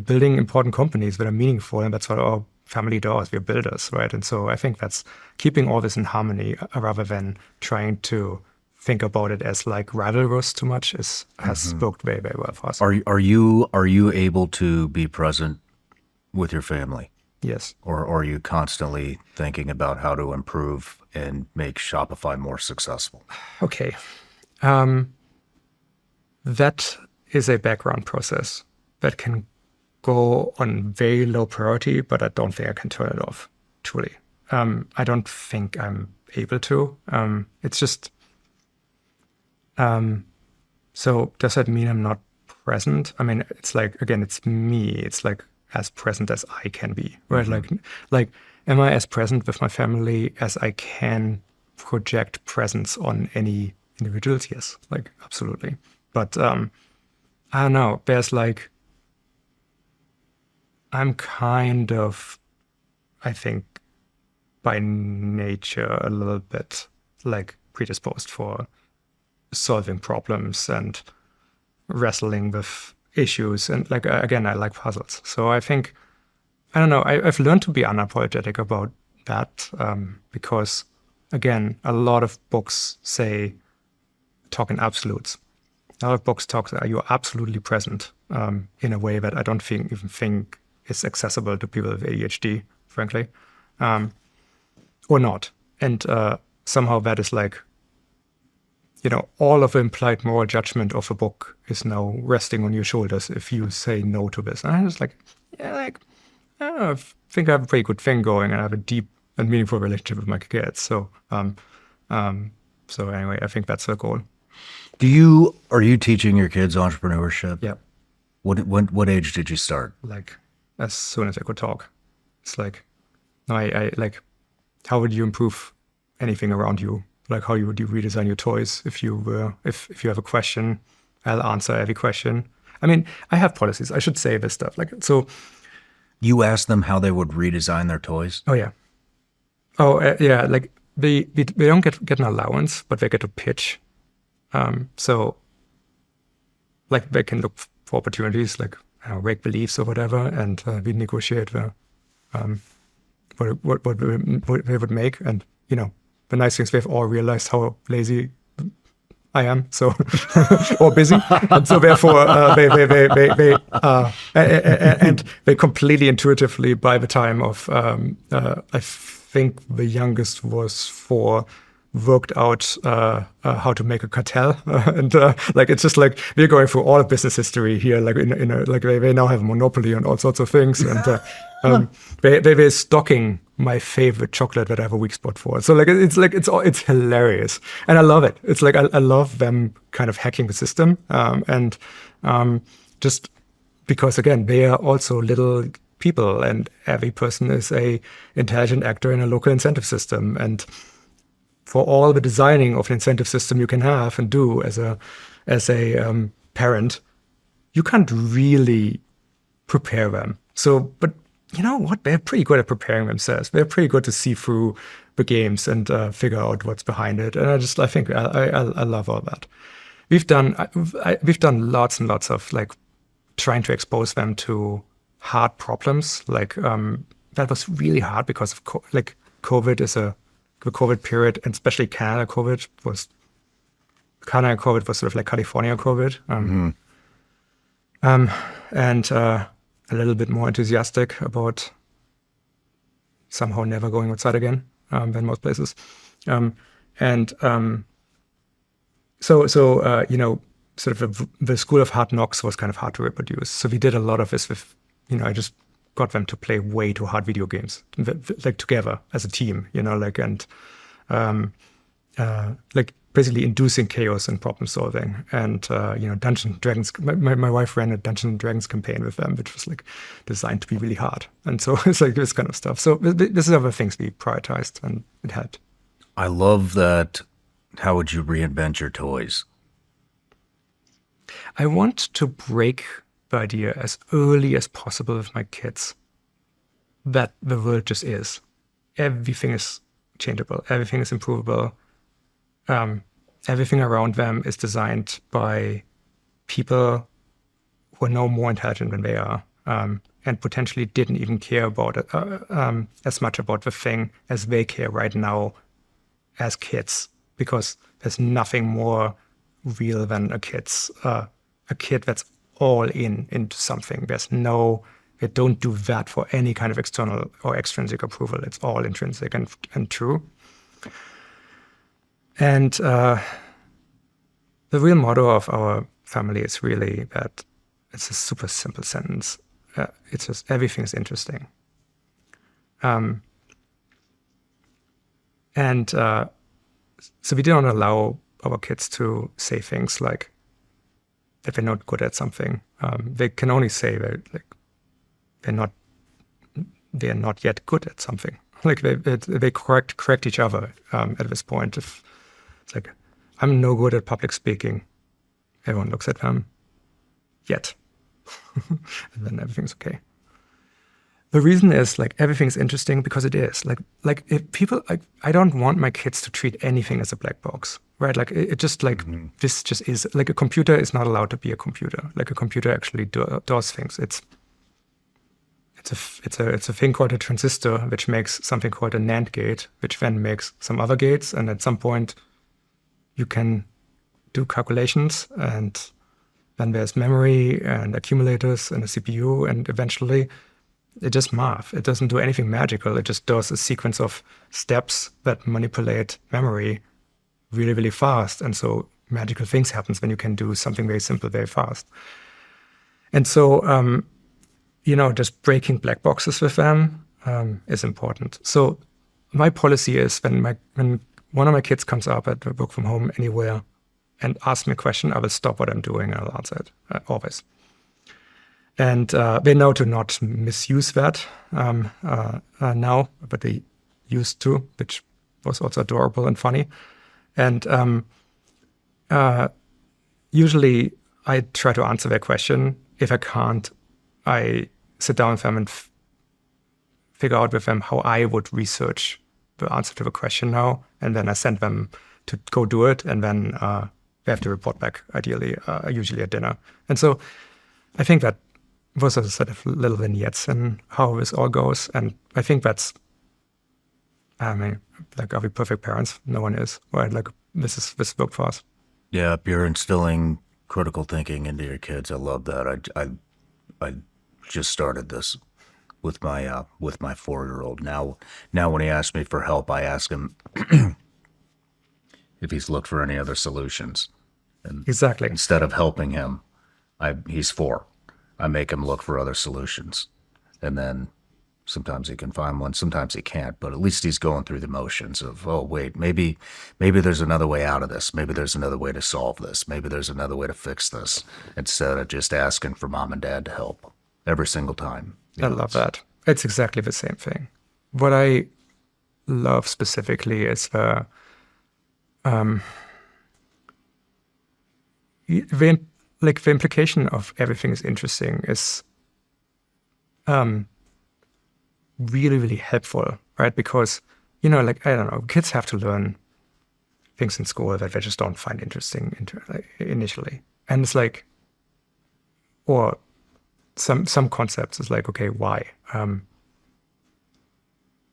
building important companies that are meaningful, and that's what our family does. We're builders, right? And so I think that's keeping all this in harmony rather than trying to think about it as like rivalries too much has worked very, very well for us. Are you able to be present with your family? Yes. Or are you constantly thinking about how to improve and make Shopify more successful? Okay. That is a background process that can go on very low priority, but I don't think I can turn it off, truly. I don't think I'm able to. It's just, so does that mean I'm not present? I mean, it's like, again, it's me. It's like as present as I can be, right? Like, am I as present with my family as I can project presence on any individuals? Yes, like absolutely. But I don't know. There's like, I'm kind of, I think, by nature a little bit like predisposed for solving problems and wrestling with issues. And like, again, I like puzzles. So I think, I don't know, I've learned to be unapologetic about that because, again, a lot of books talk in absolutes. A lot of books talk, you're absolutely present in a way that I don't even think is accessible to people with ADHD, frankly, or not. And somehow that is like, all of the implied moral judgment of a book is now resting on your shoulders if you say no to this. And I'm just like, yeah, like, I don't know, I think I have a pretty good thing going and I have a deep and meaningful relationship with my kids. So, so anyway, I think that's the goal. Are you teaching your kids entrepreneurship? Yeah. What age did you start? Like, as soon as I could talk. It's like, no, I like, how would you improve anything around you? Like, how would you redesign your toys? If you have a question, I'll answer every question. I mean, I have policies. I should say this stuff. Like, so. You asked them how they would redesign their toys? Oh, yeah. Oh, yeah. Like, they don't get an allowance, but they get to pitch. So, like, they can look for opportunities, like, rake beliefs or whatever, and we negotiate what they would make. And, the nice thing is they've all realized how lazy I am, so or busy, and so therefore they completely intuitively by the time of I think the youngest was 4, worked out how to make a cartel, and like it's just like we're going through all of business history here, like in a like they now have a monopoly on all sorts of things, and they're stocking my favorite chocolate that I have a weak spot for. So like it's hilarious, and I love it. It's like I love them kind of hacking the system, and just because again they are also little people, and every person is a intelligent actor in a local incentive system, and for all the designing of an incentive system you can have and do as a parent, you can't really prepare them. So, but you know what? They're pretty good at preparing themselves. They're pretty good to see through the games and figure out what's behind it. And I think I love all that. We've done lots and lots of like trying to expose them to hard problems. Like that was really hard because of COVID is the COVID period, and especially Canada COVID was sort of like California COVID, and a little bit more enthusiastic about somehow never going outside again than most places, so sort of the school of hard knocks was kind of hard to reproduce. So we did a lot of this with, I just got them to play way too hard video games, like together as a team, and like basically inducing chaos and problem solving. And Dungeons and Dragons. My wife ran a Dungeons and Dragons campaign with them, which was like designed to be really hard. And so it's like this kind of stuff. So this is other things we prioritized, and it helped. I love that. How would you reinvent your toys? I want to break the idea as early as possible with my kids that the world just is. Everything is changeable. Everything is improvable. Everything around them is designed by people who are no more intelligent than they are, and potentially didn't even care about it as much about the thing as they care right now as kids, because there's nothing more real than a kid that's all into something. They don't do that for any kind of external or extrinsic approval. It's all intrinsic and true. And the real motto of our family is really that it's a super simple sentence. It's just everything is interesting. So we don't allow our kids to say things like that they're not good at something. They can only say that they're not yet good at something. Like they correct each other at this point. If it's like, I'm no good at public speaking, everyone looks at them, yet, and then everything's okay. The reason is like everything's interesting because it is. Like if people I don't want my kids to treat anything as a black box, right? Like it just like this just is like a computer is not allowed to be a computer. Like a computer actually does things. It's a thing called a transistor, which makes something called a NAND gate, which then makes some other gates, and at some point you can do calculations, and then there's memory and accumulators and a CPU, and eventually it just math. It doesn't do anything magical. It just does a sequence of steps that manipulate memory really, really fast. And so magical things happens when you can do something very simple, very fast. And so, just breaking black boxes with them is important. So my policy is when one of my kids comes up at work from home anywhere and asks me a question, I will stop what I'm doing and I'll answer it, always. And they know to not misuse that now, but they used to, which was also adorable and funny. And usually I try to answer their question. If I can't, I sit down with them and figure out with them how I would research the answer to the question now. And then I send them to go do it. And then they have to report back, ideally, usually at dinner. And so I think that those are sort of little vignettes in how this all goes. And I think that's, are we perfect parents? No one is, right? Like this worked for us. Yeah, you're instilling critical thinking into your kids. I love that. I just started this with my 4-year-old. Now when he asks me for help, I ask him if he's looked for any other solutions. And exactly. Instead of helping him, he's 4. I make him look for other solutions. And then sometimes he can find one, sometimes he can't, but at least he's going through the motions of, oh, wait, maybe there's another way out of this. Maybe there's another way to solve this. Maybe there's another way to fix this, instead of just asking for mom and dad to help every single time. I love that. It's exactly the same thing. What I love specifically is the implication of everything is interesting is really, really helpful, right? Because, I don't know, kids have to learn things in school that they just don't find interesting initially. And it's like, or some concepts is like, okay, why?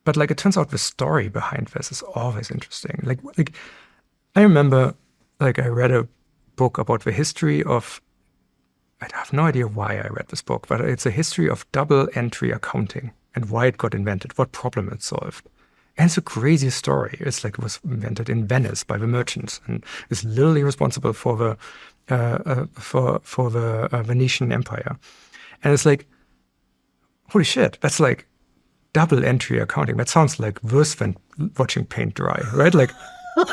But like, it turns out the story behind this is always interesting. Like I remember, like, I read a book about the history of, I have no idea why I read this book, but it's a history of double entry accounting and why it got invented, what problem it solved. And it's a crazy story. It's like it was invented in Venice by the merchants and is literally responsible for the Venetian Empire. And it's like, holy shit, that's like double entry accounting. That sounds like worse than watching paint dry, right? Like,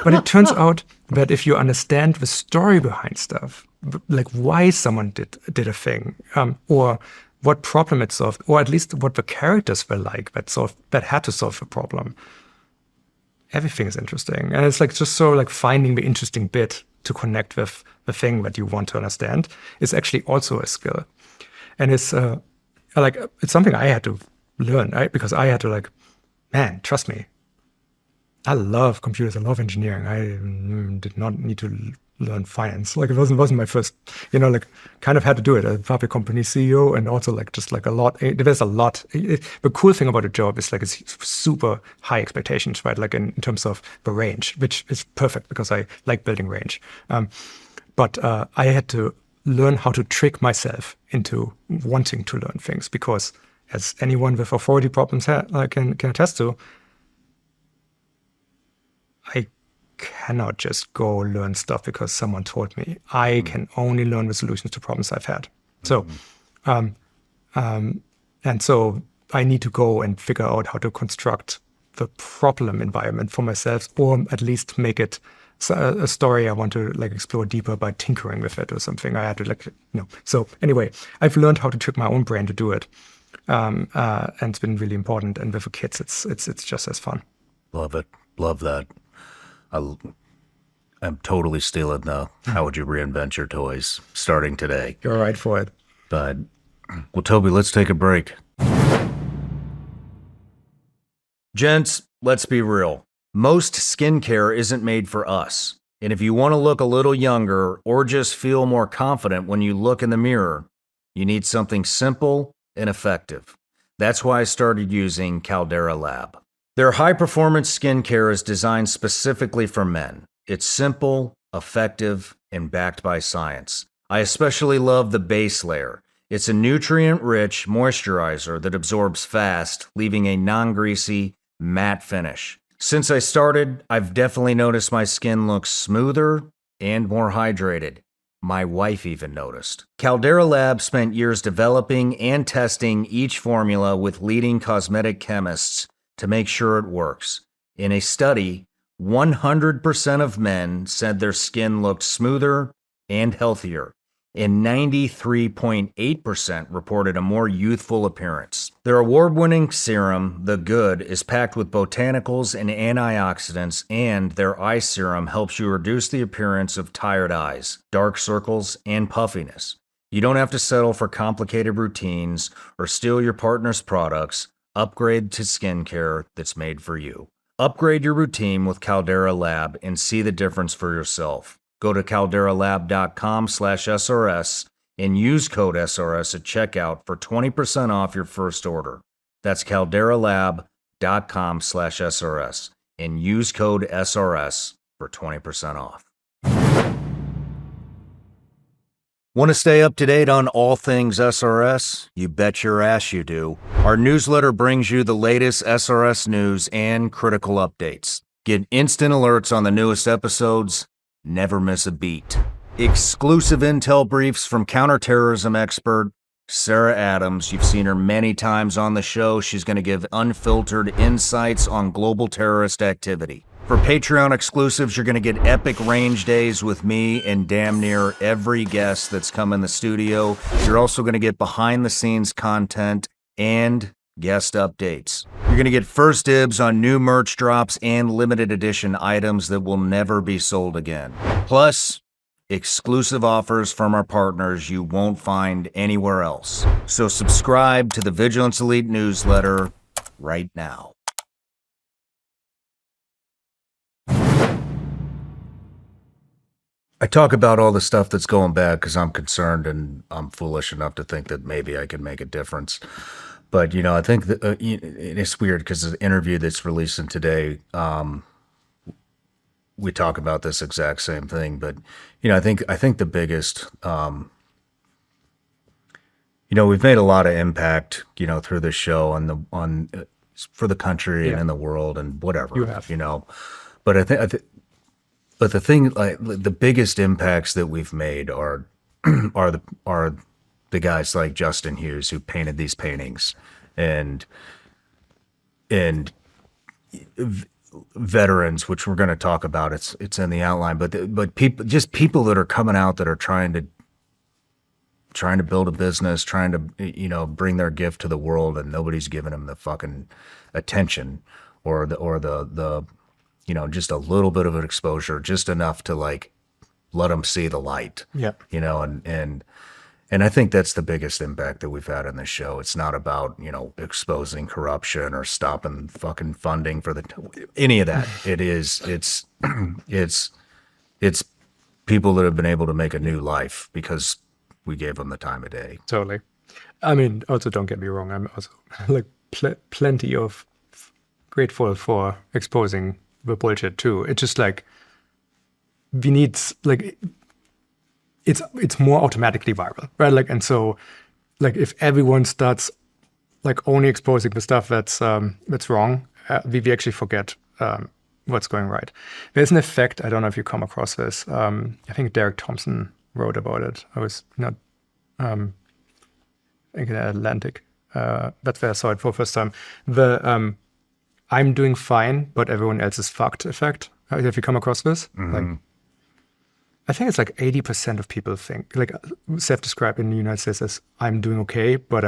but it turns out that if you understand the story behind stuff, like why someone did a thing, or what problem it solved, or at least what the characters were like that had to solve the problem, everything is interesting. And it's like just so like finding the interesting bit to connect with the thing that you want to understand is actually also a skill. And it's it's something I had to learn, right? Because I had to trust me. I love computers. I love engineering. I did not need to learn finance. Like it wasn't my first, like kind of had to do it. A public company CEO, and also like just like a lot. There's a lot. The cool thing about a job is like it's super high expectations, right? Like in terms of the range, which is perfect because I like building range. But I had to learn how to trick myself into wanting to learn things because, as anyone with authority problems can attest to, I cannot just go learn stuff because someone told me. I can only learn the solutions to problems I've had. So, and so I need to go and figure out how to construct the problem environment for myself, or at least make it a story I want to like explore deeper by tinkering with it or something. I had to So anyway, I've learned how to trick my own brain to do it, and it's been really important. And with the kids, it's just as fun. Love it. Love that. I'm totally stealing the how would you reinvent your toys starting today. You're right for it. But, well, Tobi, let's take a break. Gents, let's be real. Most skincare isn't made for us. And if you want to look a little younger or just feel more confident when you look in the mirror, you need something simple and effective. That's why I started using Caldera Lab. Their high-performance skincare is designed specifically for men. It's simple, effective, and backed by science. I especially love the base layer. It's a nutrient-rich moisturizer that absorbs fast, leaving a non-greasy, matte finish. Since I started, I've definitely noticed my skin looks smoother and more hydrated. My wife even noticed. Caldera Lab spent years developing and testing each formula with leading cosmetic chemists to make sure it works. In a study, 100% of men said their skin looked smoother and healthier, and 93.8% reported a more youthful appearance. Their award-winning serum, The Good, is packed with botanicals and antioxidants, and their eye serum helps you reduce the appearance of tired eyes, dark circles, and puffiness. You don't have to settle for complicated routines or steal your partner's products. Upgrade to skincare that's made for you. Upgrade your routine with Caldera Lab and see the difference for yourself. Go to calderalab.com/SRS and use code SRS at checkout for 20% off your first order. That's calderalab.com/SRS and use code SRS for 20% off. Want to stay up to date on all things SRS? You bet your ass you do. Our newsletter brings you the latest SRS news and critical updates. Get instant alerts on the newest episodes. Never miss a beat. Exclusive intel briefs from counterterrorism expert Sarah Adams. You've seen her many times on the show. She's going to give unfiltered insights on global terrorist activity. For Patreon exclusives, you're going to get epic range days with me and damn near every guest that's come in the studio. You're also going to get behind-the-scenes content and guest updates. You're going to get first dibs on new merch drops and limited edition items that will never be sold again. Plus, exclusive offers from our partners you won't find anywhere else. So subscribe to the Vigilance Elite newsletter right now. I talk about all the stuff that's going bad because I'm concerned and I'm foolish enough to think that maybe I can make a difference. But, I think that it's weird because the interview that's releasing today, we talk about this exact same thing. But, I think the biggest, we've made a lot of impact, through this show for the country and in the world and whatever. You have. But I think but the thing, like the biggest impacts that we've made are the guys like Justin Hughes who painted these paintings, and veterans, which we're going to talk about. It's in the outline, but people that are coming out that are trying to build a business, trying to bring their gift to the world, and nobody's giving them the fucking attention or the just a little bit of an exposure, just enough to like let them see the light. Yeah. And And I think that's the biggest impact that we've had in this show. It's not about, exposing corruption or stopping fucking funding for any of that. It's people that have been able to make a new life because we gave them the time of day. Totally. I mean, also don't get me wrong. I'm also like plenty of grateful for exposing the bullshit too. It's just like we need like it's more automatically viral, right? Like, and so like if everyone starts like only exposing the stuff that's wrong, we actually forget what's going right. There's an effect. I don't know if you come across this. I think Derek Thompson wrote about it. I was not. I think in Atlantic. That's where I saw it for the first time. The I'm doing fine, but everyone else is fucked effect. Have you come across this? Mm-hmm. Like, I think it's like 80% of people think, like self-described in the United States as I'm doing okay, but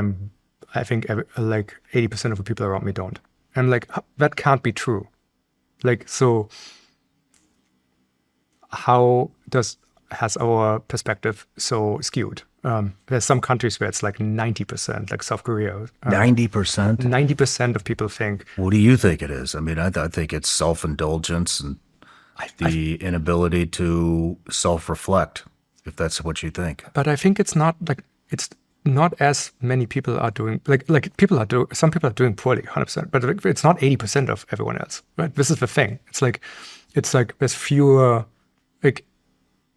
I think like 80% of the people around me don't. And like, that can't be true. Like, so how has our perspective so skewed? There's some countries where it's like 90%, like South Korea. 90%? 90% of people think. What do you think it is? I mean, I think it's self-indulgence and the inability to self-reflect, if that's what you think. But I think it's not as many people are doing, some people are doing poorly, 100%, but it's not 80% of everyone else, right? This is the thing. It's like there's fewer, like,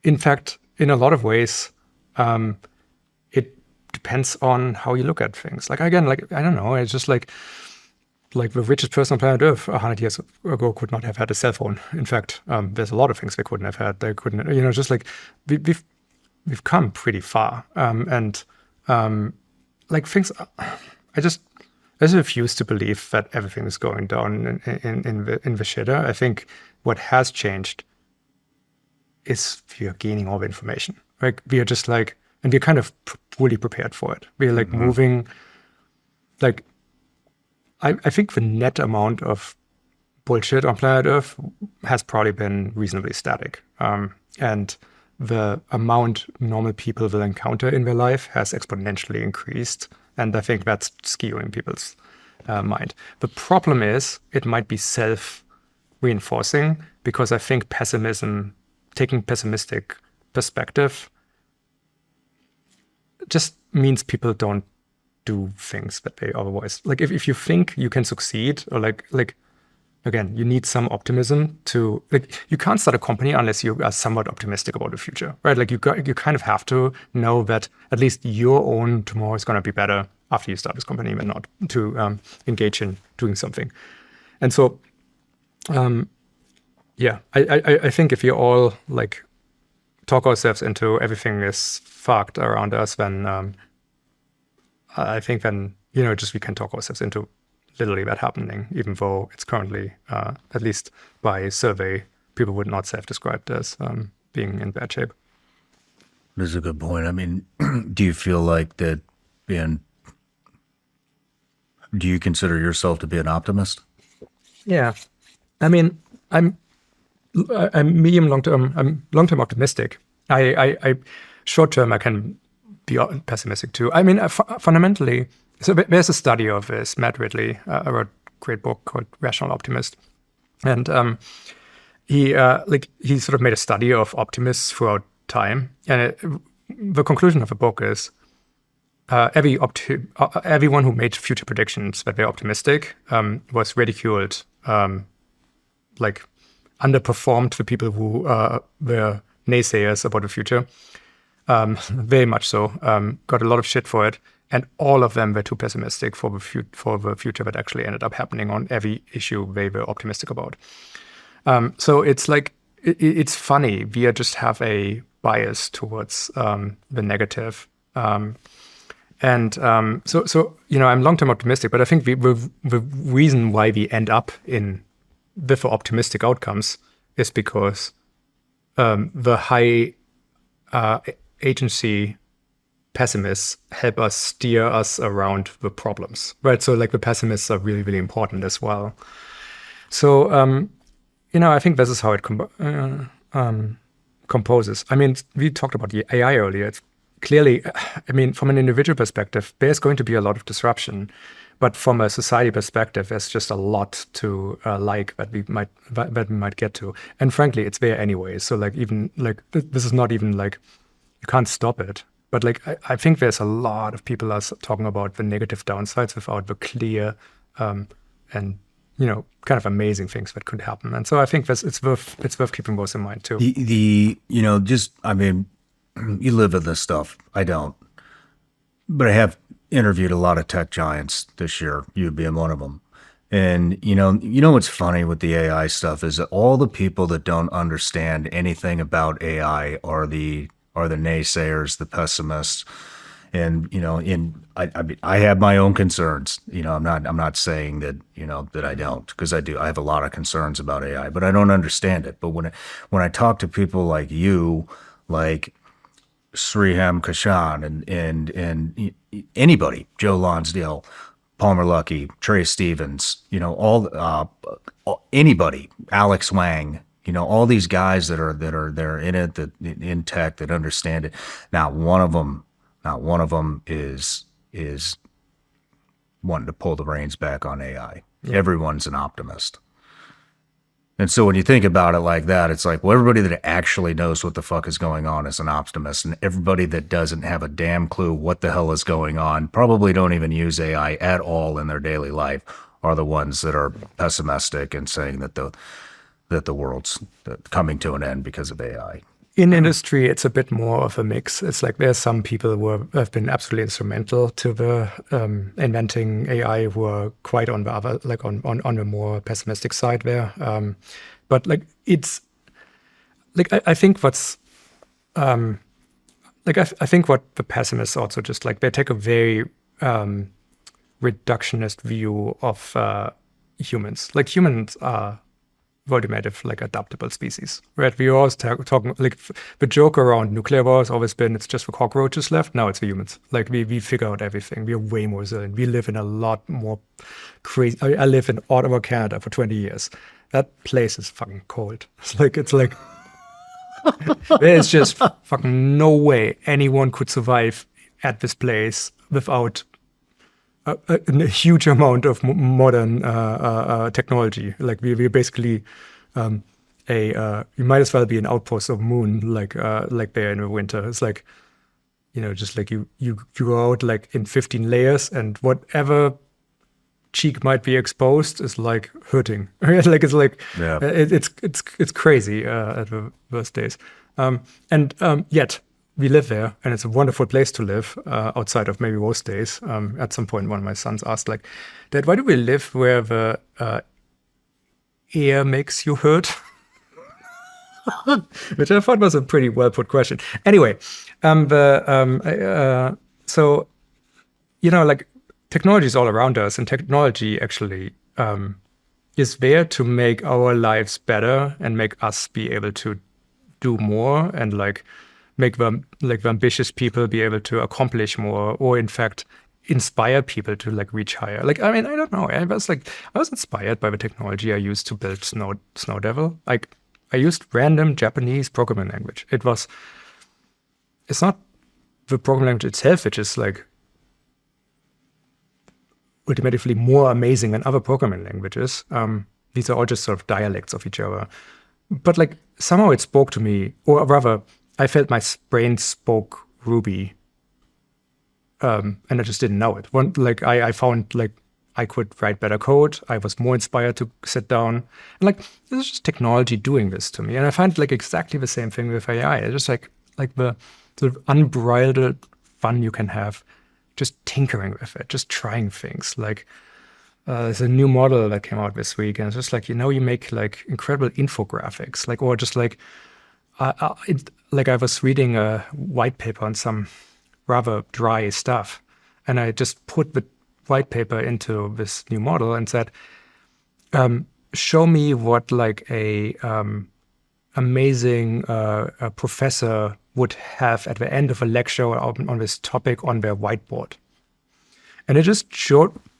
in fact, in a lot of ways, it depends on how you look at things. Like, again, like, I don't know, it's just like the richest person on planet Earth 100 years ago could not have had a cell phone. In fact, there's a lot of things they couldn't have had. They couldn't, just like we've come pretty far. Like things, I just refuse to believe that everything is going down in the shitter. I think what has changed is we are gaining all the information. Like we are just like, and we're kind of fully prepared for it. We're like moving, like, I think the net amount of bullshit on planet Earth has probably been reasonably static. And the amount normal people will encounter in their life has exponentially increased. And I think that's skewing people's mind. The problem is it might be self-reinforcing because I think taking pessimistic perspective just means people don't do things that they otherwise like. If you think you can succeed, or like again, you need some optimism to, like, you can't start a company unless you are somewhat optimistic about the future, right? Like you kind of have to know that at least your own tomorrow is going to be better after you start this company, but not to engage in doing something. And so, yeah, I think if you all like talk ourselves into everything is fucked around us, then I think then, just we can talk ourselves into literally that happening, even though it's currently, at least by survey, people would not self-describe as being in bad shape. This is a good point. I mean, do you feel like that do you consider yourself to be an optimist? Yeah. I mean, I'm medium long-term, I'm long-term optimistic. I short-term, I can be pessimistic too. I mean, fundamentally, so there's a study of this. Matt Ridley wrote a great book called Rational Optimist. And he sort of made a study of optimists throughout time. And the conclusion of the book is everyone who made future predictions that they're optimistic was ridiculed, underperformed the people who were naysayers about the future. Very much so. Got a lot of shit for it. And all of them were too pessimistic for the future that actually ended up happening on every issue they were optimistic about. So it's like, it's funny. We just have a bias towards the negative. So I'm long-term optimistic, but I think the reason why we end up with optimistic outcomes is because the high agency pessimists help us steer us around the problems, right? So like the pessimists are really, really important as well. So, I think this is how it composes. I mean, we talked about the AI earlier. It's clearly, I mean, from an individual perspective, there's going to be a lot of disruption. But from a society perspective, there's just a lot to like that we might get to. And frankly, it's there anyway. So like even like this is not even like you can't stop it. But like I think there's a lot of people are talking about the negative downsides without the clear and kind of amazing things that could happen. And so I think it's worth keeping those in mind too. I mean, you live with this stuff. I don't, but I have interviewed a lot of tech giants this year, you being one of them. And you know what's funny with the AI stuff is that all the people that don't understand anything about AI are the naysayers, the pessimists. And I have my own concerns. I'm not saying that that I don't, because I do. I have a lot of concerns about AI, but I don't understand it. But when I talk to people like you, like Sriram Kashan and anybody, Joe Lonsdale, Palmer Luckey, Trey Stevens, anybody, Alex Wang, all these guys that are in it, that in tech, that understand it. Not one of them is wanting to pull the reins back on AI. Yeah. Everyone's an optimist. And so when you think about it like that, it's like, well, everybody that actually knows what the fuck is going on is an optimist, and everybody that doesn't have a damn clue what the hell is going on, probably don't even use AI at all in their daily life, are the ones that are pessimistic and saying that the world's coming to an end because of AI. In industry, it's a bit more of a mix. It's like there's some people who have been absolutely instrumental to the inventing AI who are quite on the other, like on the more pessimistic side there. But like it's like I think what's I think what the pessimists also just like, they take a very reductionist view of humans. Like humans are volumative, like adaptable species, right? We always talking like the joke around nuclear war has always been it's just the cockroaches left. Now it's the humans. Like we figure out everything. We are way more resilient. We live in a lot more crazy. I live in Ottawa, Canada for 20 years. That place is fucking cold. It's like there's just fucking no way anyone could survive at this place without a huge amount of modern technology. Like we're basically you might as well be an outpost of moon, like there in the winter. It's like, just like you go out like in 15 layers, and whatever cheek might be exposed is like hurting. Like it's like yeah. It's crazy at the worst days. Yet we live there, and it's a wonderful place to live outside of maybe worst days. At some point, one of my sons asked, like, Dad, why do we live where the air makes you hurt? Which I thought was a pretty well put question. Anyway, so, like technology is all around us, and technology actually is there to make our lives better and make us be able to do more, and like make them like the ambitious people be able to accomplish more, or in fact inspire people to like reach higher. Like, I mean, I don't know. I was inspired by the technology I used to build Snow Devil. Like, I used random Japanese programming language. It's not the programming language itself, which is like ultimately more amazing than other programming languages. These are all just sort of dialects of each other. But like somehow it spoke to me, or rather, I felt my brain spoke Ruby, and I just didn't know it. I found like I could write better code. I was more inspired to sit down, and like this is just technology doing this to me. And I find like exactly the same thing with AI. It's just like the sort of unbridled fun you can have just tinkering with it, just trying things. Like there's a new model that came out this week, and it's just like you make like incredible infographics, like or just like. Like I was reading a white paper on some rather dry stuff, and I just put the white paper into this new model and said, show me what like a amazing professor would have at the end of a lecture on this topic on their whiteboard. And it just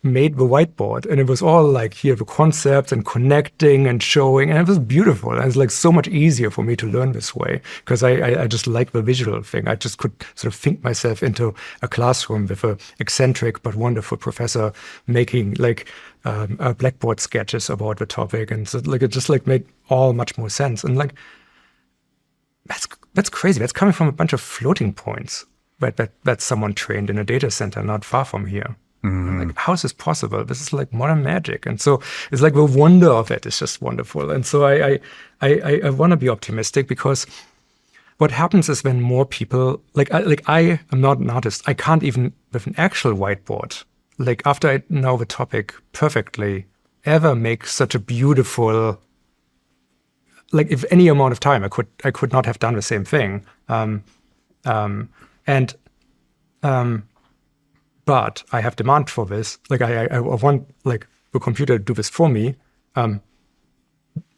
made the whiteboard, and it was all like here the concepts and connecting and showing, and it was beautiful. And it's like so much easier for me to learn this way because I just like the visual thing. I just could sort of think myself into a classroom with a eccentric but wonderful professor making like blackboard sketches about the topic, and so like it just like made all much more sense. And like that's crazy. That's coming from a bunch of floating points that someone trained in a data center not far from here. Like, how is this possible? This is like modern magic. And so it's like the wonder of it is just wonderful. And so I want to be optimistic, because what happens is when more people, I am not an artist. I can't even with an actual whiteboard, like after I know the topic perfectly, ever make such a beautiful, like if any amount of time I could not have done the same thing. But I have demand for this. Like I want like the computer to do this for me.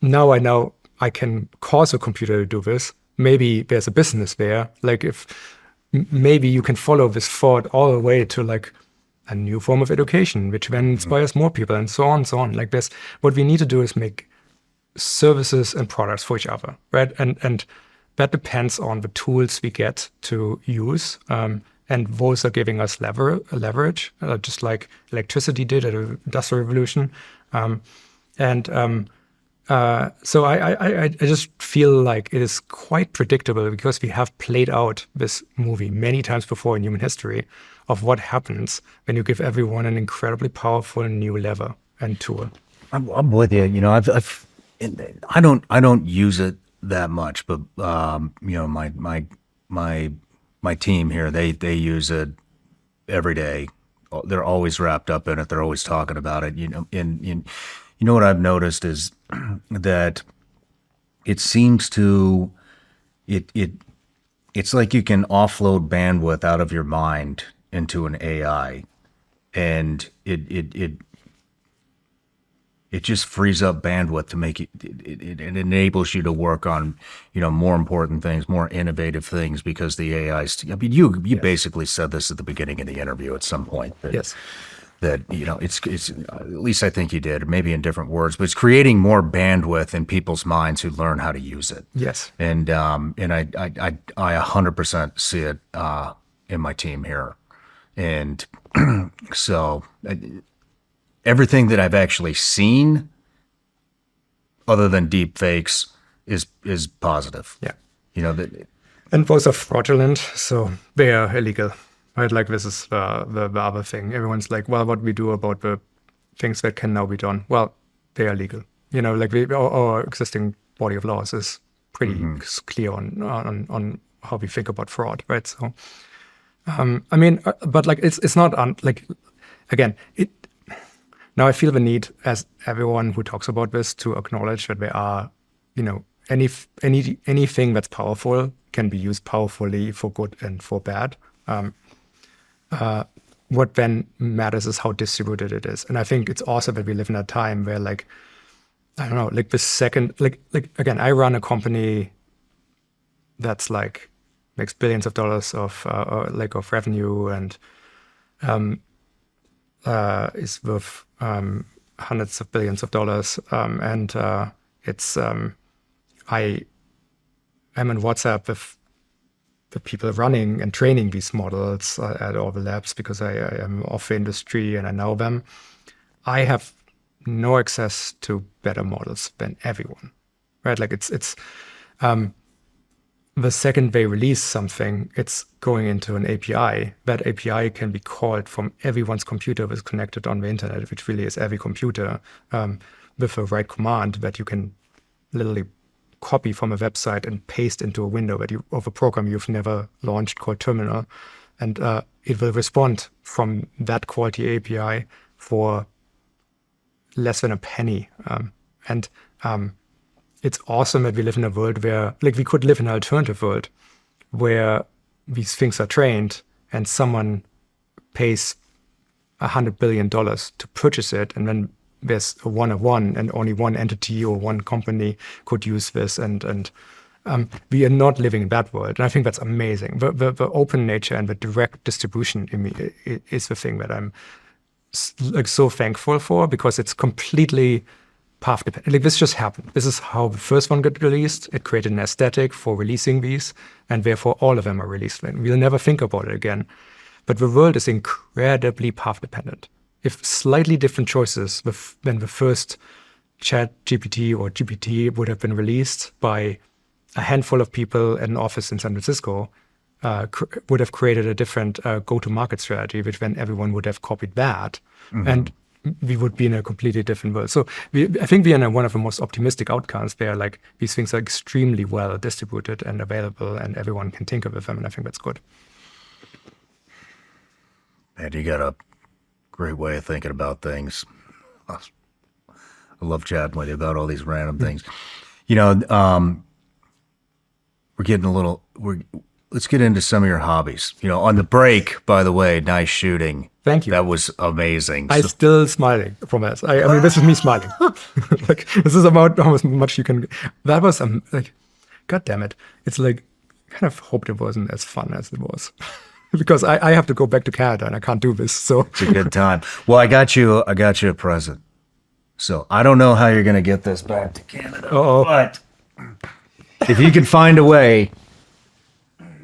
Now I know I can cause a computer to do this. Maybe there's a business there. Like if maybe you can follow this thought all the way to like a new form of education, which then inspires more people, and so on, so on. Like this, what we need to do is make services and products for each other, right? And that depends on the tools we get to use. And those are giving us leverage, just like electricity did at the Industrial Revolution. So I just feel like it is quite predictable, because we have played out this movie many times before in human history of what happens when you give everyone an incredibly powerful new lever and tool. I'm with you. You know, I don't use it that much, but you know, my team here, they use it every day. They're always wrapped up in it. They're always talking about it. You know, you know what I've noticed is that it seems to it's like you can offload bandwidth out of your mind into an AI, and it just frees up bandwidth to make it enables you to work on, you know, more important things, more innovative things, because the AIs, I mean, you yes. basically said this at the beginning of the interview at some point. Yes. That, you know, it's at least I think you did, maybe in different words, but it's creating more bandwidth in people's minds who learn how to use it. Yes. And I 100% see it in my team here. And so everything that I've actually seen, other than deep fakes, is positive. Yeah, you know that. And those are fraudulent, so they are illegal, right? Like this is the other thing. Everyone's like, well, what we do about the things that can now be done? Well, they are legal. You know, like our existing body of laws is pretty clear on how we think about fraud, right? So, I mean, but like it's not like again it. Now I feel the need, as everyone who talks about this, to acknowledge that there are, you know, anything that's powerful can be used powerfully for good and for bad. What then matters is how distributed it is. And I think it's also that we live in a time where, like, I don't know, like the second, like again, I run a company that's like makes billions of dollars of revenue, and is worth hundreds of billions of dollars, and it's I am in WhatsApp with the people running and training these models at all the labs, because I am of the industry and I know them. I have no access to better models than everyone, right? Like it's the second they release something, it's going into an API. That API can be called from everyone's computer that's connected on the internet, which really is every computer, with the right command that you can literally copy from a website and paste into a window of a program you've never launched called Terminal. And it will respond from that quality API for less than a penny. It's awesome that we live in a world where, like, we could live in an alternative world where these things are trained and someone pays $100 billion to purchase it, and then there's a one-of-one and only one entity or one company could use this, and we are not living in that world. And I think that's amazing. The open nature and the direct distribution is the thing that I'm like so thankful for, because it's completely path dependent. Like this just happened. This is how the first one got released. It created an aesthetic for releasing these, and therefore all of them are released. We'll never think about it again. But the world is incredibly path dependent. If slightly different choices than the first Chat GPT or GPT would have been released by a handful of people in an office in San Francisco, would have created a different go-to-market strategy, which then everyone would have copied that. And we would be in a completely different world. So I think we are in one of the most optimistic outcomes where like these things are extremely well distributed and available, and everyone can tinker with them. And I think that's good. Man, you got a great way of thinking about things. I love chatting with you about all these random things. You know, we're getting a little. Let's get into some of your hobbies. You know, on the break, by the way, nice shooting. Thank you. That was amazing. I'm still smiling from this. I mean, this is me smiling. Like, this is about how much you can. That was like, God damn it! It's like, I kind of hoped it wasn't as fun as it was, because I have to go back to Canada and I can't do this. So it's a good time. Well, I got you a present. So I don't know how you're going to get this back to Canada, but if you can find a way.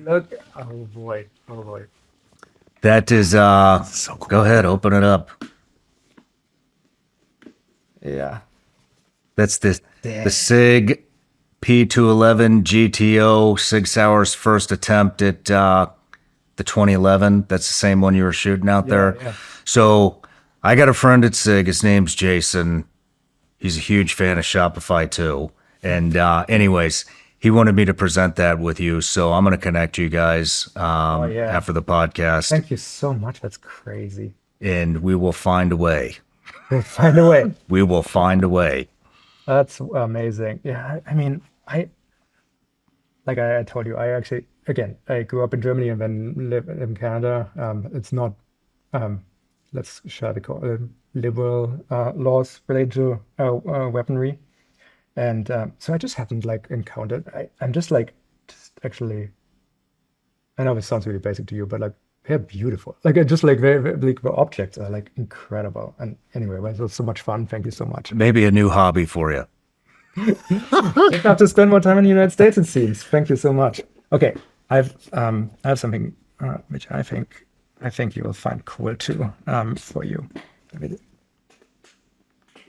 Look, oh boy. That is, so cool. Go ahead, open it up. Yeah. That's the SIG P211 GTO Sig Sauer's first attempt at the 2011. That's the same one you were shooting out there. Yeah. So I got a friend at SIG. His name's Jason. He's a huge fan of Shopify too. And anyways, he wanted me to present that with you. So I'm going to connect you guys after the podcast. Thank you so much. That's crazy. And we will find a way. We'll find a way. We will find a way. That's amazing. Yeah, I mean, I told you, I grew up in Germany and then live in Canada. It's not, shall we call it, liberal laws related to weaponry. And so I just haven't like encountered, I'm just actually, I know this sounds really basic to you, but like they're beautiful. Like it's just like the objects are like incredible. And anyway, it was so much fun. Thank you so much. Maybe a new hobby for you. I have to spend more time in the United States, it seems. Thank you so much. Okay, I have something which I think you will find cool too for you. This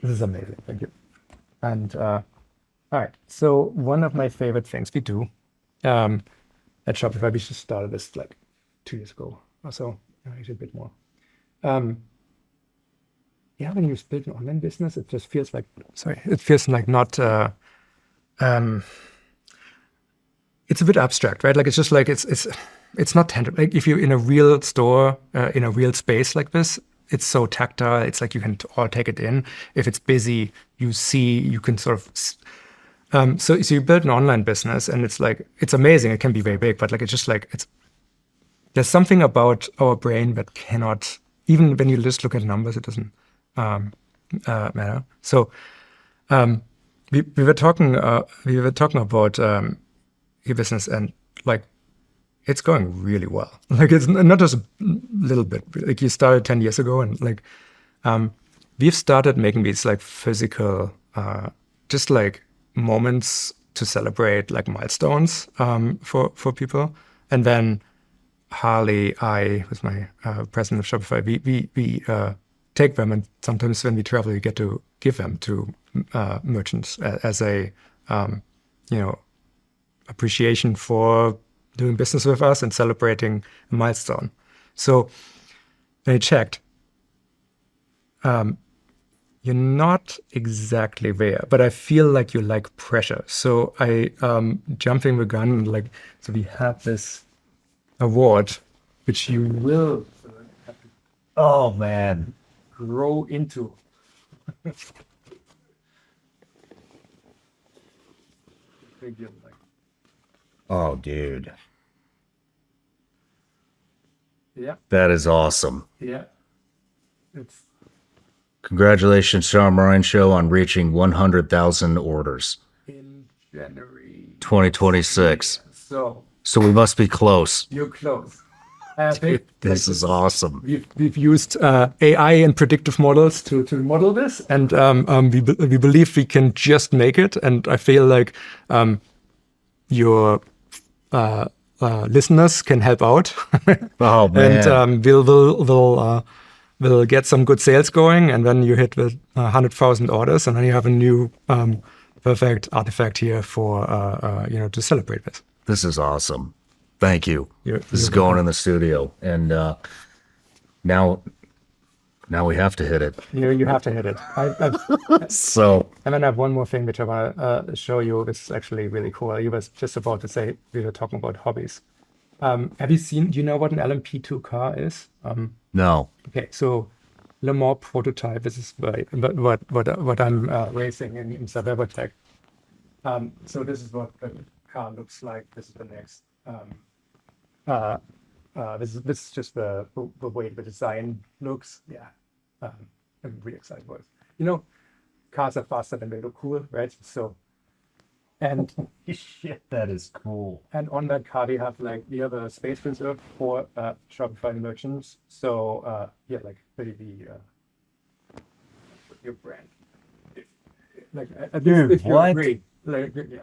is amazing. Thank you. And all right, so one of my favorite things we do at Shopify, we just started this like 2 years ago or so, actually a bit more. Yeah, when you build an online business, it just feels like, not, it's a bit abstract, right? Like, it's just like, it's not tangible. Like if you're in a real store, in a real space like this, it's so tactile. It's like you can all take it in. If it's busy, you can sort of, so you build an online business and it's like, it's amazing. It can be very big, but like, it's just like, there's something about our brain that cannot, even when you just look at numbers, it doesn't matter. So we were talking about your business, and like it's going really well. Like it's not just a little bit. Like you started 10 years ago, and like we've started making these like physical, just like moments to celebrate like milestones for people, and then Harley, with my president of Shopify, we take them, and sometimes when we travel, we get to give them to merchants as a appreciation for doing business with us and celebrating a milestone. So when I checked, you're not exactly there, but I feel like you like pressure. So I jumping the gun, and like, so we have this award, which you will Oh man. grow into. Oh dude. Yeah, That is awesome. yeah. It's Congratulations, Shawn Show, on reaching 100,000 orders. in January. 2026. So So we must be close. you're close. I think This is awesome. we've used AI and predictive models to model this, and we believe we can just make it. And I feel like your listeners can help out. Oh, man. And we'll get some good sales going, and then you hit with 100,000 orders, and then you have a new perfect artifact here for to celebrate with. This is awesome. Thank you. You're This is going in the studio, and now we have to hit it. You have to hit it. So And then I have one more thing which I want to show you. This is actually really cool. You was just about to say we were talking about hobbies. Have you seen? Do you know what an LMP2 car is? no, Okay, so Le Mans prototype. This is what I'm racing in IMSA WeberTech. So this is what the car looks like. This is the next. This is just the way the design looks. Yeah, I'm really excited for it. You know, cars are faster than they look cool, right? So, and shit, that is cool. and on that car we have a space reserved for Shopify merchants. So yeah, like the your brand, if you're what? great, yeah,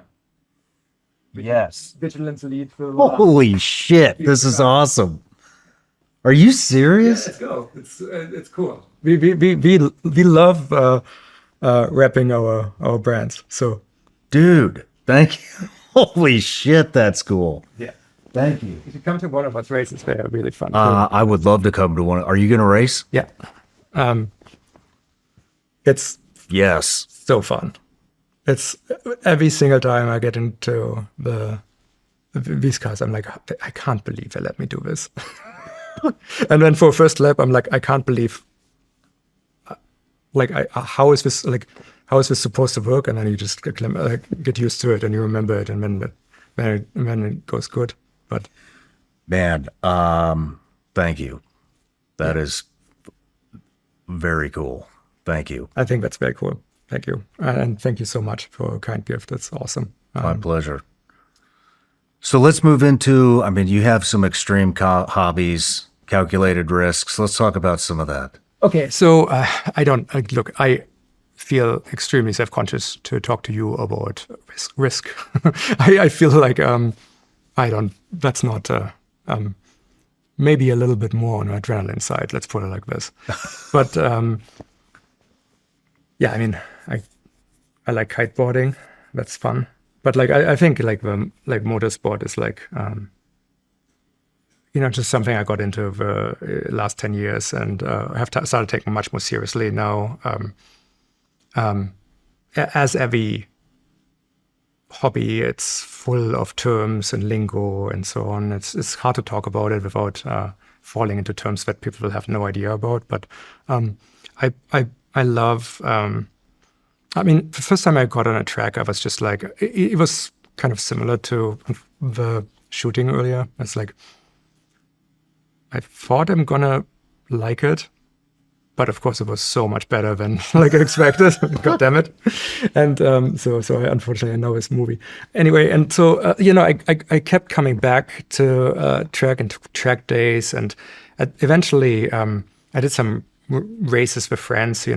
Yes. vigilance lead will. Holy shit, this is awesome. Are you serious? Let's go. It's cool. We love wrapping our brands. So Dude, thank you. Holy shit, that's cool. yeah, Thank you. if you come to one of our races, they are really fun. I would love to come to one. Are you going to race? Yeah, it's Yes. so fun. It's every single time I get into these cars, I'm like, I can't believe they let me do this. And then for first lap, I'm like, I can't believe. How is this supposed to work? And then you just get used to it and you remember it, and then it goes good. But Man, thank you. That is very cool. Thank you. I think that's very cool. Thank you, and thank you so much for a kind gift. That's awesome. My pleasure. So let's move into, I mean, you have some extreme hobbies, calculated risks. Let's talk about some of that. Okay, so I feel extremely self-conscious to talk to you about risk. I feel like that's not, maybe a little bit more on the adrenaline side, let's put it like this. But yeah, I mean, I like kiteboarding, that's fun. But I think motorsport is just something I got into the last 10 years, and I have started taking much more seriously now. As every hobby, it's full of terms and lingo and so on. It's hard to talk about it without falling into terms that people will have no idea about. But I love. The first time I got on a track, I was just like, it was kind of similar to the shooting earlier. It's like, I thought I'm gonna like it, but of course it was so much better than I expected. God damn it! And so I unfortunately know this movie anyway. And so I kept coming back to track and track days, and eventually I did some races with friends.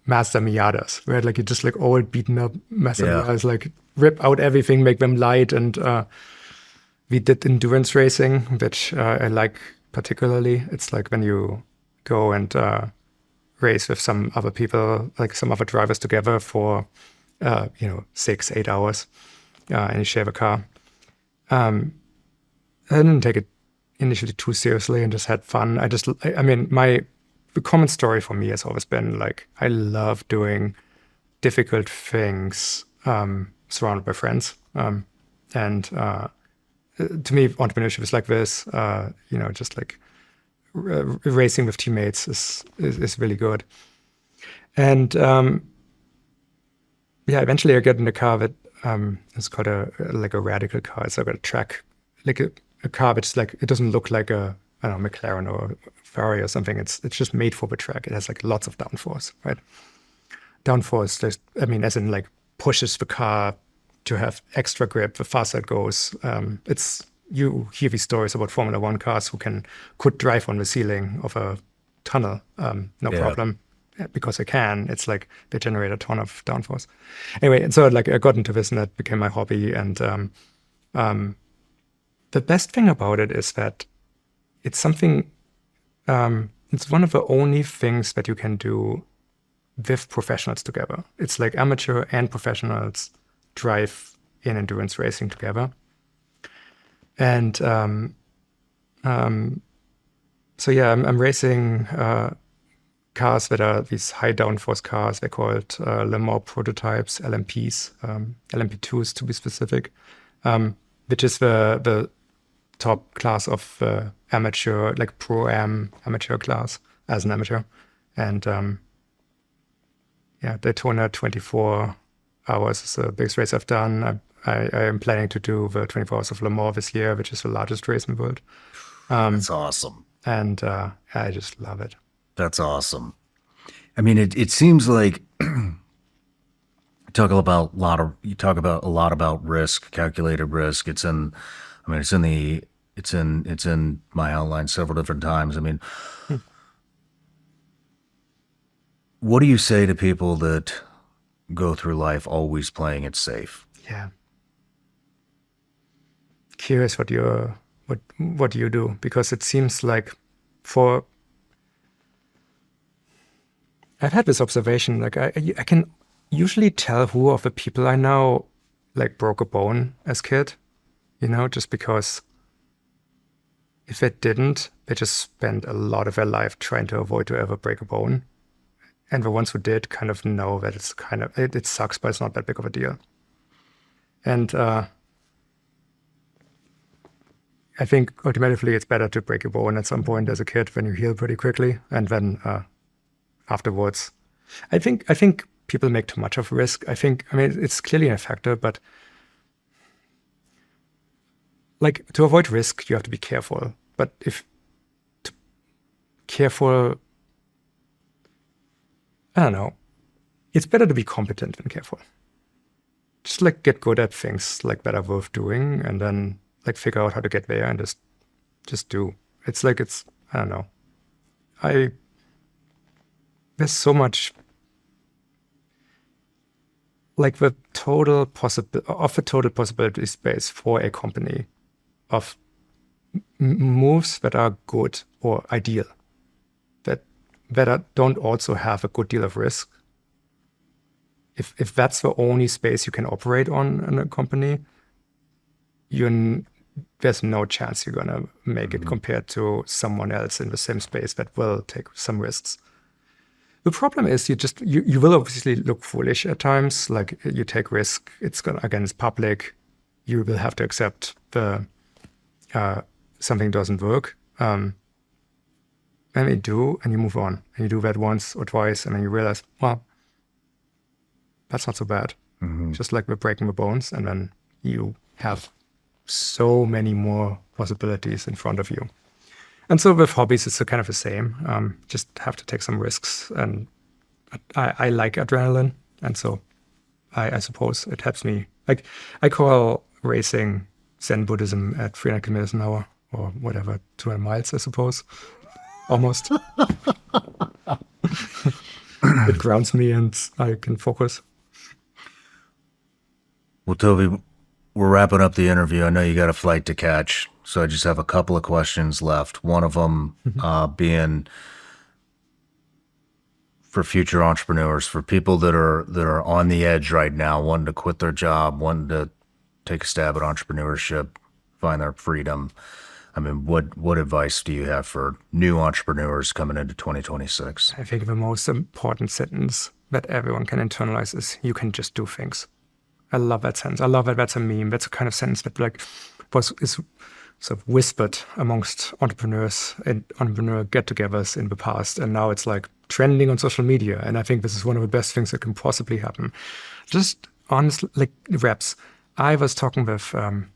Mazda Miatas, right? You just old beaten up Mazda Miatas, rip out everything, make them light, and we did endurance racing, which I like particularly. It's when you go and race with some other people, some other drivers together for 6-8 hours, and you share a car. I didn't take it initially too seriously and just had fun. The common story for me has always been I love doing difficult things surrounded by friends. And to me, entrepreneurship is like this. Racing with teammates is really good. And eventually I get in a car that it's called a radical car. It's a track, a car that's it doesn't look like a McLaren or Ferrari or something. It's just made for the track. It has lots of downforce, right? Downforce, as in pushes the car to have extra grip the faster it goes. You hear these stories about Formula One cars who could drive on the ceiling of a tunnel, no problem, because they can. It's like they generate a ton of downforce. Anyway, and so like I got into this and that became my hobby. And the best thing about it is that it's something, it's one of the only things that you can do with professionals together. It's like amateur and professionals drive in endurance racing together. And so yeah, I'm racing cars that are these high downforce cars. They're called Le Mans prototypes, LMPs, LMP2s to be specific, which is the top class of amateur, like pro-am amateur class as an amateur. And Daytona 24 hours is the biggest race I've done. I am planning to do the 24 Hours of Le Mans this year, which is the largest race in the world. That's awesome. And I just love it. That's awesome. I mean, it seems like you talk about a lot about risk, calculated risk. It's in my outline several different times. I mean, what do you say to people that go through life always playing it safe? Yeah. Curious what you do, because it seems like I've had this observation, like I can usually tell who of the people I know like broke a bone as kid, just because if they didn't, they just spent a lot of their life trying to avoid to ever break a bone. And the ones who did kind of know that it's it sucks, but it's not that big of a deal. And I think ultimately it's better to break a bone at some point as a kid when you heal pretty quickly, and then afterwards, I think people make too much of risk. I mean it's clearly a factor, but like to avoid risk, you have to be careful. But I don't know. It's better to be competent than careful. Just like get good at things like that are worth doing, and then like figure out how to get there and just do. It's like I don't know. There's so much like the total possibility space for a company of moves that are good or ideal, that don't also have a good deal of risk. If that's the only space you can operate on in a company, there's no chance you're gonna make it compared to someone else in the same space that will take some risks. The problem is you will obviously look foolish at times. Like you take risk, it's public. You will have to accept something doesn't work. And you do, and you move on. And you do that once or twice, and then you realize, well, that's not so bad. Just like we're breaking the bones, and then you have so many more possibilities in front of you. And so with hobbies, it's kind of the same. Just have to take some risks. And I like adrenaline, and so I suppose it helps me. Like I call racing Zen Buddhism at 300 kilometers an hour, or whatever, 200 miles, I suppose. Almost. It grounds me and I can focus. Well, Tobi, we're wrapping up the interview. I know you got a flight to catch, so I just have a couple of questions left. One of them being for future entrepreneurs, for people that are on the edge right now, wanting to quit their job, wanting to take a stab at entrepreneurship, find their freedom. I mean, what advice do you have for new entrepreneurs coming into 2026? I think the most important sentence that everyone can internalize is you can just do things. I love that sentence. I love that that's a meme. That's a kind of sentence that is sort of whispered amongst entrepreneurs and entrepreneur get-togethers in the past. And now it's like trending on social media. And I think this is one of the best things that can possibly happen. Just honestly, like reps. I was talking with a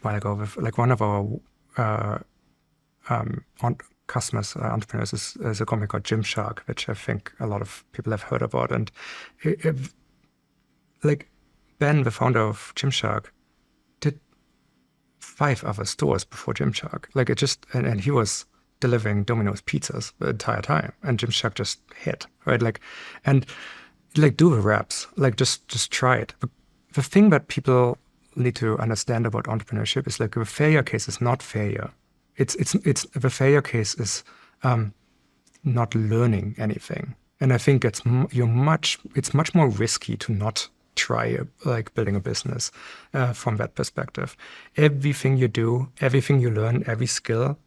while ago with like one of our customers, entrepreneurs, is a company called Gymshark, which I think a lot of people have heard about. And like Ben, the founder of Gymshark, did 5 other stores before Gymshark. Like it just, and he was delivering Domino's pizzas the entire time, and Gymshark just hit, right? Like, and like do the reps, like just try it. The thing that people need to understand about entrepreneurship is like the failure case is not failure. It's the failure case is not learning anything. And I think it's much more risky to not try like building a business from that perspective. Everything you do, everything you learn, every skill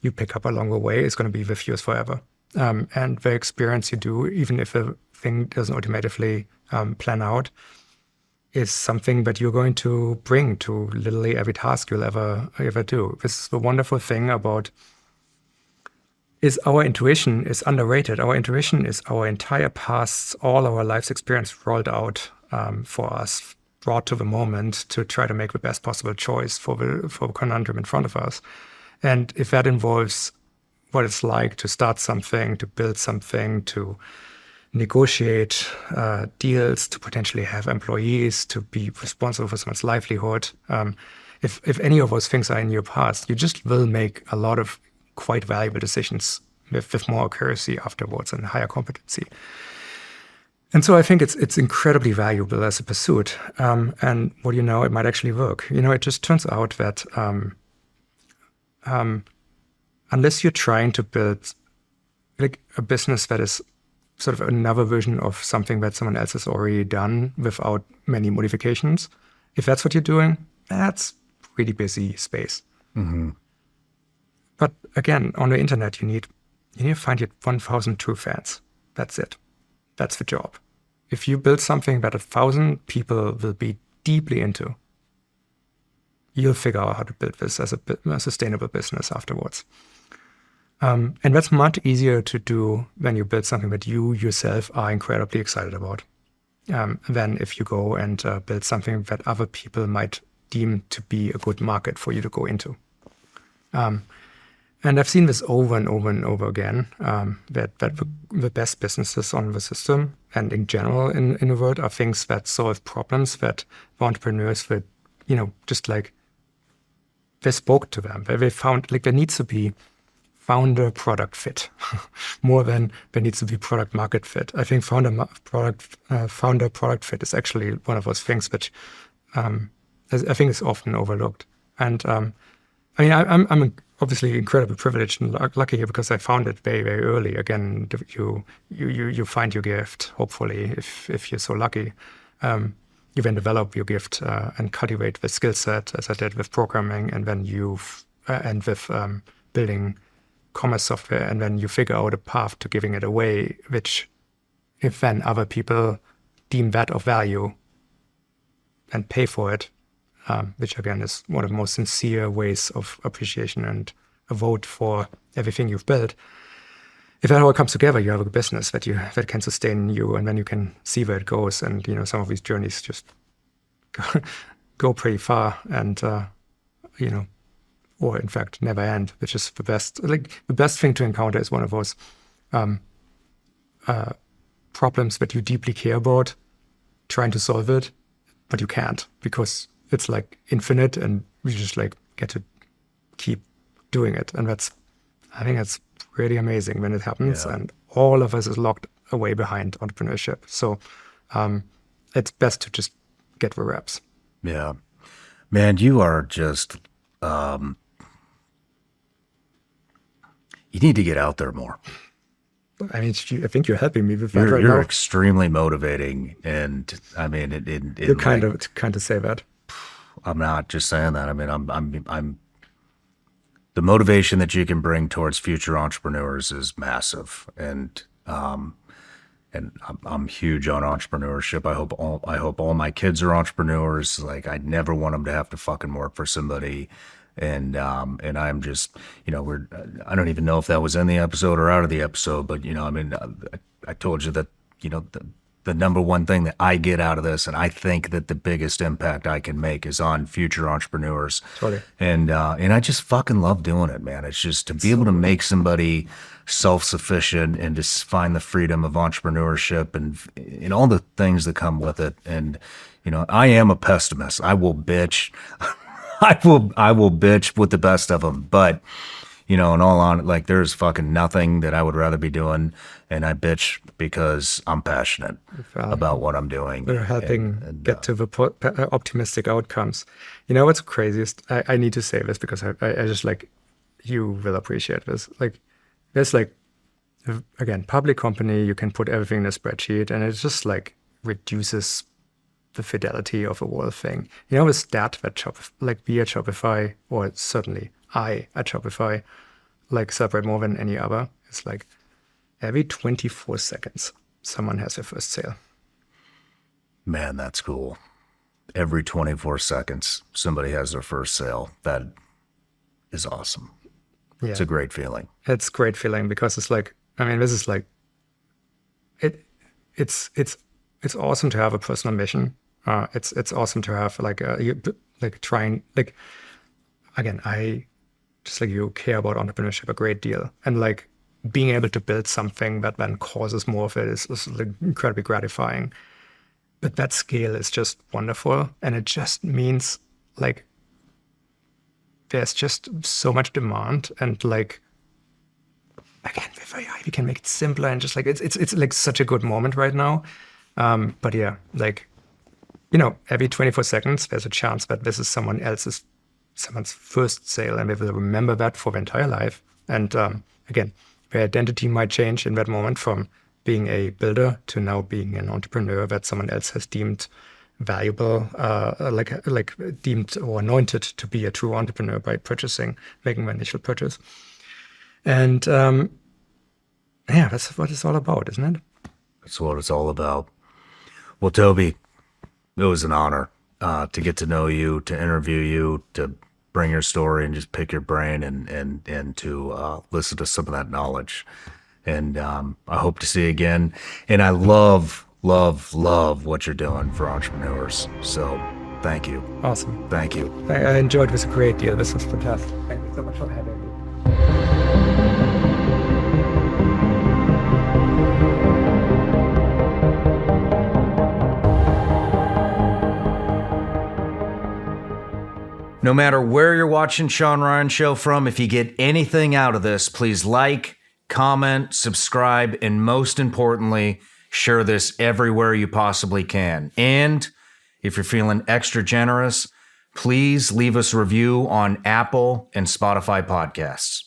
you pick up along the way is going to be with you forever. And the experience you do, even if a thing doesn't automatically plan out, is something that you're going to bring to literally every task you'll ever do. This is the wonderful thing about is our intuition is underrated. Our intuition is our entire past, all our life's experience rolled out for us, brought to the moment to try to make the best possible choice for the conundrum in front of us. And if that involves what it's like to start something, to build something, to negotiate deals, to potentially have employees, to be responsible for someone's livelihood. If any of those things are in your past, you just will make a lot of quite valuable decisions with more accuracy afterwards and higher competency. And so I think it's incredibly valuable as a pursuit. And what it might actually work. It just turns out that unless you're trying to build like a business that is sort of another version of something that someone else has already done without many modifications. If that's what you're doing, that's really busy space. Mm-hmm. But again, on the internet, you need to find your 1,000 true fans. That's it. That's the job. If you build something that 1,000 people will be deeply into, you'll figure out how to build this as a sustainable business afterwards. And that's much easier to do when you build something that you yourself are incredibly excited about than if you go and build something that other people might deem to be a good market for you to go into. And I've seen this over and over and over again, that the best businesses on the system and in general in the world are things that solve problems that entrepreneurs would, just like they spoke to them. They found like there needs to be founder product fit more than there needs to be product market fit. I think founder product fit is actually one of those things which I think is often overlooked. And I'm obviously incredibly privileged and lucky here because I found it very, very early. Again, you find your gift, hopefully, if you're so lucky. You then develop your gift and cultivate the skill set, as I did with programming, and then with building commerce software, and then you figure out a path to giving it away, which if then other people deem that of value and pay for it, which again is one of the most sincere ways of appreciation and a vote for everything you've built. If that all comes together, you have a business that can sustain you, and then you can see where it goes. And some of these journeys just go pretty far, and or in fact never end, which is the best. Like the best thing to encounter is one of those problems that you deeply care about, trying to solve it, but you can't because it's like infinite, and you just like get to keep doing it. And I think that's really amazing when it happens, and all of us is locked away behind entrepreneurship. So it's best to just get the reps. Yeah, man, you are just. You need to get out there more. I mean, I think you're helping me with that right now. You're extremely motivating, and I mean, you're kind of say that. I'm not just saying that. I mean, I'm the motivation that you can bring towards future entrepreneurs is massive, and I'm huge on entrepreneurship. I hope all my kids are entrepreneurs. Like, I never want them to have to fucking work for somebody. And I'm just, I don't even know if that was in the episode or out of the episode, but I mean, I told you that, the number one thing that I get out of this, and I think that the biggest impact I can make is on future entrepreneurs. Totally. And I just fucking love doing it, man. It's just to be able to make somebody self-sufficient and just find the freedom of entrepreneurship and all the things that come with it. And, you know, I am a pessimist. I will bitch. I will bitch with the best of them. But, you know, in all honesty, like there's fucking nothing that I would rather be doing. And I bitch because I'm passionate about what I'm doing. We're helping get to the optimistic outcomes. You know what's craziest? I need to say this because I just like, you will appreciate this. Like, there's like, again, public company, you can put everything in a spreadsheet and it just like reduces the fidelity of a whole thing. You know, a stat that we at Shopify, or certainly I at Shopify, like celebrate more than any other. It's like every 24 seconds, someone has their first sale. Man, that's cool. Every 24 seconds, somebody has their first sale. That is awesome. Yeah. It's a great feeling. It's a great feeling because it's like, I mean, this is like, it's awesome to have a personal mission. It's awesome to have again, I just like you care about entrepreneurship a great deal, and like being able to build something that then causes more of it is like incredibly gratifying. But that scale is just wonderful, and it just means like there's just so much demand, and like again with AI we can make it simpler, and just like it's like such a good moment right now. But yeah, like, you know, every 24 seconds, there's a chance that this is someone's first sale, and they will remember that for their entire life. And again, their identity might change in that moment from being a builder to now being an entrepreneur that someone else has deemed valuable, like deemed or anointed to be a true entrepreneur by making the initial purchase. And yeah, that's what it's all about, isn't it? That's what it's all about. Well, Tobi, it was an honor to get to know you, to interview you, to bring your story and just pick your brain and to listen to some of that knowledge. And I hope to see you again. And I love what you're doing for entrepreneurs. So thank you. Awesome. Thank you. I enjoyed this a great deal. This was fantastic. Thank you so much for having me. No matter where you're watching Shawn Ryan Show from, if you get anything out of this, please like, comment, subscribe, and most importantly, share this everywhere you possibly can. And if you're feeling extra generous, please leave us a review on Apple and Spotify podcasts.